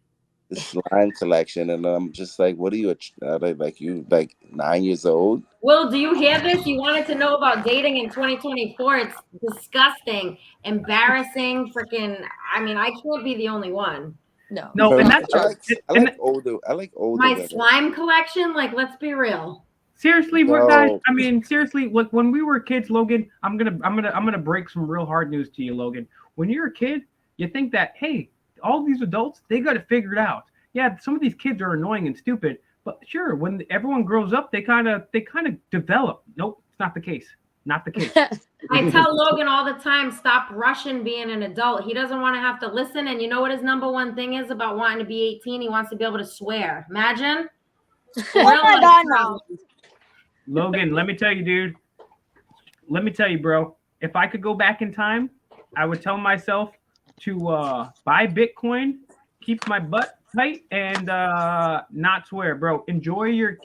the slime collection, and I'm just like, what are you? Like you like 9 years old? Will, do you hear this? You wanted to know about dating in 2024. It's disgusting, embarrassing, freaking. I mean, I can't be the only one. No. No, Bro, and that's I and like older. I like older My women. slime collection, like, let's be real. seriously, we're No. guys. I mean, seriously, look, when we were kids, Logan, I'm gonna break some real hard news to you, Logan. When you're a kid, you think that hey, all these adults they got to figure it out. Yeah, some of these kids are annoying and stupid, But sure, when everyone grows up, they kind of develop. Nope, it's not the case. Not the case. I tell Logan all the time, stop rushing being an adult. He doesn't want to have to listen. And you know what his number one thing is about wanting to be 18? He wants to be able to swear. Imagine. Oh my God, no. Logan, let me tell you, dude. Let me tell you, bro. If I could go back in time, I would tell myself to buy Bitcoin, keep my butt tight, and not swear, bro. Enjoy your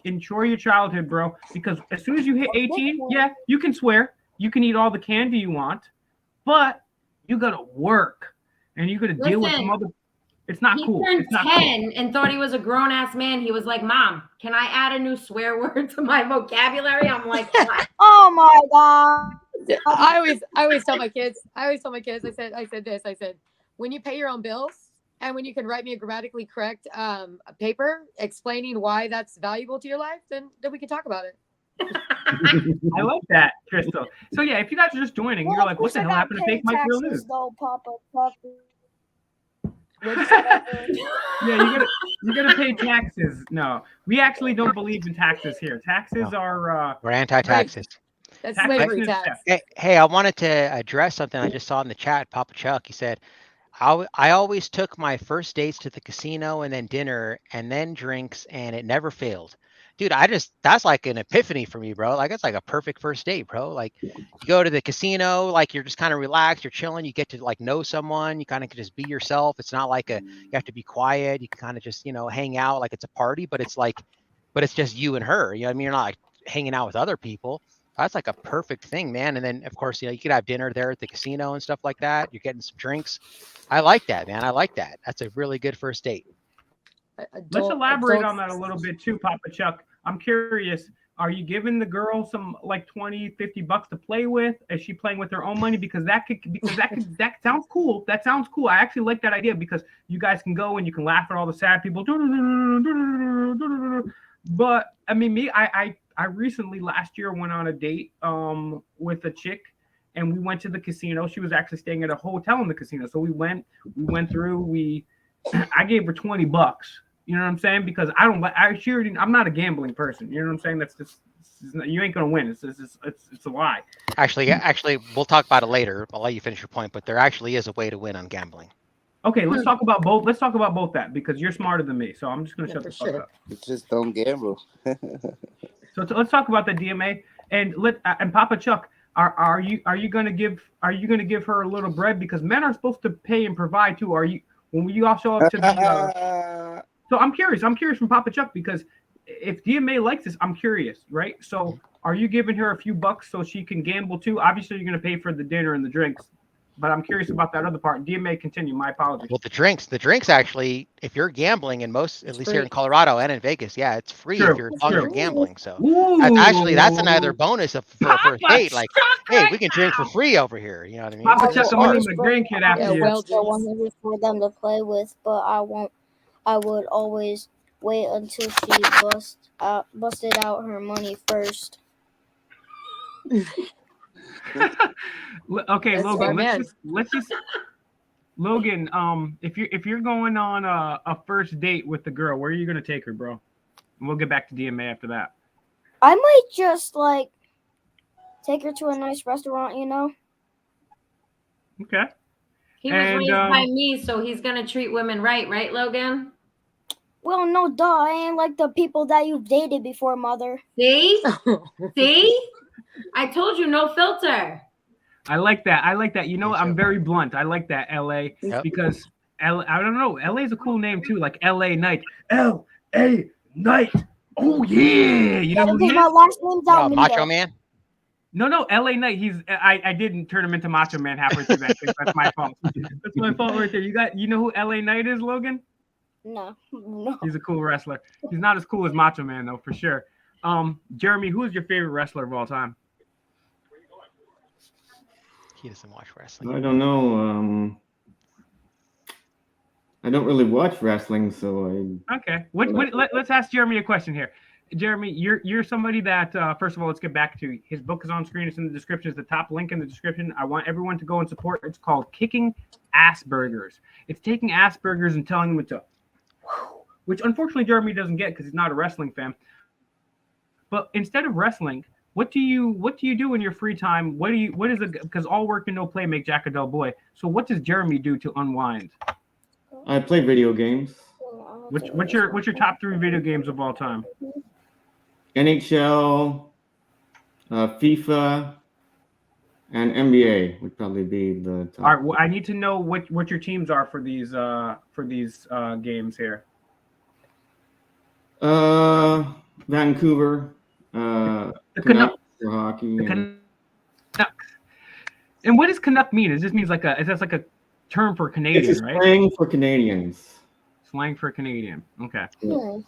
childhood, bro. Because as soon as you hit 18, yeah, you can swear. You can eat all the candy you want, but you gotta work and you gotta deal with some other. It's not He cool. turned It's not 10 cool. and thought he was a grown-ass man. He was like, Mom, can I add a new swear word to my vocabulary? I'm like, what? Oh my God. I always tell my kids, I said, when you pay your own bills and when you can write me a grammatically correct paper explaining why that's valuable to your life, then we can talk about it. I like that, Crystal. So yeah, if you guys are just joining, Well, you're of like, what course the I hell gotta happened to pay Fake Mike Real taxes, News? though, Papa. Papa. What'd you say? Yeah, you gotta pay taxes. No, we actually don't believe in taxes here. Taxes are We're anti-taxes. That's taxation slavery is tax. theft. Hey, I wanted to address something I just saw in the chat. Papa Chuck, he said, I always took my first dates to the casino and then dinner and then drinks, and it never failed. Dude, that's like an epiphany for me, bro. Like, it's like a perfect first date, bro. Like, you go to the casino, like, you're just kind of relaxed, you're chilling, you get to like know someone, you kind of can just be yourself. It's not like you have to be quiet. You can kind of just, hang out like it's a party, but it's just you and her. You know what I mean? You're not like hanging out with other people. That's like a perfect thing, man. And then, of course, you could have dinner there at the casino and stuff like that. You're getting some drinks. I like that, man. I like that. That's a really good first date. Let's elaborate on that a little bit too, Papa Chuck. I'm curious. Are you giving the girl some like $20-$50 to play with? Is she playing with her own money? Because that sounds cool. That sounds cool. I actually like that idea because you guys can go and you can laugh at all the sad people. But I mean, I recently last year went on a date with a chick, and we went to the casino. She was actually staying at a hotel in the casino, so we went through. I gave her $20. You know what I'm saying? Because I'm not a gambling person. You know what I'm saying? That's just you ain't gonna win. It's a lie. Actually, we'll talk about it later. I'll let you finish your point, but there actually is a way to win on gambling. Okay, let's talk about both. Let's talk about both that because you're smarter than me. So I'm just gonna shut the fuck up. Just don't gamble. So let's talk about the DMA and Papa Chuck. Are you gonna give her a little bread because men are supposed to pay and provide too? Are you when you all show up to the? So I'm curious from Papa Chuck because if DMA likes this, I'm curious, right? So are you giving her a few bucks so she can gamble too? Obviously, you're gonna pay for the dinner and the drinks. But I'm curious about that other part. DMA, continue. My apologies. Well, the drinks actually, if you're gambling in most, at least here in Colorado and in Vegas, yeah, it's free if you're gambling. So that's another bonus for a first date. Like, hey, we can drink for free over here. You know what I mean? Papa Chuck, I'm gonna name my grandkid after you. Well, for them to play with, but I would always wait until she busted out her money first. Okay, That's Logan. Let's just Logan. If you're going on a first date with the girl, where are you gonna take her, bro? And we'll get back to DMA after that. I might just like take her to a nice restaurant, Okay. He was raised by me, so he's gonna treat women right, Logan? Well, no, duh. I ain't like the people that you've dated before, mother. See? I told you, no filter. I like that. You know, I'm very blunt. I like that, LA, because I don't know. LA is a cool name too, like LA Knight. LA Knight. Oh yeah. You know who he is? My last name's Almeida. Macho Man. No, LA Knight. I didn't turn him into Macho Man halfway through that. That's my fault. That's my fault right there. You know who LA Knight is, Logan? No. He's a cool wrestler. He's not as cool as Macho Man though, for sure. Jeremy, who is your favorite wrestler of all time? He doesn't watch wrestling. I don't know. I don't really watch wrestling, so Okay. Let's ask Jeremy a question here. Jeremy, you're somebody that first of all, let's get back to his book is on screen. It's in the description. It's the top link in the description. I want everyone to go and support. It's called Kicking Ass Burgers. It's taking ass burgers and telling them to which unfortunately Jeremy doesn't get because he's not a wrestling fan. But instead of wrestling, what do you do in your free time? What is it? Because all work and no play make Jack a dull boy. So what does Jeremy do to unwind? I play video games. What's your top 3 video games of all time? NHL, FIFA, and NBA would probably be the top. All right, well, I need to know what your teams are for these games here. Vancouver, The Canucks for hockey. The and- Canucks. And what does Canuck mean? Is this means like is this like a term for It's Canadian, a right? slang for Canadians. Slang for Canadian. Okay. Hmm.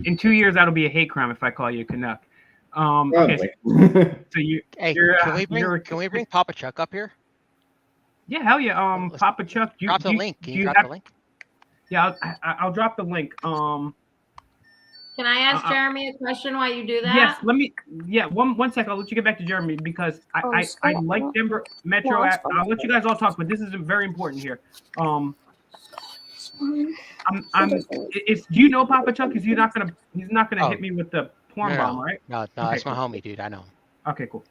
In 2 years, that'll be a hate crime if I call you a Canuck. Okay. Probably. So you, Hey, you're, can we bring Papa Chuck up here? yeah, hell yeah. Let's Papa Chuck, Drop the link. Can you drop the link? Yeah, I'll drop the link. Can I ask Jeremy a question while you do that? Yes, let me. Yeah, one sec. I'll let you get back to Jeremy because I like Denver Metro. No, it's fine. I'll let you guys all talk, but this is very important here. It's. Do you know Papa Chuck? Is he's not gonna Oh. hit me with the porn No, bomb, no. right? No, Okay, that's my cool. homie, dude. I know. Okay, cool.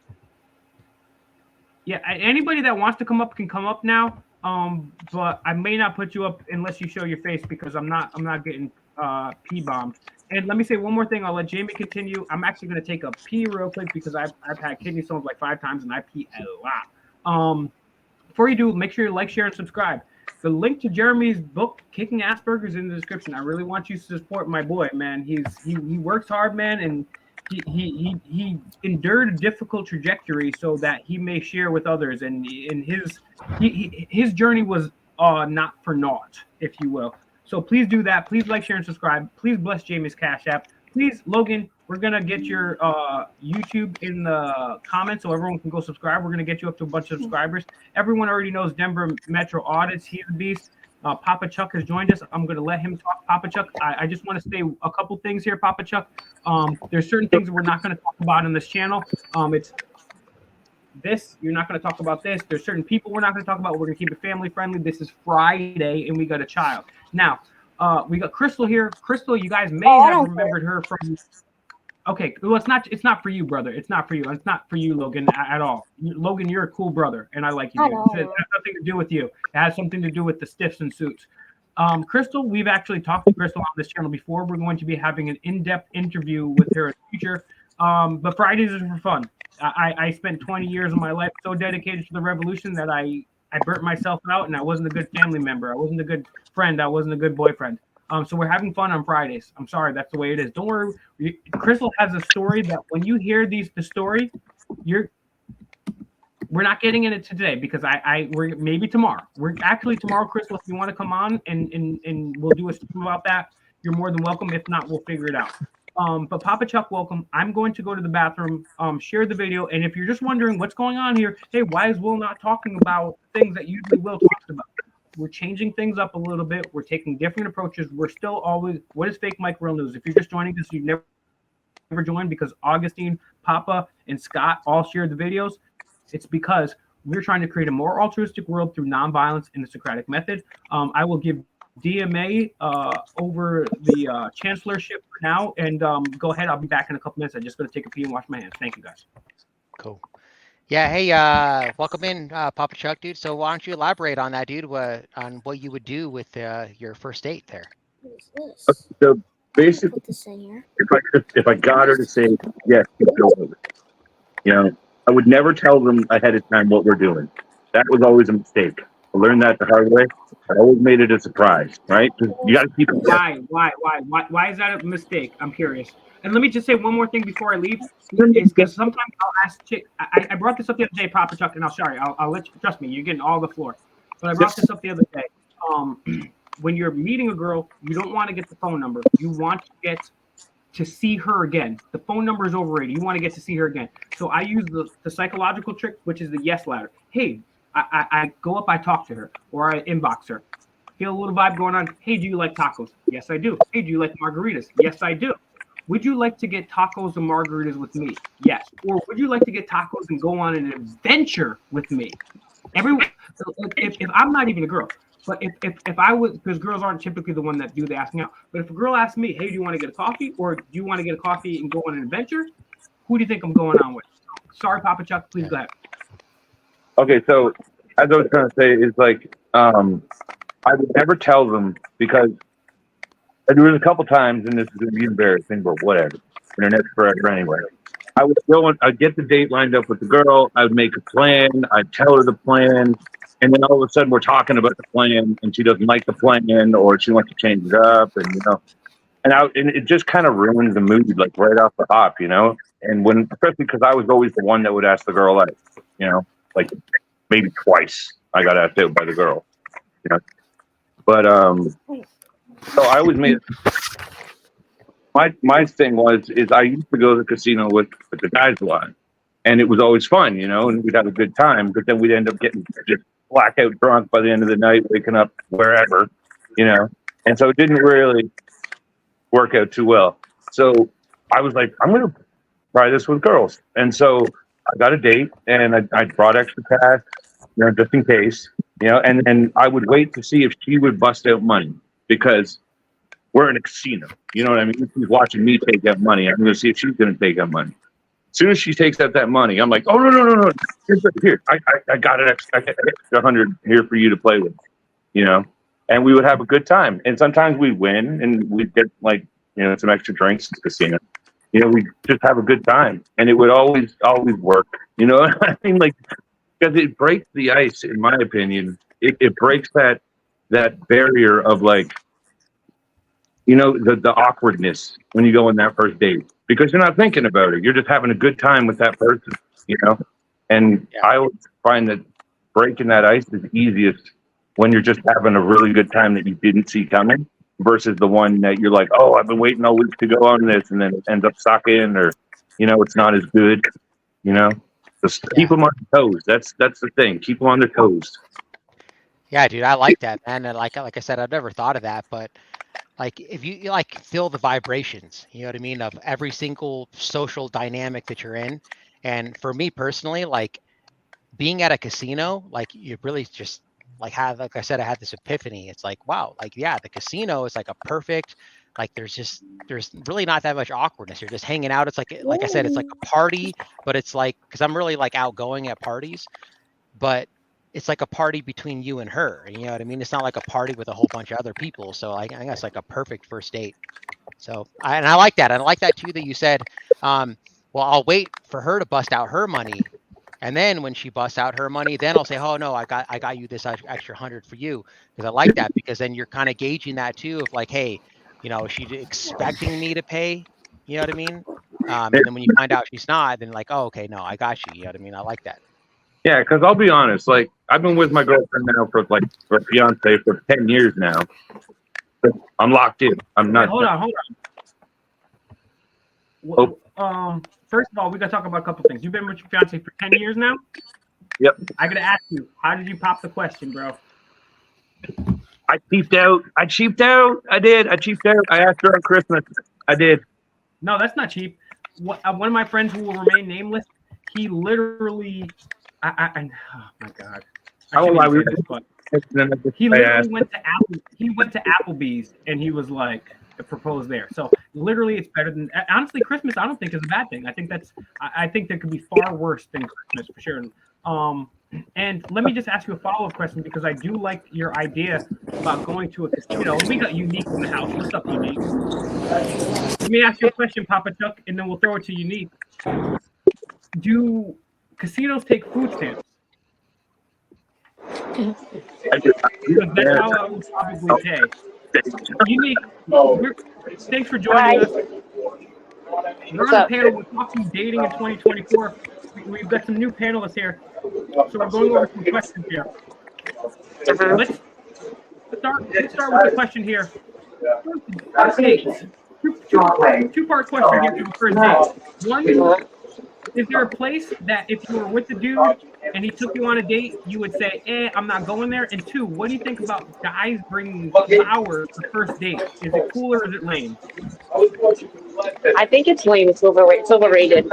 Yeah, anybody that wants to come up can come up now. But I may not put you up unless you show your face because I'm not getting pee bombed. And let me say one more thing. I'll let Jamie continue. I'm actually going to take a pee real quick because I've had kidney stones like 5 times and I pee a lot. Before you do, make sure you like, share, and subscribe. The link to Jeremy's book, Kicking Asperger's, is in the description. I really want you to support my boy, man. He works hard, man, and he endured a difficult trajectory so that he may share with others. And in his journey was not for naught, if you will. So please do that. Please like, share, and subscribe. Please bless Jamie's Cash App. Please, Logan, we're gonna get your YouTube in the comments so everyone can go subscribe. We're gonna get you up to a bunch of subscribers. Everyone already knows Denver Metro Audits. He's a beast. Papa Chuck has joined us. I'm gonna let him talk. Papa Chuck, I just want to say a couple things here, Papa Chuck. There's certain things that we're not gonna talk about on this channel. It's this. You're not gonna talk about this. There's certain people we're not gonna talk about. We're gonna keep it family friendly. This is Friday, and we got a child. Now, we got Crystal here. Crystal, you guys may have remembered her from. Okay, well, it's not for you, brother. It's not for you. It's not for you, Logan, at all. Logan, you're a cool brother, and I like you. I Dude. know. It has nothing to do with you. It has something to do with the stiffs and suits. Crystal, we've actually talked to Crystal on this channel before. We're going to be having an in-depth interview with her in the future. But Fridays is for fun. I spent 20 years of my life so dedicated to the revolution that I burnt myself out, and I wasn't a good family member. I wasn't a good friend. I wasn't a good boyfriend. So we're having fun on Fridays. I'm sorry, that's the way it is. Don't worry. Crystal has a story that when you hear the story, we're not getting into it today because we're maybe tomorrow. We're actually tomorrow, Crystal. If you want to come on and we'll do a stream about that, you're more than welcome. If not, we'll figure it out. But Papa Chuck, welcome. I'm going to go to the bathroom, share the video, and if you're just wondering what's going on here, hey, why is Will not talking about things that usually Will talks about? We're changing things up a little bit. We're taking different approaches. We're still always, what is Fake Mike Real News? If you're just joining us, you've never joined because Augustine, Papa, and Scott all shared the videos. It's because we're trying to create a more altruistic world through nonviolence in the Socratic method. I will give DMA over the chancellorship for now, and go ahead. I'll be back in a couple minutes. I'm just going to take a pee and wash my hands. Thank you, guys. Cool. Yeah, hey, welcome in, Papa Chuck, dude. So why don't you elaborate on that, dude, on what you would do with your first date there? What is this? So basically, Put this in here. if I got her to say yes, I would never tell them ahead of time what we're doing. That was always a mistake. I learned that the hard way. I always made it a surprise, right? 'Cause you got to keep it. Why is that a mistake? I'm curious. And let me just say one more thing before I leave. Is because sometimes I'll ask chick. I brought this up the other day, Papa Chuck, and I'll let you, trust me, you're getting all the floor. But I brought this up the other day. When you're meeting a girl, you don't want to get the phone number. You want to get to see her again. The phone number is overrated. You want to get to see her again. So I use the psychological trick, which is the yes ladder. Hey, I go up, I talk to her, or I inbox her. Feel a little vibe going on. Hey, do you like tacos? Yes, I do. Hey, do you like margaritas? Yes, I do. Would you like to get tacos and margaritas with me? Yes. Or would you like to get tacos and go on an adventure with me? Everyone, if I'm not even a girl, But if I was, because girls aren't typically the one that do the asking out, but if a girl asks me, hey, do you want to get a coffee, or do you want to get a coffee and go on an adventure? Who do you think I'm going on with? Sorry, Papa Chuck, please go ahead. Okay, so as I was trying to say is like, I would never tell them because there was a couple times, and this is going to be embarrassing, but whatever. Internet's forever anyway. I would go and I'd get the date lined up with the girl. I would make a plan. I'd tell her the plan. And then all of a sudden we're talking about the plan and she doesn't like the plan or she wants to change it up. And, you know, and it just kind of ruins the mood, like right off the hop, you know? And when, especially because I was always the one that would ask the girl out, you know, like maybe twice I got asked out by the girl, you know? But, so I always made my thing is I used to go to the casino with the guys a lot, and it was always fun, you know, and we'd have a good time. But then we'd end up getting just blackout drunk by the end of the night, waking up wherever, you know. And so it didn't really work out too well. So I was like, I'm gonna try this with girls, and so I got a date, and I brought extra cash, you know, just in case, you know, and I would wait to see if she would bust out money because we're in a casino. You know what I mean? She's watching me take out money. I'm going to see if she's going to take out money. As soon as she takes out that money, I'm like, oh, no. Here, I got an extra 100 here for you to play with, you know? And we would have a good time. And sometimes we'd win and we'd get like, you know, some extra drinks at the casino. You know, we just have a good time. And it would always work. You know what I mean? Like, because it breaks the ice, in my opinion. It breaks that barrier of like, you know, the awkwardness when you go on that first date because you're not thinking about it. You're just having a good time with that person, you know? And I always find that breaking that ice is easiest when you're just having a really good time that you didn't see coming versus the one that you're like, oh, I've been waiting all week to go on this and then it ends up sucking or, you know, it's not as good, you know? Just keep them on their toes. That's the thing. Keep them on their toes. Yeah, dude, I like that, man. And like I said, I've never thought of that, but like if you like feel the vibrations, you know what I mean, of every single social dynamic that you're in. And for me personally, like being at a casino, like you really just like like I said, I had this epiphany. It's like, wow, like, yeah, the casino is like a perfect, like there's really not that much awkwardness. You're just hanging out. It's like I said, it's like a party, but it's like, cause I'm really like outgoing at parties, but it's like a party between you and her. You know what I mean? It's not like a party with a whole bunch of other people. So I think that's like a perfect first date. So I like that. I like that too, that you said, well, I'll wait for her to bust out her money. And then when she busts out her money, then I'll say, oh no, I got you this extra 100 for you. Cause I like that because then you're kind of gauging that too of like, hey, you know, is she expecting me to pay? You know what I mean? And then when you find out she's not, then like, oh, okay, no, I got you. You know what I mean? I like that. Yeah, because I'll be honest, like I've been with my girlfriend now for fiance for 10 years now. I'm locked in. I'm not. Hold on. First of all, we gotta talk about a couple things. You've been with your fiance for 10 years now? Yep. I gotta ask you, how did you pop the question, bro? I cheaped out. I did. I cheaped out. I asked her on Christmas. I did. No, that's not cheap. One of my friends who will remain nameless, he literally, oh my God. He literally went to Applebee's and he was like, proposed there. So literally it's better than, honestly, Christmas I don't think is a bad thing. I think there could be far worse than Christmas for sure. And let me just ask you a follow-up question because I do like your idea about going to a casino. We got Unique in the house. What's up, Unique? Let me ask you a question, Papa Chuck, and then we'll throw it to Unique. Do casinos take food stamps? Because that's how I would probably pay. Unique, thanks for joining us. We're on the panel. We're talking dating in 2024. We've got some new panelists here, so we're going over some questions here. Let's start with the question here. Two-part question here for the first date. One, is there a place that if you were with the dude and he took you on a date, you would say, I'm not going there? And two, what do you think about guys bringing flowers for first date? Is it cool or is it lame? I think it's lame. It's overrated.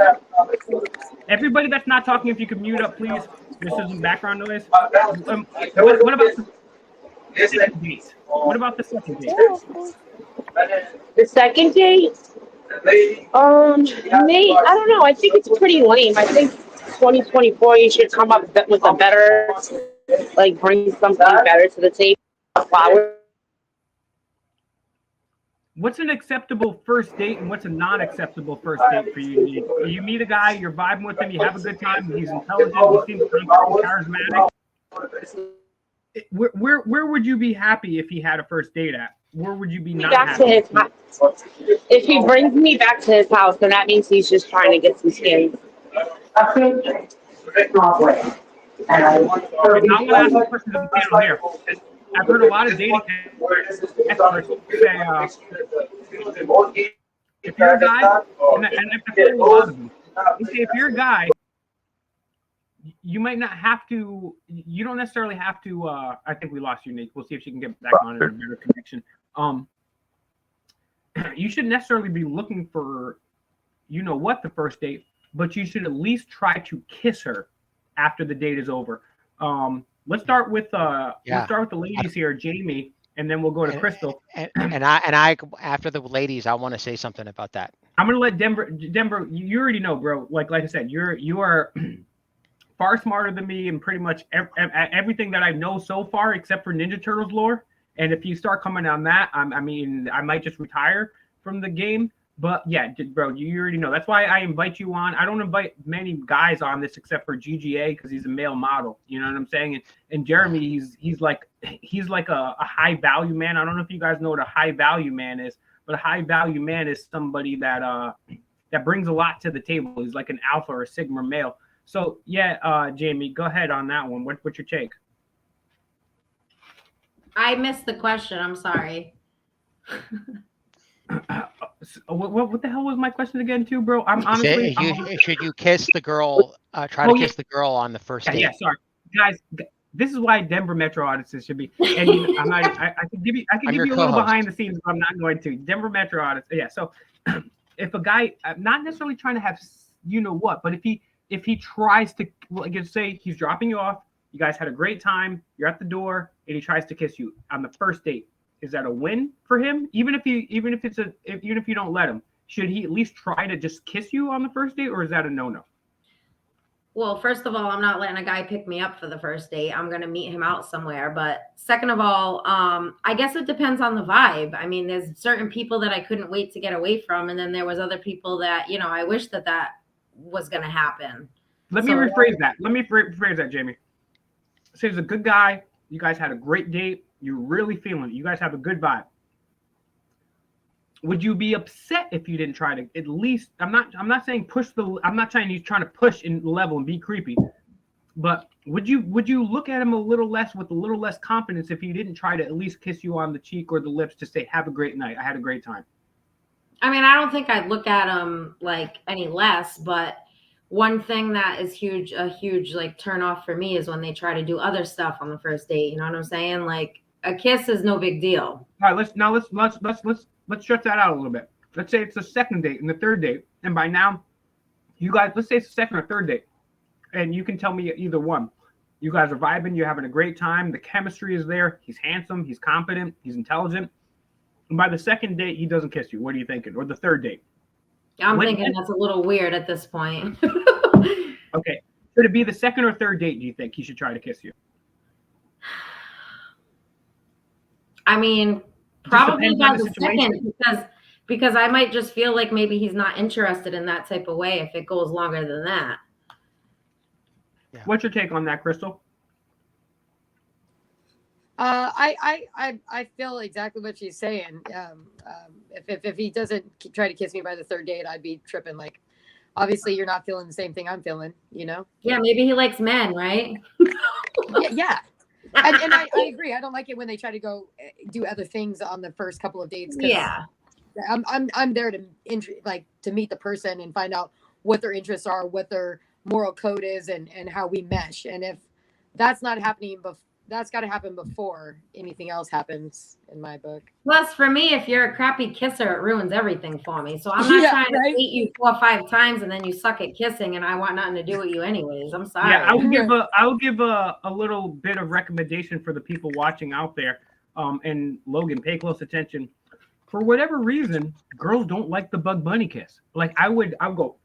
Everybody that's not talking, if you could mute up, please. There's some background noise. What about second date? What about the second date? Yeah, of course. The second date, May I don't know. I think it's pretty lame. I think 2024 you should come up with a better, like bring something better to the table. Flowers. What's an acceptable first date and what's a non-acceptable first date for you? You meet a guy, you're vibing with him, you have a good time, he's intelligent, he seems charismatic. Where would you be happy if he had a first date at? Where would you be not Back to happy? his house. If he brings me back to his house, then that means he's just trying to get some skin. Okay, now I'm going to ask the question of the panel here. I've heard a lot of dating experts say, if you're a guy, and I've heard a lot of them, they say if you're a guy, you might not have to, you don't necessarily have to, I think we lost you, Nate. We'll see if she can get back on in a better connection. You shouldn't necessarily be looking for, you know what, the first date, but you should at least try to kiss her after the date is over. Let's start with the ladies here, Jamie, and then we'll go to Crystal. And I after the ladies, I want to say something about that. I'm gonna let Denver. You already know, bro. Like I said, you are far smarter than me and pretty much everything that I know so far, except for Ninja Turtles lore. And if you start coming on that, I mean, I might just retire from the game. But yeah, bro, you already know. That's why I invite you on. I don't invite many guys on this except for GGA because he's a male model. You know what I'm saying? And Jeremy, he's like a high value man. I don't know if you guys know what a high value man is, but a high value man is somebody that brings a lot to the table. He's like an alpha or a sigma male. So yeah, Jamie, go ahead on that one. What's your take? I missed the question. I'm sorry. What the hell was my question again, too, bro? I'm honestly. Should you kiss the girl? Try to kiss the girl on the first date. Yeah, sorry, guys. This is why Denver Metro audiences should be. And I'm not. I can give you a little behind the scenes, but I'm not going to. Denver Metro audience. Yeah. So if a guy, I'm not necessarily trying to have you know what, but if he tries to, like, say he's dropping you off, you guys had a great time, you're at the door, and he tries to kiss you on the first date. Is that a win for him? Even if you don't let him, should he at least try to just kiss you on the first date, or is that a no-no? Well, first of all, I'm not letting a guy pick me up for the first date. I'm going to meet him out somewhere. But second of all, I guess it depends on the vibe. I mean, there's certain people that I couldn't wait to get away from. And then there was other people that, I wish that was going to happen. Let me rephrase that, Jamie. Say he's a good guy. You guys had a great date. You're really feeling it. You guys have a good vibe. Would you be upset if you didn't try to at least? I'm not saying push the. I'm not saying he's trying to push in level and be creepy, but would you look at him with a little less confidence if he didn't try to at least kiss you on the cheek or the lips to say have a great night? I had a great time. I mean, I don't think I'd look at him like any less, but one thing that is a huge like turn off for me is when they try to do other stuff on the first date. You know what I'm saying? Like a kiss is no big deal. All right, let's stretch that out a little bit. Let's say it's the second date and the third date, and by now, you guys, let's say it's the second or third date, and you can tell me either one. You guys are vibing, you're having a great time, the chemistry is there. He's handsome, he's competent, he's intelligent. And by the second date, he doesn't kiss you. What are you thinking? Or the third date? I'm thinking that's a little weird at this point. Okay. Should it be the second or third date, do you think he should try to kiss you? I mean, probably by the second, because I might just feel like maybe he's not interested in that type of way if it goes longer than that. Yeah. What's your take on that, Crystal? I feel exactly what she's saying. If he doesn't try to kiss me by the third date, I'd be tripping. Like, obviously, you're not feeling the same thing I'm feeling, Yeah, maybe he likes men, right? yeah. And I agree. I don't like it when they try to go do other things on the first couple of dates. Yeah, I'm there to meet the person and find out what their interests are, what their moral code is, and how we mesh. And if that's not happening that's got to happen before anything else happens in my book. Plus, for me, if you're a crappy kisser, it ruins everything for me. So I'm not Yeah, trying right? to date you 4 or 5 times and then you suck at kissing and I want nothing to do with you anyways. I'm sorry. Yeah, I would give a little bit of recommendation for the people watching out there. And Logan, pay close attention. For whatever reason, girls don't like the Bug Bunny kiss. Like I would go,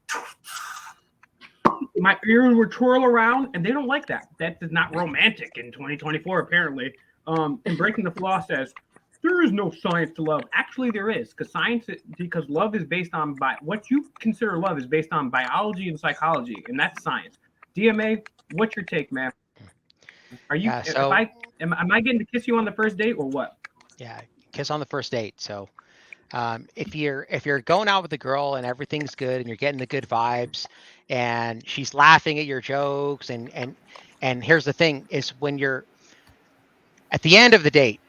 my ears would twirl around, and they don't like that. That is not romantic in 2024, apparently. And Breaking the Flaw says there is no science to love. Actually, there is, because love is based on what you consider love is based on biology and psychology, and that's science. DMA, what's your take, man? Are you? Am I getting to kiss you on the first date or what? Yeah, kiss on the first date. So if you're going out with a girl and everything's good and you're getting the good vibes and she's laughing at your jokes and here's the thing is when you're at the end of the date,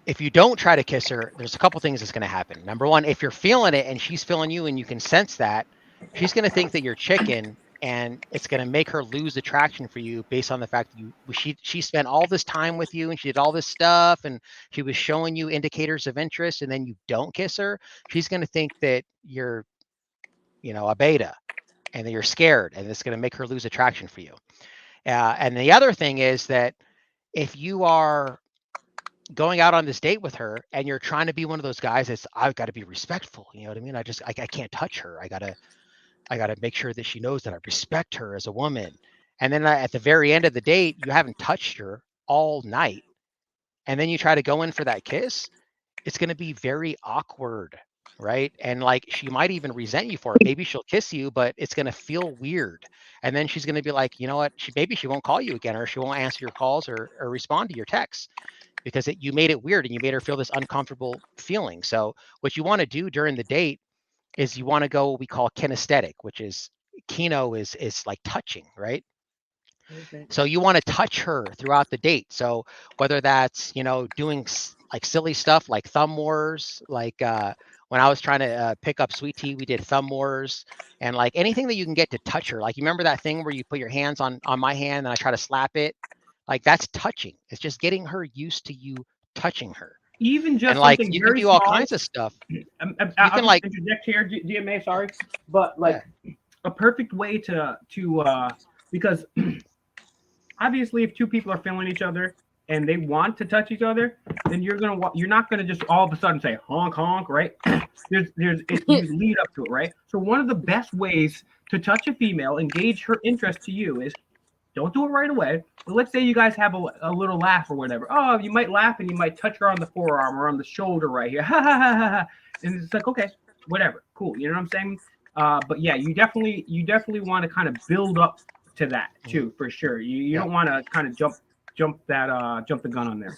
if you don't try to kiss her, there's a couple things that's going to happen. Number one, if you're feeling it and she's feeling you and you can sense that, she's going to think that you're chicken. And it's going to make her lose attraction for you based on the fact that she spent all this time with you and she did all this stuff and she was showing you indicators of interest and then you don't kiss her. She's going to think that you're, a beta and that you're scared and it's going to make her lose attraction for you. And the other thing is that if you are going out on this date with her and you're trying to be one of those guys that's, I've got to be respectful. You know what I mean? I can't touch her. I got to make sure that she knows that I respect her as a woman. And then at the very end of the date, you haven't touched her all night. And then you try to go in for that kiss. It's going to be very awkward, right? And like, she might even resent you for it. Maybe she'll kiss you, but it's going to feel weird. And then she's going to be like, you know what? Maybe she won't call you again, or she won't answer your calls or respond to your texts because you made it weird and you made her feel this uncomfortable feeling. So what you want to do during the date is you want to go what we call kinesthetic, which is kino is like touching, right? Okay. So you want to touch her throughout the date. So whether that's, doing like silly stuff like thumb wars, like when I was trying to pick up Sweet Tea, we did thumb wars and like anything that you can get to touch her. Like you remember that thing where you put your hands on my hand and I try to slap it? Like that's touching. It's just getting her used to you touching her. Even just and like something you very can do all small, kinds of stuff. You can like interject here, DMA. Sorry, but like a perfect way to because obviously if two people are feeling each other and they want to touch each other, then you're not gonna just all of a sudden say honk honk, right? You lead up to it, right? So one of the best ways to touch a female, engage her interest to you is. Don't do it right away. But let's say you guys have a little laugh or whatever. Oh, you might laugh and you might touch her on the forearm or on the shoulder right here. Ha ha ha ha. And it's like, okay, whatever, cool. You know what I'm saying? But yeah, you definitely want to kind of build up to that too, for sure. You don't want to kind of jump the gun on there.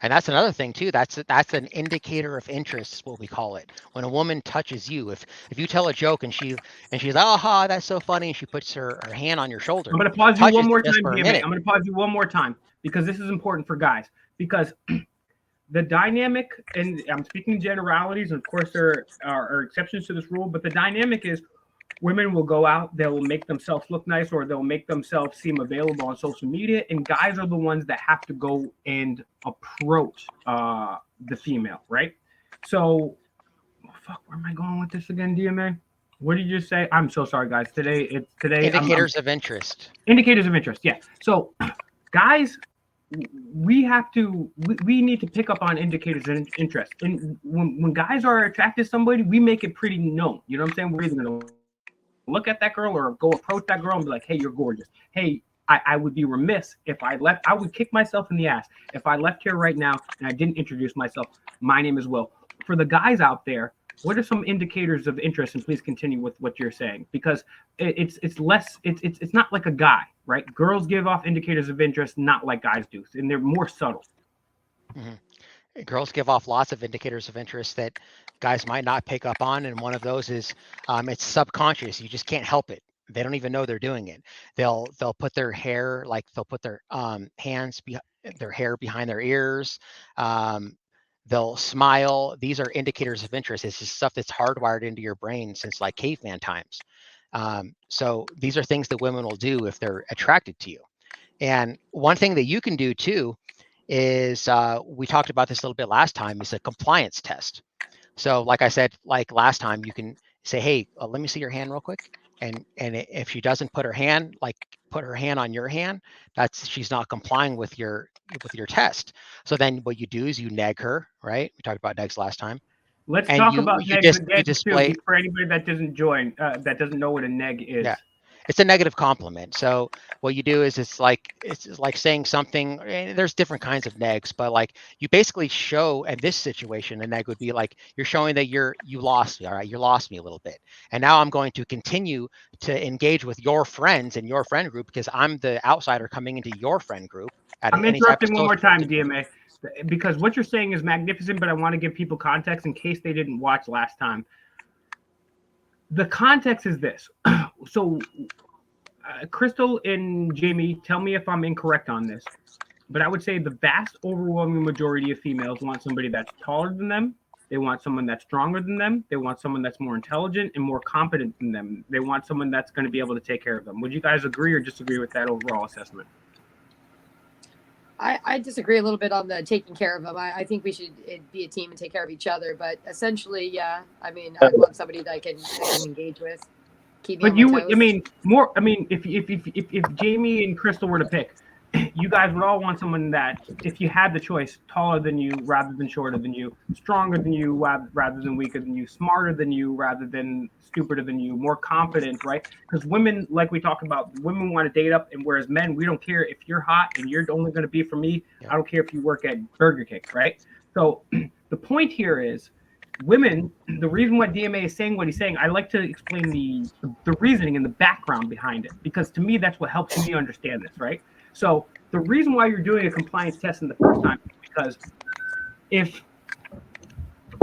And that's another thing too. That's an indicator of interest, is what we call it. When a woman touches you, if you tell a joke and she's like, "Aha, that's so funny," and she puts her hand on your shoulder. I'm going to pause you one more time, DMA. I'm going to pause you one more time because this is important for guys. Because the dynamic, and I'm speaking generalities, and of course there are exceptions to this rule, but the dynamic is women will go out, they'll make themselves look nice, or they'll make themselves seem available on social media, and guys are the ones that have to go and approach the female, right? So, where am I going with this again, DMA? What did you say? I'm so sorry, guys. Today. Indicators of interest. Indicators of interest, yeah. So, guys, we need to pick up on indicators of interest. And when guys are attracted to somebody, we make it pretty known. You know what I'm saying? We're either going to look at that girl or go approach that girl and be like, hey, you're gorgeous. Hey, I would be remiss if I would kick myself in the ass if I left here right now and I didn't introduce myself. My name is Will. For the guys out there, what are some indicators of interest? And please continue with what you're saying, because it's not like a guy, right? Girls give off indicators of interest, not like guys do, and they're more subtle. Mm-hmm. Girls give off lots of indicators of interest that guys might not pick up on, and one of those is it's subconscious. You just can't help it. They don't even know they're doing it. They'll put their hair, like they'll put their their hair behind their ears. They'll smile. These are indicators of interest. It's just stuff that's hardwired into your brain since like caveman times. So these are things that women will do if they're attracted to you. And one thing that you can do too is we talked about this a little bit last time, is a compliance test. So like I said, like last time, you can say, hey, let me see your hand real quick. And if she doesn't put her hand on your hand, that's she's not complying with your test. So then what you do is you neg her, right? We talked about negs last time. Let's And talk about negs again display too, for anybody that doesn't join, that doesn't know what a neg is. Yeah. It's a negative compliment. So what you do is it's like saying something. And there's different kinds of negs, but like you basically show, in this situation, a neg would be like you're showing that you lost me. All right, you lost me a little bit, and now I'm going to continue to engage with your friends in your friend group because I'm the outsider coming into your friend group. I'm interrupting one more time, DMA, because what you're saying is magnificent, but I want to give people context in case they didn't watch last time. The context is this. So, Crystal and Jamie, tell me if I'm incorrect on this, but I would say the vast overwhelming majority of females want somebody that's taller than them. They want someone that's stronger than them. They want someone that's more intelligent and more competent than them. They want someone that's going to be able to take care of them. Would you guys agree or disagree with that overall assessment? I disagree a little bit on the taking care of them. I think we should be a team and take care of each other. But essentially, yeah, I mean, I want somebody that I can engage with. Keep me But on you my would, toes. I mean, more. I mean, if Jamie and Crystal were to pick, you guys would all want someone that, if you had the choice, taller than you rather than shorter than you, stronger than you rather than weaker than you, smarter than you rather than stupider than you, more confident, right? Because women, like we talked about, women want to date up, and whereas men, we don't care if you're hot and you're only going to be for me. Yeah. I don't care if you work at Burger King, right? So the point here is, women, the reason why DMA is saying what he's saying, I like to explain the reasoning and the background behind it, because to me that's what helps me understand this, right? So the reason why you're doing a compliance test in the first time is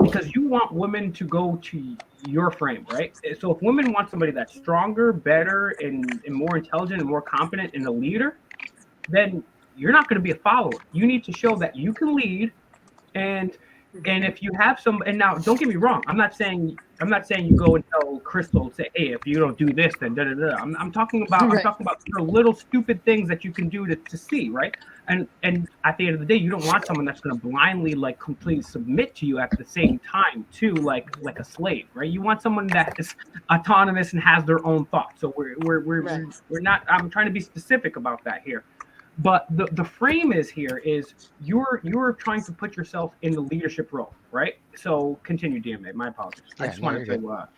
because you want women to go to your frame, right? So if women want somebody that's stronger, better, and more intelligent and more competent and a leader, then you're not going to be a follower. You need to show that you can lead, and if you have some, and now don't get me wrong, I'm not saying you go and tell Crystal, say, hey, if you don't do this, then da da da. I'm talking about Right. I'm talking about the little stupid things that you can do to see, right? And at the end of the day, you don't want someone that's going to blindly like completely submit to you at the same time too, like a slave, right? You want someone that is autonomous and has their own thoughts. So we're not. I'm trying to be specific about that here. But the frame is here is you're trying to put yourself in the leadership role, right? So continue, DMA. My apologies. I just wanted to.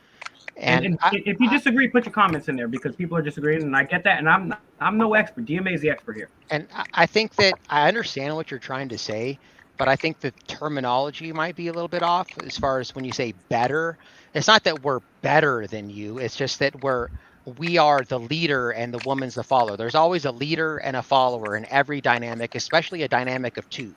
And if you disagree, put your comments in there because people are disagreeing, and I get that. And I'm no expert. DMA is the expert here. And I think that I understand what you're trying to say, but I think the terminology might be a little bit off as far as when you say better. It's not that we're better than you. It's just that we are the leader and the woman's the follower. There's always a leader and a follower in every dynamic, especially a dynamic of two.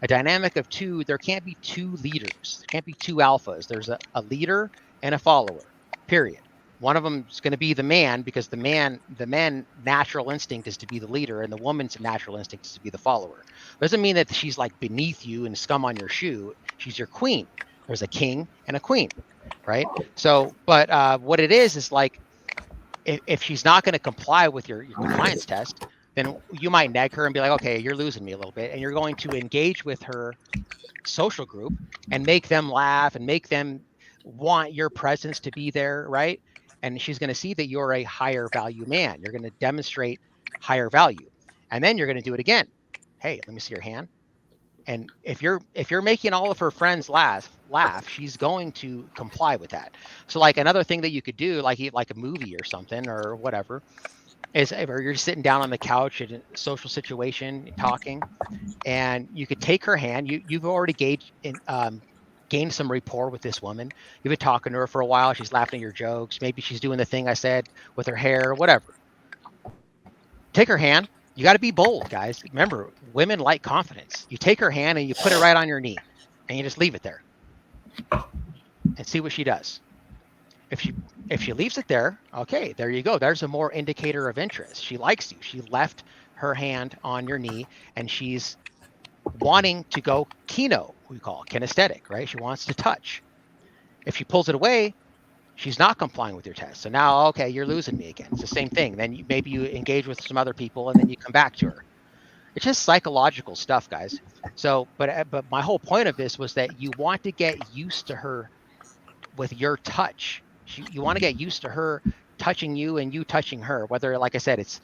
A dynamic of two, there can't be two leaders. There can't be two alphas. There's a leader and a follower, period. One of them is going to be the man because the man natural instinct is to be the leader and the woman's natural instinct is to be the follower. Doesn't mean that she's like beneath you and scum on your shoe. She's your queen. There's a king and a queen, right? So, but what it is like, if she's not going to comply with your compliance test, then you might neg her and be like, okay, you're losing me a little bit. And you're going to engage with her social group and make them laugh and make them want your presence to be there, right? And she's going to see that you're a higher value man. You're going to demonstrate higher value. And then you're going to do it again. Hey, let me see your hand. And if you're making all of her friends laugh, she's going to comply with that. So like another thing that you could do, like a movie or something or whatever, is if you're sitting down on the couch in a social situation, talking, and you could take her hand. You've already gained some rapport with this woman. You've been talking to her for a while. She's laughing at your jokes. Maybe she's doing the thing I said with her hair, whatever. Take her hand. You got to be bold, guys. Remember, women like confidence. You take her hand and you put it right on your knee and you just leave it there and see what she does. If she leaves it there, okay, there you go. There's a more indicator of interest. She likes you. She left her hand on your knee and she's wanting to go kino, we call it kinesthetic, right? She wants to touch. If she pulls it away, she's not complying with your test. So now, okay, you're losing me again. It's the same thing. Then maybe you engage with some other people and then you come back to her. It's just psychological stuff, guys. So, but my whole point of this was that you want to get used to her with your touch. You want to get used to her touching you and you touching her. Whether, like I said, it's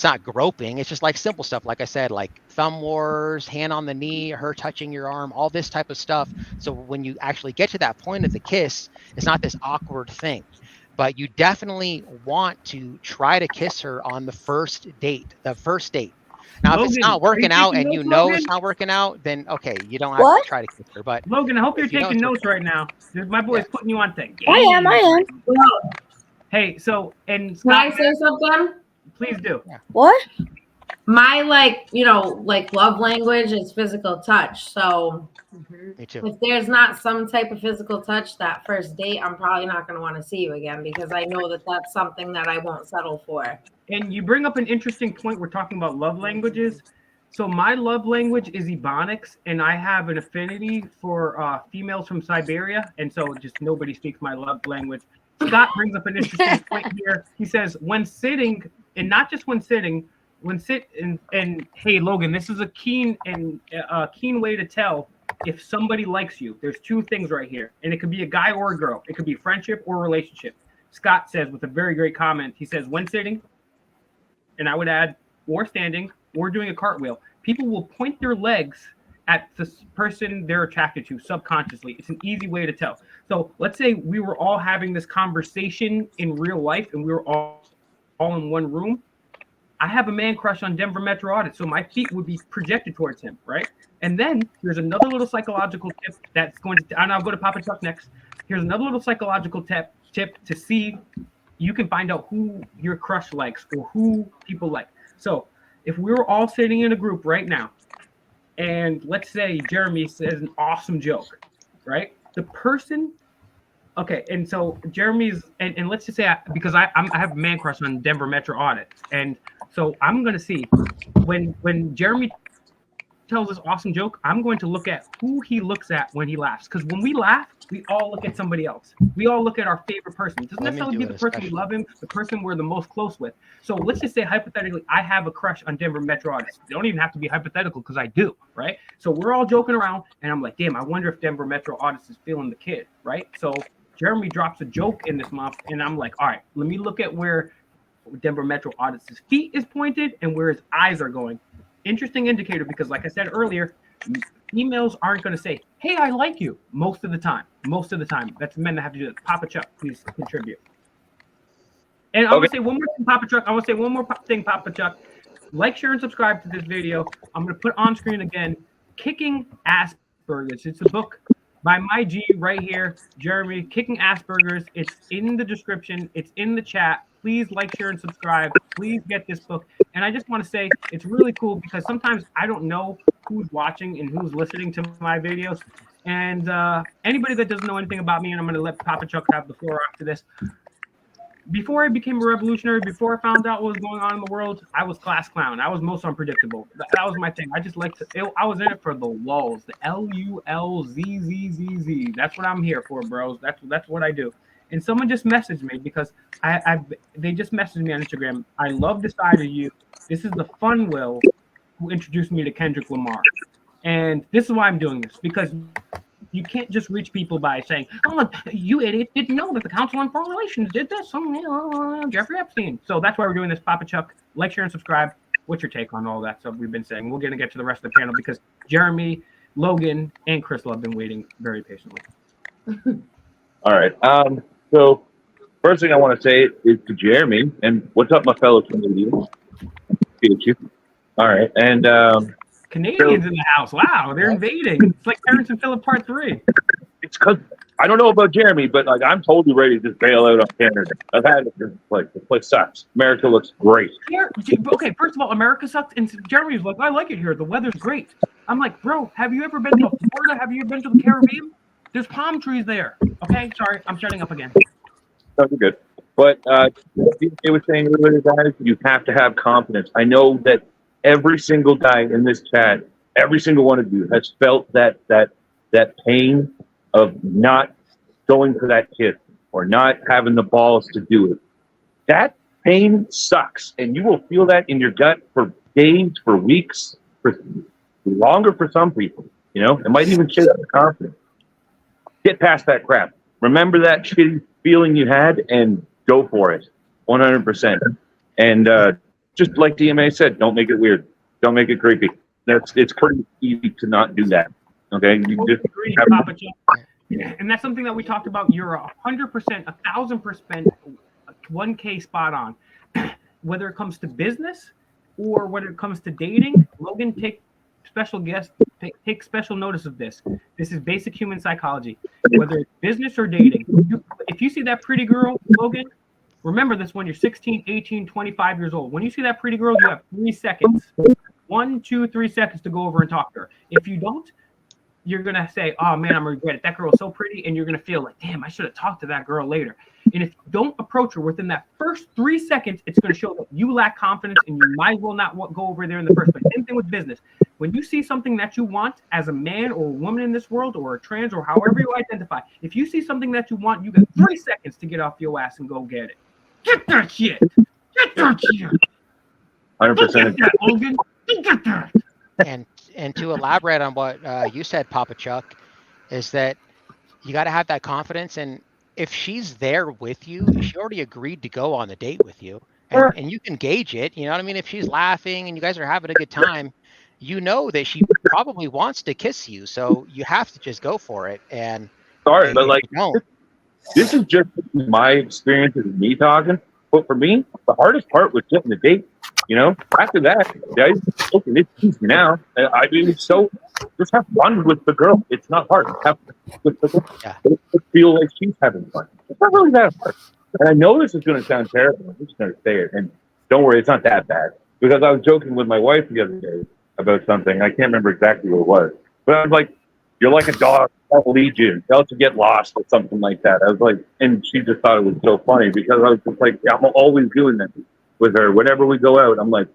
not groping. It's just like simple stuff. Like I said, like thumb wars, hand on the knee, her touching your arm, all this type of stuff. So when you actually get to that point of the kiss, it's not this awkward thing. But you definitely want to try to kiss her on the first date. Now, if it's Logan, not working out and you know it's Logan? not working out, then okay, you don't have What? to try to kiss her. But Logan, I hope you're If you know taking it's notes right now. My boy's putting you on thing. I am. Hey, so, and Can I Scott, say something? please do. What? My love language is physical touch. So me too. if there's not some type of physical touch that first date, I'm probably not going to want to see you again because I know that that's something that I won't settle for. And you bring up an interesting point. We're talking about love languages. So my love language is Ebonics, and I have an affinity for females from Siberia, and so just nobody speaks my love language. Scott brings up an interesting point here. He says when sitting, and not just when sitting, and hey Logan, this is a keen way to tell if somebody likes you. There's two things right here, and it could be a guy or a girl. It could be friendship or relationship. Scott says with a very great comment. He says when sitting, and I would add or standing or doing a cartwheel, people will point their legs at the person they're attracted to subconsciously. It's an easy way to tell. So let's say we were all having this conversation in real life and we were all in one room. I have a man crush on Denver Metro Audit, so my feet would be projected towards him, right? And then there's another little psychological tip that's going to, and I'll go to Papa Chuck next. Here's another little psychological tip to see you can find out who your crush likes or who people like. So if we were all sitting in a group right now, and let's say Jeremy says an awesome joke, right? The person, okay, and so Jeremy's, and let's just say, because I have a man crush on Denver Metro Audit, and so I'm going to see when Jeremy tells this awesome joke, I'm going to look at who he looks at when he laughs. Because when we laugh, we all look at somebody else. We all look at our favorite person. It doesn't necessarily be the person we love him, the person we're the most close with. So let's just say hypothetically, I have a crush on Denver Metro Audit. They don't even have to be hypothetical because I do, right? So we're all joking around, and I'm like, damn, I wonder if Denver Metro Audit is feeling the kid, right? So Jeremy drops a joke in this month, and I'm like, all right, let me look at where Denver Metro Audit's feet is pointed and where his eyes are going. Interesting indicator because, like I said earlier, females aren't going to say, hey, I like you most of the time. That's men that have to do that. Papa Chuck, please contribute. And I want to say one more thing, Papa Chuck. Papa Chuck. Like, share, and subscribe to this video. I'm going to put on screen again, Kicking Asperger's. It's a book by my G right here, Jeremy, Kicking Asperger's. It's in the description. It's in the chat. Please like, share, and subscribe. Please get this book. And I just want to say it's really cool because sometimes I don't know who's watching and who's listening to my videos. And anybody that doesn't know anything about me, and I'm going to let Papa Chuck have the floor after this. Before I became a revolutionary, before I found out what was going on in the world, I was class clown. I was most unpredictable. That was my thing. I just like to, I was in it for the lulz, the LULZZZZ. That's what I'm here for, bros. That's what I do. And someone just messaged me because they just messaged me on Instagram. I love the side of you. This is the fun Will who introduced me to Kendrick Lamar. And this is why I'm doing this, because you can't just reach people by saying, oh, you idiot didn't know that the Council on Foreign Relations did this. Jeffrey Epstein. So that's why we're doing this. Papa Chuck, like, share, and subscribe. What's your take on all that stuff we've been saying? We're going to get to the rest of the panel because Jeremy, Logan, and Crystal have been waiting very patiently. All right. So first thing I want to say is to Jeremy, and what's up, my fellow Canadians? Get you. All right. And Canadians in the house. Wow, they're invading. It's like Terrence and Phillip Part 3. it's because I don't know about Jeremy, but like I'm totally ready to just bail out on Canada. I've had it. The place sucks. America looks great. Okay, first of all, America sucks, and Jeremy's like, I like it here. The weather's great. I'm like, bro, have you ever been to Florida? Have you ever been to the Caribbean? There's palm trees there. Okay, sorry, I'm shutting up again. No, you're good. But it was saying earlier, guys, you have to have confidence. I know that every single guy in this chat, every single one of you has felt that pain of not going for that kiss, or not having the balls to do it. That pain sucks, and you will feel that in your gut for days, for weeks, for longer for some people. You know, it might even shake your confidence. Get past that crap. Remember that shitty feeling you had and go for it 100%. And just like DMA said, don't make it weird. Don't make it creepy. It's pretty easy to not do that. Okay? You just Agreed, Papa Chuck. And that's something that we talked about. You're 100%, 1,000%, 1K spot on. Whether it comes to business or whether it comes to dating, Logan, take special notice of this. This is basic human psychology. Whether it's business or dating, if you see that pretty girl, Logan, remember this when you're 16, 18, 25 years old. When you see that pretty girl, you have 3 seconds. 1, 2, 3 seconds to go over and talk to her. If you don't, you're going to say, oh man, I'm going to regret it. That girl's so pretty. And you're going to feel like, damn, I should have talked to that girl later. And if you don't approach her within that first 3 seconds, it's going to show that you lack confidence and you might as well not go over there in the first place. Same thing with business. When you see something that you want as a man or a woman in this world or a trans or however you identify, if you see something that you want, you got 3 seconds to get off your ass and go get it. Get that shit. Get that shit. 100%. Get that, Logan. Get that. And to elaborate on what you said, Papa Chuck, is that you got to have that confidence. And if she's there with you, she already agreed to go on the date with you, and you can gauge it. You know what I mean? If she's laughing and you guys are having a good time, you know that she probably wants to kiss you. So you have to just go for it. And sorry, but like, this is just my experience as me talking. But for me, the hardest part was getting the date. You know, after that, guys, listen, it's easy now. I mean, so just have fun with the girl. It's not hard. Have fun with the girl. Yeah. Feel like she's having fun. It's not really that hard. And I know this is going to sound terrible. I'm just going to say it. And don't worry, it's not that bad. Because I was joking with my wife the other day about something. I can't remember exactly what it was. But I was like, you're like a dog. I'll lead you. I'll to get lost or something like that. I was like, and she just thought it was so funny because I was just like, yeah, I'm always doing that with her. Whenever we go out, I'm like,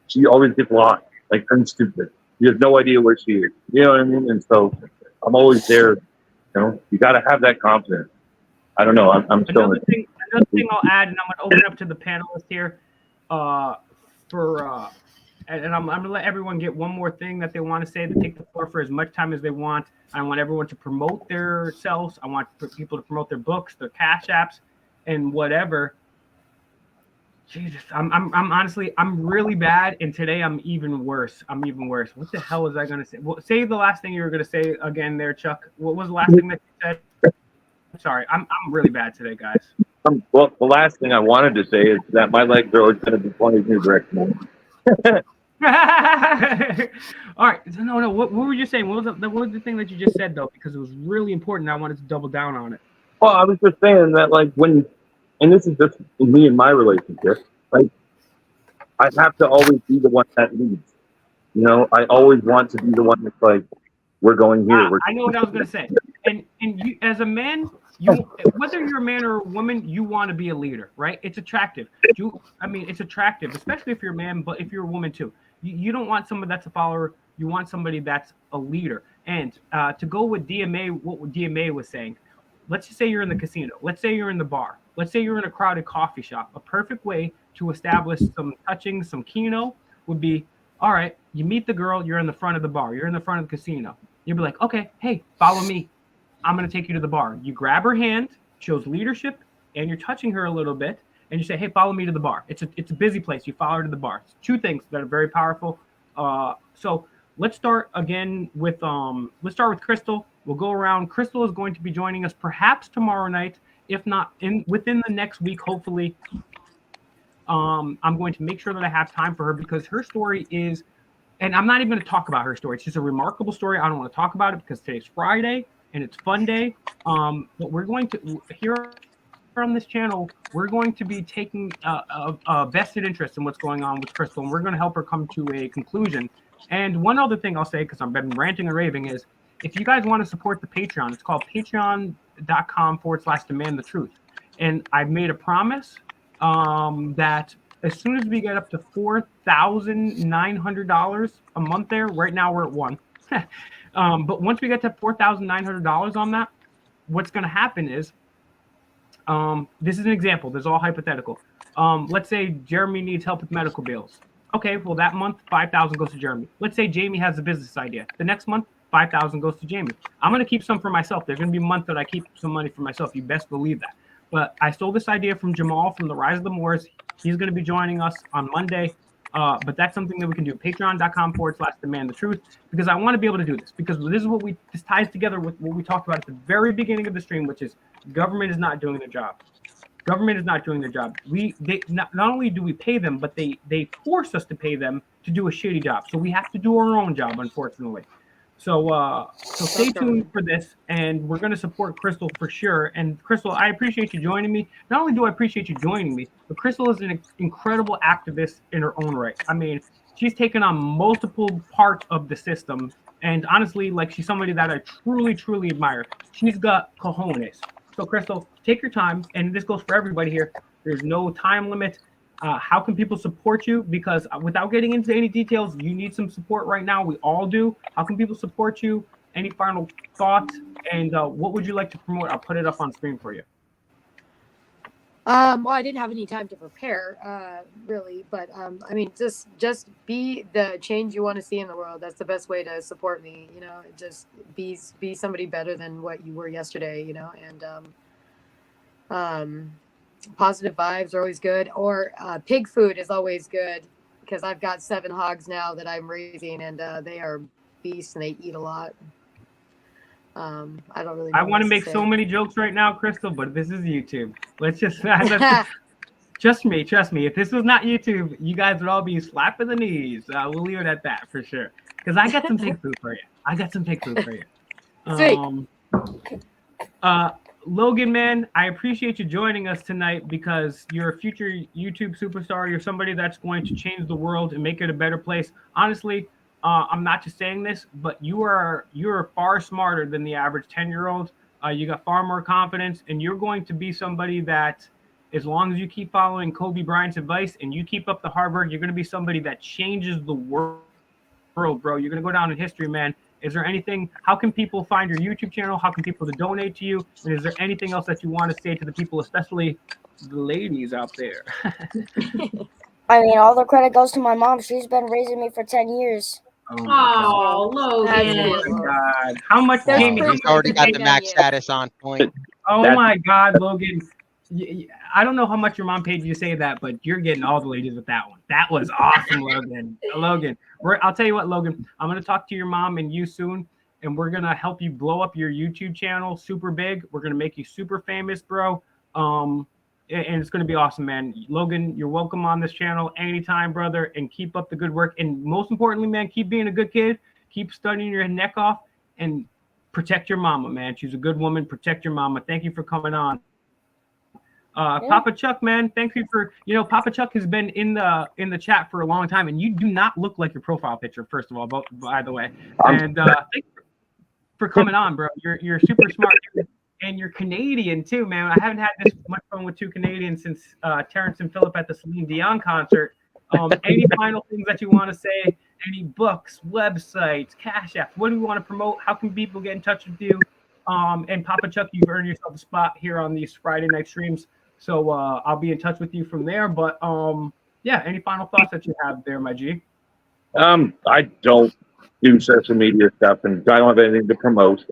she always gets lost, like I'm stupid. She has no idea where she is. You know what I mean? And so I'm always there. You know, you got to have that confidence. I don't know. I'm still. Another thing I'll add, and I'm going to open up to the panelists here, and I'm going to let everyone get one more thing that they want to say, to take the floor for as much time as they want. I want everyone to promote their selves. I want people to promote their books, their cash apps, and whatever. Jesus, I'm honestly, I'm really bad, and today I'm even worse. What the hell was I going to say? Well, say the last thing you were going to say again there, Chuck. What was the last thing that you said? Sorry, I'm really bad today, guys. Well, the last thing I wanted to say is that my legs are always going to be pointing in your direction. All right. No. What were you saying? What was the thing that you just said, though? Because it was really important. I wanted to double down on it. Well, I was just saying that, like, and this is just me and my relationship, like, I have to always be the one that leads. You know, I always want to be the one that's like, we're going here. I know what I was going to say. And you, as a man, whether you're a man or a woman, you want to be a leader, right? It's attractive. It's attractive, especially if you're a man, but if you're a woman too. You don't want somebody that's a follower. You want somebody that's a leader. And to go with DMA, what DMA was saying, let's just say you're in the casino. Let's say you're in the bar. Let's say you're in a crowded coffee shop. A perfect way to establish some touching, some keno would be, all right, you meet the girl, you're in the front of the bar. You're in the front of the casino. You'll be like, okay, hey, follow me. I'm going to take you to the bar. You grab her hand, shows leadership, and you're touching her a little bit, and you say, hey, follow me to the bar. It's a busy place. You follow her to the bar. It's 2 things that are very powerful. So let's start again with Crystal. We'll go around. Crystal is going to be joining us perhaps tomorrow night, if not within the next week, hopefully. I'm going to make sure that I have time for her because her story is, and I'm not even going to talk about her story. It's just a remarkable story. I don't want to talk about it because today's Friday and it's fun day. But we're going to, here on this channel, we're going to be taking a vested interest in what's going on with Crystal, and we're going to help her come to a conclusion. And one other thing I'll say, because I've been ranting and raving, is if you guys want to support the Patreon, it's called patreon.com/demand the truth. And I've made a promise that as soon as we get up to $4,900 a month there, right now we're at $1. But once we get to $4,900 on that, what's going to happen is This is an example. This is all hypothetical. Let's say Jeremy needs help with medical bills. Okay, well that month 5,000 goes to Jeremy. Let's say Jamie has a business idea. The next month 5,000 goes to Jamie. I'm gonna keep some for myself. There's gonna be a month that I keep some money for myself. You best believe that. But I stole this idea from Jamal from the Rise of the Moors. He's gonna be joining us on Monday. But that's something that we can do. Patreon.com/demand the truth, because I want to be able to do this, because this is this ties together with what we talked about at the very beginning of the stream, which is government is not doing their job. Government is not doing their job. Not only do we pay them, but they force us to pay them to do a shitty job. So we have to do our own job, unfortunately. So stay tuned for this, and we're going to support Crystal for sure. And Crystal, I appreciate you joining me. Not only do I appreciate you joining me, but Crystal is an incredible activist in her own right. I mean, she's taken on multiple parts of the system, and honestly, like, she's somebody that I truly, truly admire. She's got cojones. So Crystal, take your time, and this goes for everybody here. There's no time limit. How can people support you? Because without getting into any details, you need some support right now. We all do. How can people support you? Any final thoughts? And what would you like to promote? I'll put it up on screen for you. Well, I didn't have any time to prepare, really, but I mean, just be the change you want to see in the world. That's the best way to support me. You know, just be somebody better than what you were yesterday. You know, and positive vibes are always good. Or pig food is always good, because I've got 7 hogs now that I'm raising, and they are beasts and they eat a lot. I don't really know I want to what make say. so many jokes right now, Crystal, but this is YouTube. Let's just trust me. If this was not YouTube, you guys would all be slapping the knees. We'll leave it at that for sure. Because I got some pig food for you. Sweet. Logan, man, I appreciate you joining us tonight, because you're a future YouTube superstar. You're somebody that's going to change the world and make it a better place. Honestly, I'm not just saying this, but you're far smarter than the average 10-year-old. You got far more confidence, and you're going to be somebody that, as long as you keep following Kobe Bryant's advice and you keep up the hard work, you're going to be somebody that changes the world, bro. You're going to go down in history, man. Is there anything, how can people find your YouTube channel? How can people donate to you? And is there anything else that you want to say to the people, especially the ladies out there? I mean, all the credit goes to my mom. She's been raising me for 10 years. Oh, Logan. Oh my God. How much, There's Jamie? proof He's already got the everything max down status on point. Oh That's- my God, Logan. I don't know how much your mom paid you to say that, but you're getting all the ladies with that one. That was awesome, Logan. Logan, I'll tell you what, Logan, I'm going to talk to your mom and you soon, and we're going to help you blow up your YouTube channel super big. We're going to make you super famous, bro. And it's going to be awesome, man. Logan, you're welcome on this channel anytime, brother, and keep up the good work. And most importantly, man, keep being a good kid. Keep studying your neck off, and protect your mama, man. She's a good woman. Protect your mama. Thank you for coming on. Papa Chuck, man, thank you for, Papa Chuck has been in the chat for a long time, and you do not look like your profile picture, first of all, by the way. And thank you for coming on, bro. You're super smart, and you're Canadian too, man. I haven't had this much fun with 2 Canadians since Terrence and Phillip at the Celine Dion concert. Any final things that you want to say? Any books, websites, Cash Apps? What do you want to promote? How can people get in touch with you? And Papa Chuck, you've earned yourself a spot here on these Friday night streams. So I'll be in touch with you from there. But yeah, any final thoughts that you have there, my G? I don't do social media stuff, and I don't have anything to promote.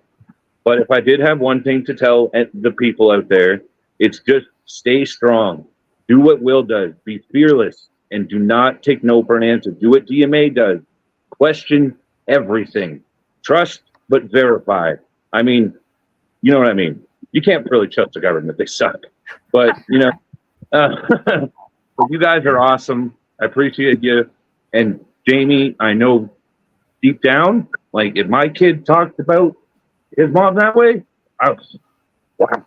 But if I did have one thing to tell the people out there, it's just stay strong. Do what Will does. Be fearless, and do not take no for an answer. Do what DMA does. Question everything. Trust, but verify. I mean, you know what I mean. You can't really trust the government. They suck. But, but you guys are awesome. I appreciate you. And Jamie, I know deep down, like, if my kid talked about his mom that way, wow.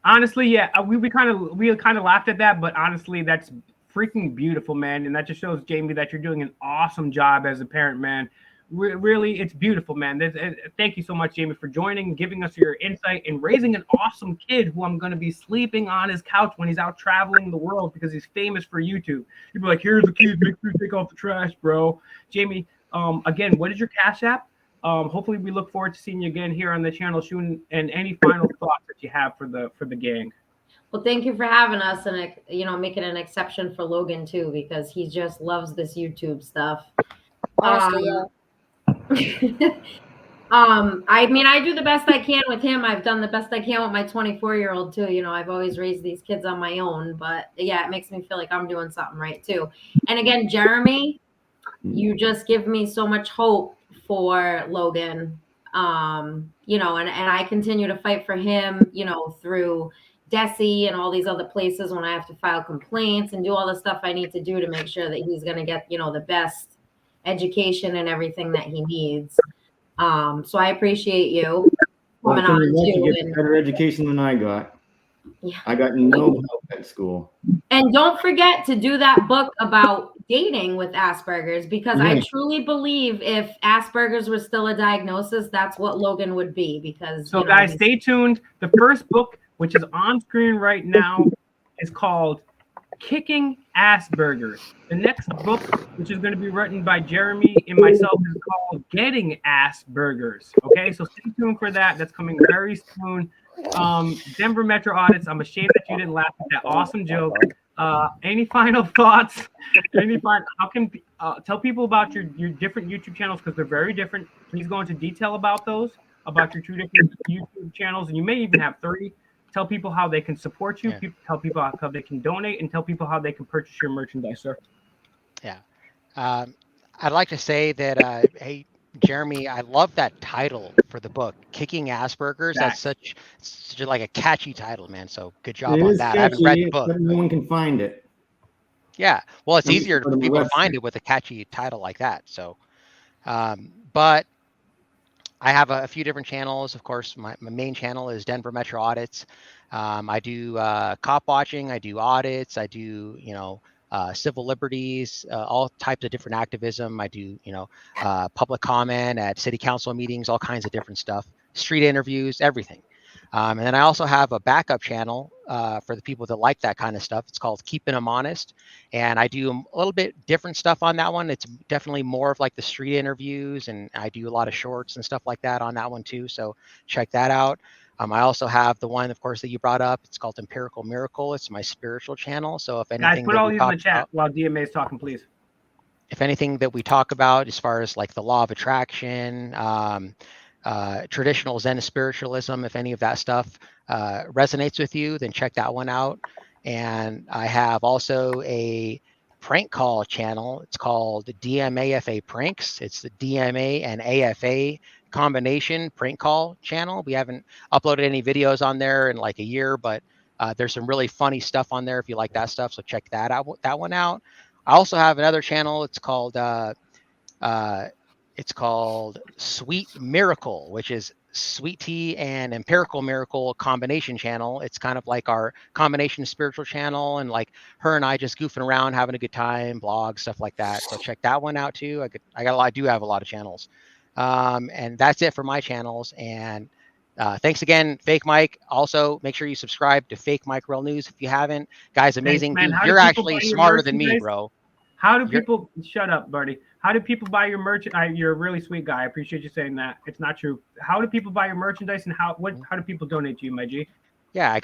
Honestly, yeah, we kind of laughed at that, but honestly, that's freaking beautiful, man. And that just shows, Jamie, that you're doing an awesome job as a parent, man. Really, it's beautiful, man. Thank you so much, Jamie, for joining, giving us your insight, and raising an awesome kid who I'm going to be sleeping on his couch when he's out traveling the world, because he's famous for YouTube. You'd be like, here's a kid, make sure you take off the trash, bro. Jamie, again, what is your Cash App? Hopefully we look forward to seeing you again here on the channel soon. And any final thoughts that you have for the gang? Well, thank you for having us, and making an exception for Logan too, because he just loves this YouTube stuff. Honestly, yeah. I mean, I do the best I can with him. I've done the best I can with my 24-year-old too. I've always raised these kids on my own, but yeah, it makes me feel like I'm doing something right too. And again, Jeremy, you just give me so much hope for Logan. And I continue to fight for him, through Desi and all these other places when I have to file complaints and do all the stuff I need to do to make sure that he's going to get, the best education and everything that he needs. So I appreciate you coming on You too. get better education than I got. Yeah. I got no help at school. And don't forget to do that book about dating with Asperger's, because I truly believe if Asperger's was still a diagnosis, that's what Logan would be. Because so, guys, stay tuned. The first book, which is on screen right now, is called Kicking Asperger's. The next book, which is going to be written by Jeremy and myself, is called Getting Asperger's. Okay, so stay tuned for that. That's coming very soon. Denver Metro Audits, I'm ashamed that you didn't laugh at that awesome joke. Any final thoughts? Tell people about your different YouTube channels, because they're very different. Please go into detail about those, about your 2 different YouTube channels, and you may even have 3. Tell people how they can support you. Yeah. Tell people how they can donate, and tell people how they can purchase your merchandise, sir. Yeah. I'd like to say that, hey, Jeremy, I love that title for the book, Kicking Asperger's. That's such like a catchy title, man. So good job on that. I haven't read the book. No one can find it. Yeah. Well, it's easier for people to find it with a catchy title like that. So, but I have a few different channels. Of course, my main channel is Denver Metro Audits. I do cop watching. I do audits. I do, civil liberties, all types of different activism. I do, public comment at city council meetings, all kinds of different stuff, street interviews, everything. And then I also have a backup channel for the people that like that kind of stuff. It's called Keeping Them Honest. And I do a little bit different stuff on that one. It's definitely more of like the street interviews, and I do a lot of shorts and stuff like that on that one too. So check that out. I also have the one, of course, that you brought up. It's called Empirical Miracle. It's my spiritual channel. So if anything, guys, put all these in the chat while DMA is talking, please. If anything that we talk about as far as like the law of attraction, traditional Zen spiritualism, if any of that stuff resonates with you, then check that one out. And I have also a prank call channel. It's called DMAFA Pranks. It's the DMA and AFA combination prank call channel. We haven't uploaded any videos on there in like a year, but there's some really funny stuff on there if you like that stuff. So check that one out. I also have another channel. It's called Sweet Miracle, which is Sweet Tea and Empirical Miracle combination channel. It's kind of like our combination spiritual channel, and like her and I just goofing around, having a good time, blog, stuff like that. So check that one out too. I do have a lot of channels. And that's it for my channels. And thanks again, Fake Mike. Also, make sure you subscribe to Fake Mike Real News if you haven't. Guys, amazing. Thanks, man. You're actually smarter than me, bro. How do people shut up, buddy? How do people buy your merch? You're a really sweet guy. I appreciate you saying that. It's not true. How do people buy your merchandise, and how do people donate to you, my G? Yeah, I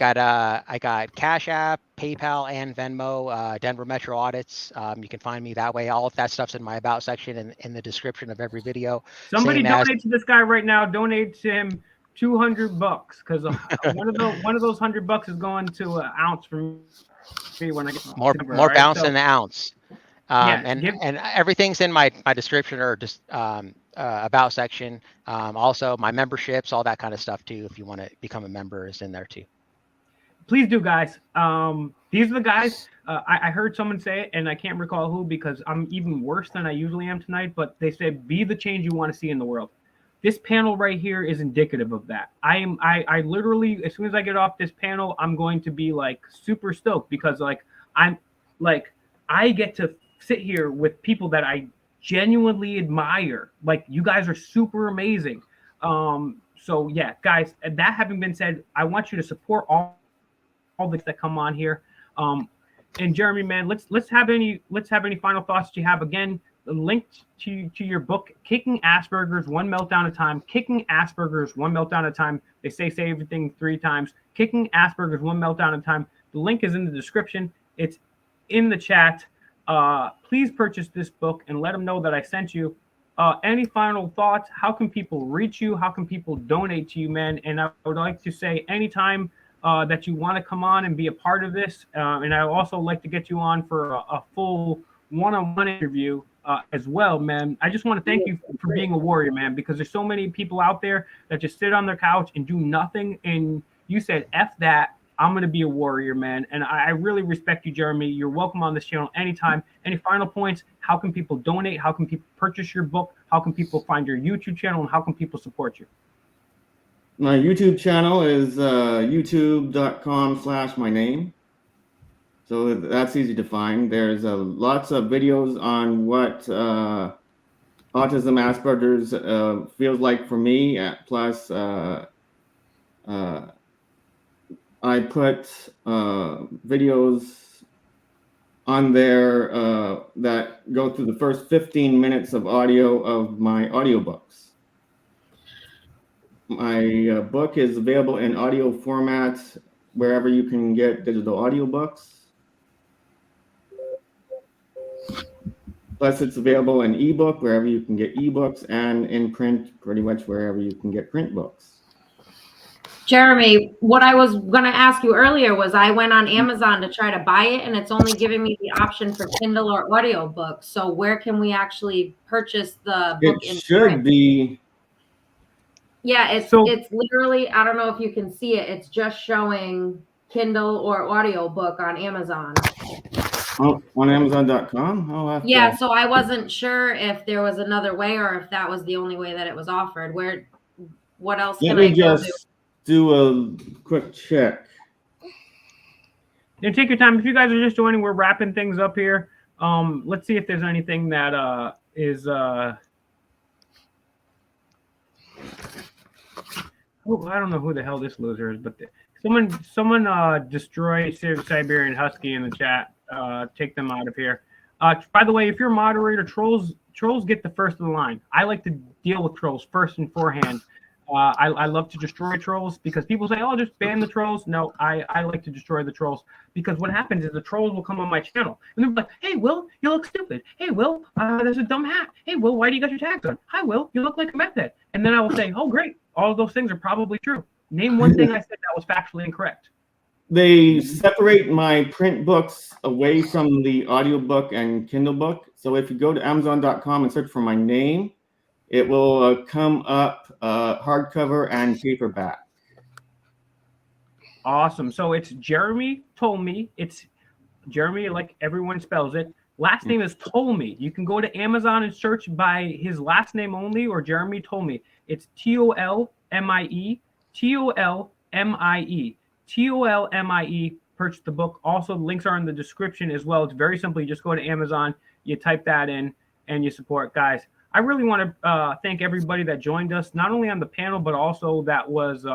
got Cash App, PayPal, and Venmo. Denver Metro Audits. You can find me that way. All of that stuff's in my about section and in the description of every video. Somebody donate to this guy right now. Donate to him $200 because one of those $100 is going to an ounce for me when I get more bounce than the ounce. And everything's in my description or just about section. Also my memberships, all that kind of stuff too. If you want to become a member, is in there too. Please do, guys. These are the guys. I heard someone say it, and I can't recall who, because I'm even worse than I usually am tonight. But they said, "Be the change you want to see in the world." This panel right here is indicative of that. I literally, as soon as I get off this panel, I'm going to be like super stoked, because I get to sit here with people that I genuinely admire. Like, you guys are super amazing. So yeah, guys, that having been said, I want you to support all the that come on here. And Jeremy, man, let's have any final thoughts that you have. Again, link to your book, Kicking Asperger's One Meltdown at a Time. Kicking Asperger's One Meltdown at a Time. They say everything 3 times. Kicking Asperger's One Meltdown at a Time. The link is in the description. It's in the chat. Please purchase this book and let them know that I sent you. Any final thoughts? How can people reach you? How can people donate to you, man? And I would like to say anytime that you want to come on and be a part of this. And I would also like to get you on for a full one-on-one interview as well, man. I just want to thank you for being a warrior, man, because there's so many people out there that just sit on their couch and do nothing. And you said, F that, I'm going to be a warrior, man. And I really respect you, Jeremy. You're welcome on this channel anytime. Any final points? How can people donate? How can people purchase your book? How can people find your YouTube channel? And how can people support you? My YouTube channel is youtube.com/myname. So that's easy to find. There's lots of videos on what autism Asperger's feels like for me. Plus, I put videos on there that go through the first 15 minutes of audio of my audiobooks. My book is available in audio format wherever you can get digital audiobooks. Plus, it's available in ebook wherever you can get ebooks, and in print pretty much wherever you can get print books. Jeremy, what I was going to ask you earlier was I went on Amazon to try to buy it, and it's only giving me the option for Kindle or audiobook. So where can we actually purchase the book? It should be. Yeah, it's literally, I don't know if you can see it. It's just showing Kindle or audiobook on Amazon. Oh, on Amazon.com? Yeah, so I wasn't sure if there was another way or if that was the only way that it was offered. What else can I do a quick check. And take your time. If you guys are just joining, we're wrapping things up here. Let's see if there's anything that is I don't know who the hell this loser is, but someone destroy Siberian Husky in the chat. Take them out of here. By the way, if you're a moderator, trolls get the first of the line. I like to deal with trolls first and forehand. I love to destroy trolls because people say, oh, just ban the trolls. No, I like to destroy the trolls because what happens is the trolls will come on my channel and they'll be like, hey, Will, you look stupid. Hey, Will, there's a dumb hat. Hey, Will, why do you got your tags on? Hi, Will, you look like a meth head. And then I will say, oh, great. All of those things are probably true. Name one thing I said that was factually incorrect. They separate my print books away from the audiobook and Kindle book. So if you go to Amazon.com and search for my name, it will come up hardcover and paperback. Awesome. So it's Jeremy Tolmie. It's Jeremy like everyone spells it. Last name is Tolmie. You can go to Amazon and search by his last name only or Jeremy Tolmie. It's Tolmie. Tolmie. Tolmie. Purchase the book. Also, links are in the description as well. It's very simple. You just go to Amazon, you type that in, and you support. Guys, I really want to thank everybody that joined us, not only on the panel, but also that was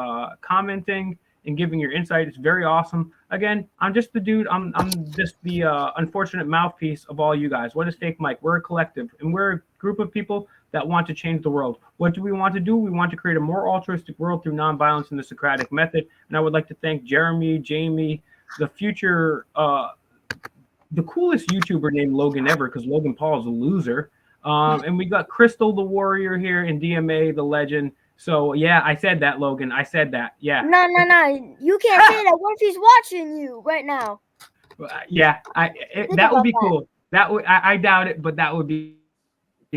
commenting and giving your insight. It's very awesome. Again, I'm just the dude. I'm just the unfortunate mouthpiece of all you guys. What is Fake Mike? We're a collective, and we're a group of people that want to change the world. What do we want to do? We want to create a more altruistic world through nonviolence and the Socratic method. And I would like to thank Jeremy, Jamie, the future, the coolest YouTuber named Logan ever, because Logan Paul is a loser. And we got Crystal the Warrior here and DMA the Legend. So yeah, I said that, Logan. I said that. Yeah. No. You can't say that. What if he's watching you right now? Yeah, that would be cool. That would I doubt it, but that would be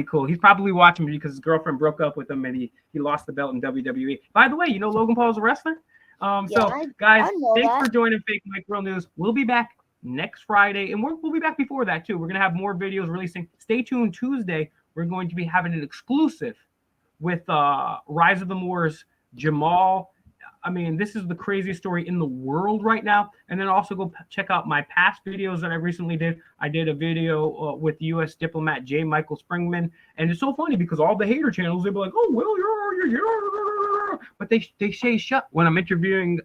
cool. He's probably watching me because his girlfriend broke up with him and he lost the belt in WWE. By the way, you know Logan Paul is a wrestler. Guys, thanks for joining Fake Mike Real News. We'll be back next Friday, and we'll be back before that too. We're gonna have more videos releasing. Stay tuned. Tuesday, we're going to be having an exclusive with Rise of the Moors, Jamal. I mean, this is the craziest story in the world right now. And then also go check out my past videos that I recently did. I did a video with U.S. diplomat J. Michael Springman. And it's so funny because all the hater channels, they'll be like, oh, well, you're. But they say shut when I'm interviewing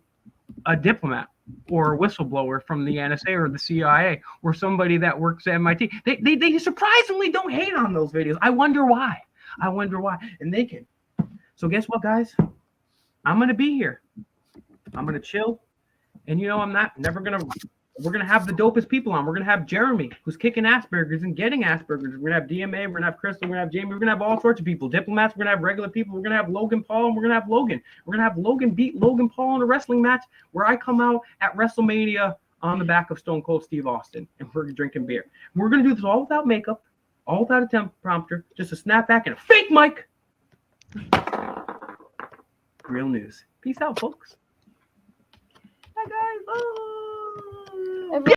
a diplomat. or a whistleblower from the NSA or the CIA or somebody that works at MIT. They surprisingly don't hate on those videos. I wonder why. And they can. So guess what, guys? I'm going to be here. I'm going to chill. And we're going to have the dopest people on. We're going to have Jeremy, who's kicking Asperger's and getting Asperger's. We're going to have DMA. We're going to have Crystal. We're going to have Jamie. We're going to have all sorts of people. Diplomats. We're going to have regular people. We're going to have Logan Paul. And we're going to have Logan. We're going to have Logan beat Logan Paul in a wrestling match where I come out at WrestleMania on the back of Stone Cold Steve Austin. And we're drinking beer. We're going to do this all without makeup, all without a teleprompter, just a snapback and a fake mic. Real news. Peace out, folks. Bye, guys. Bye.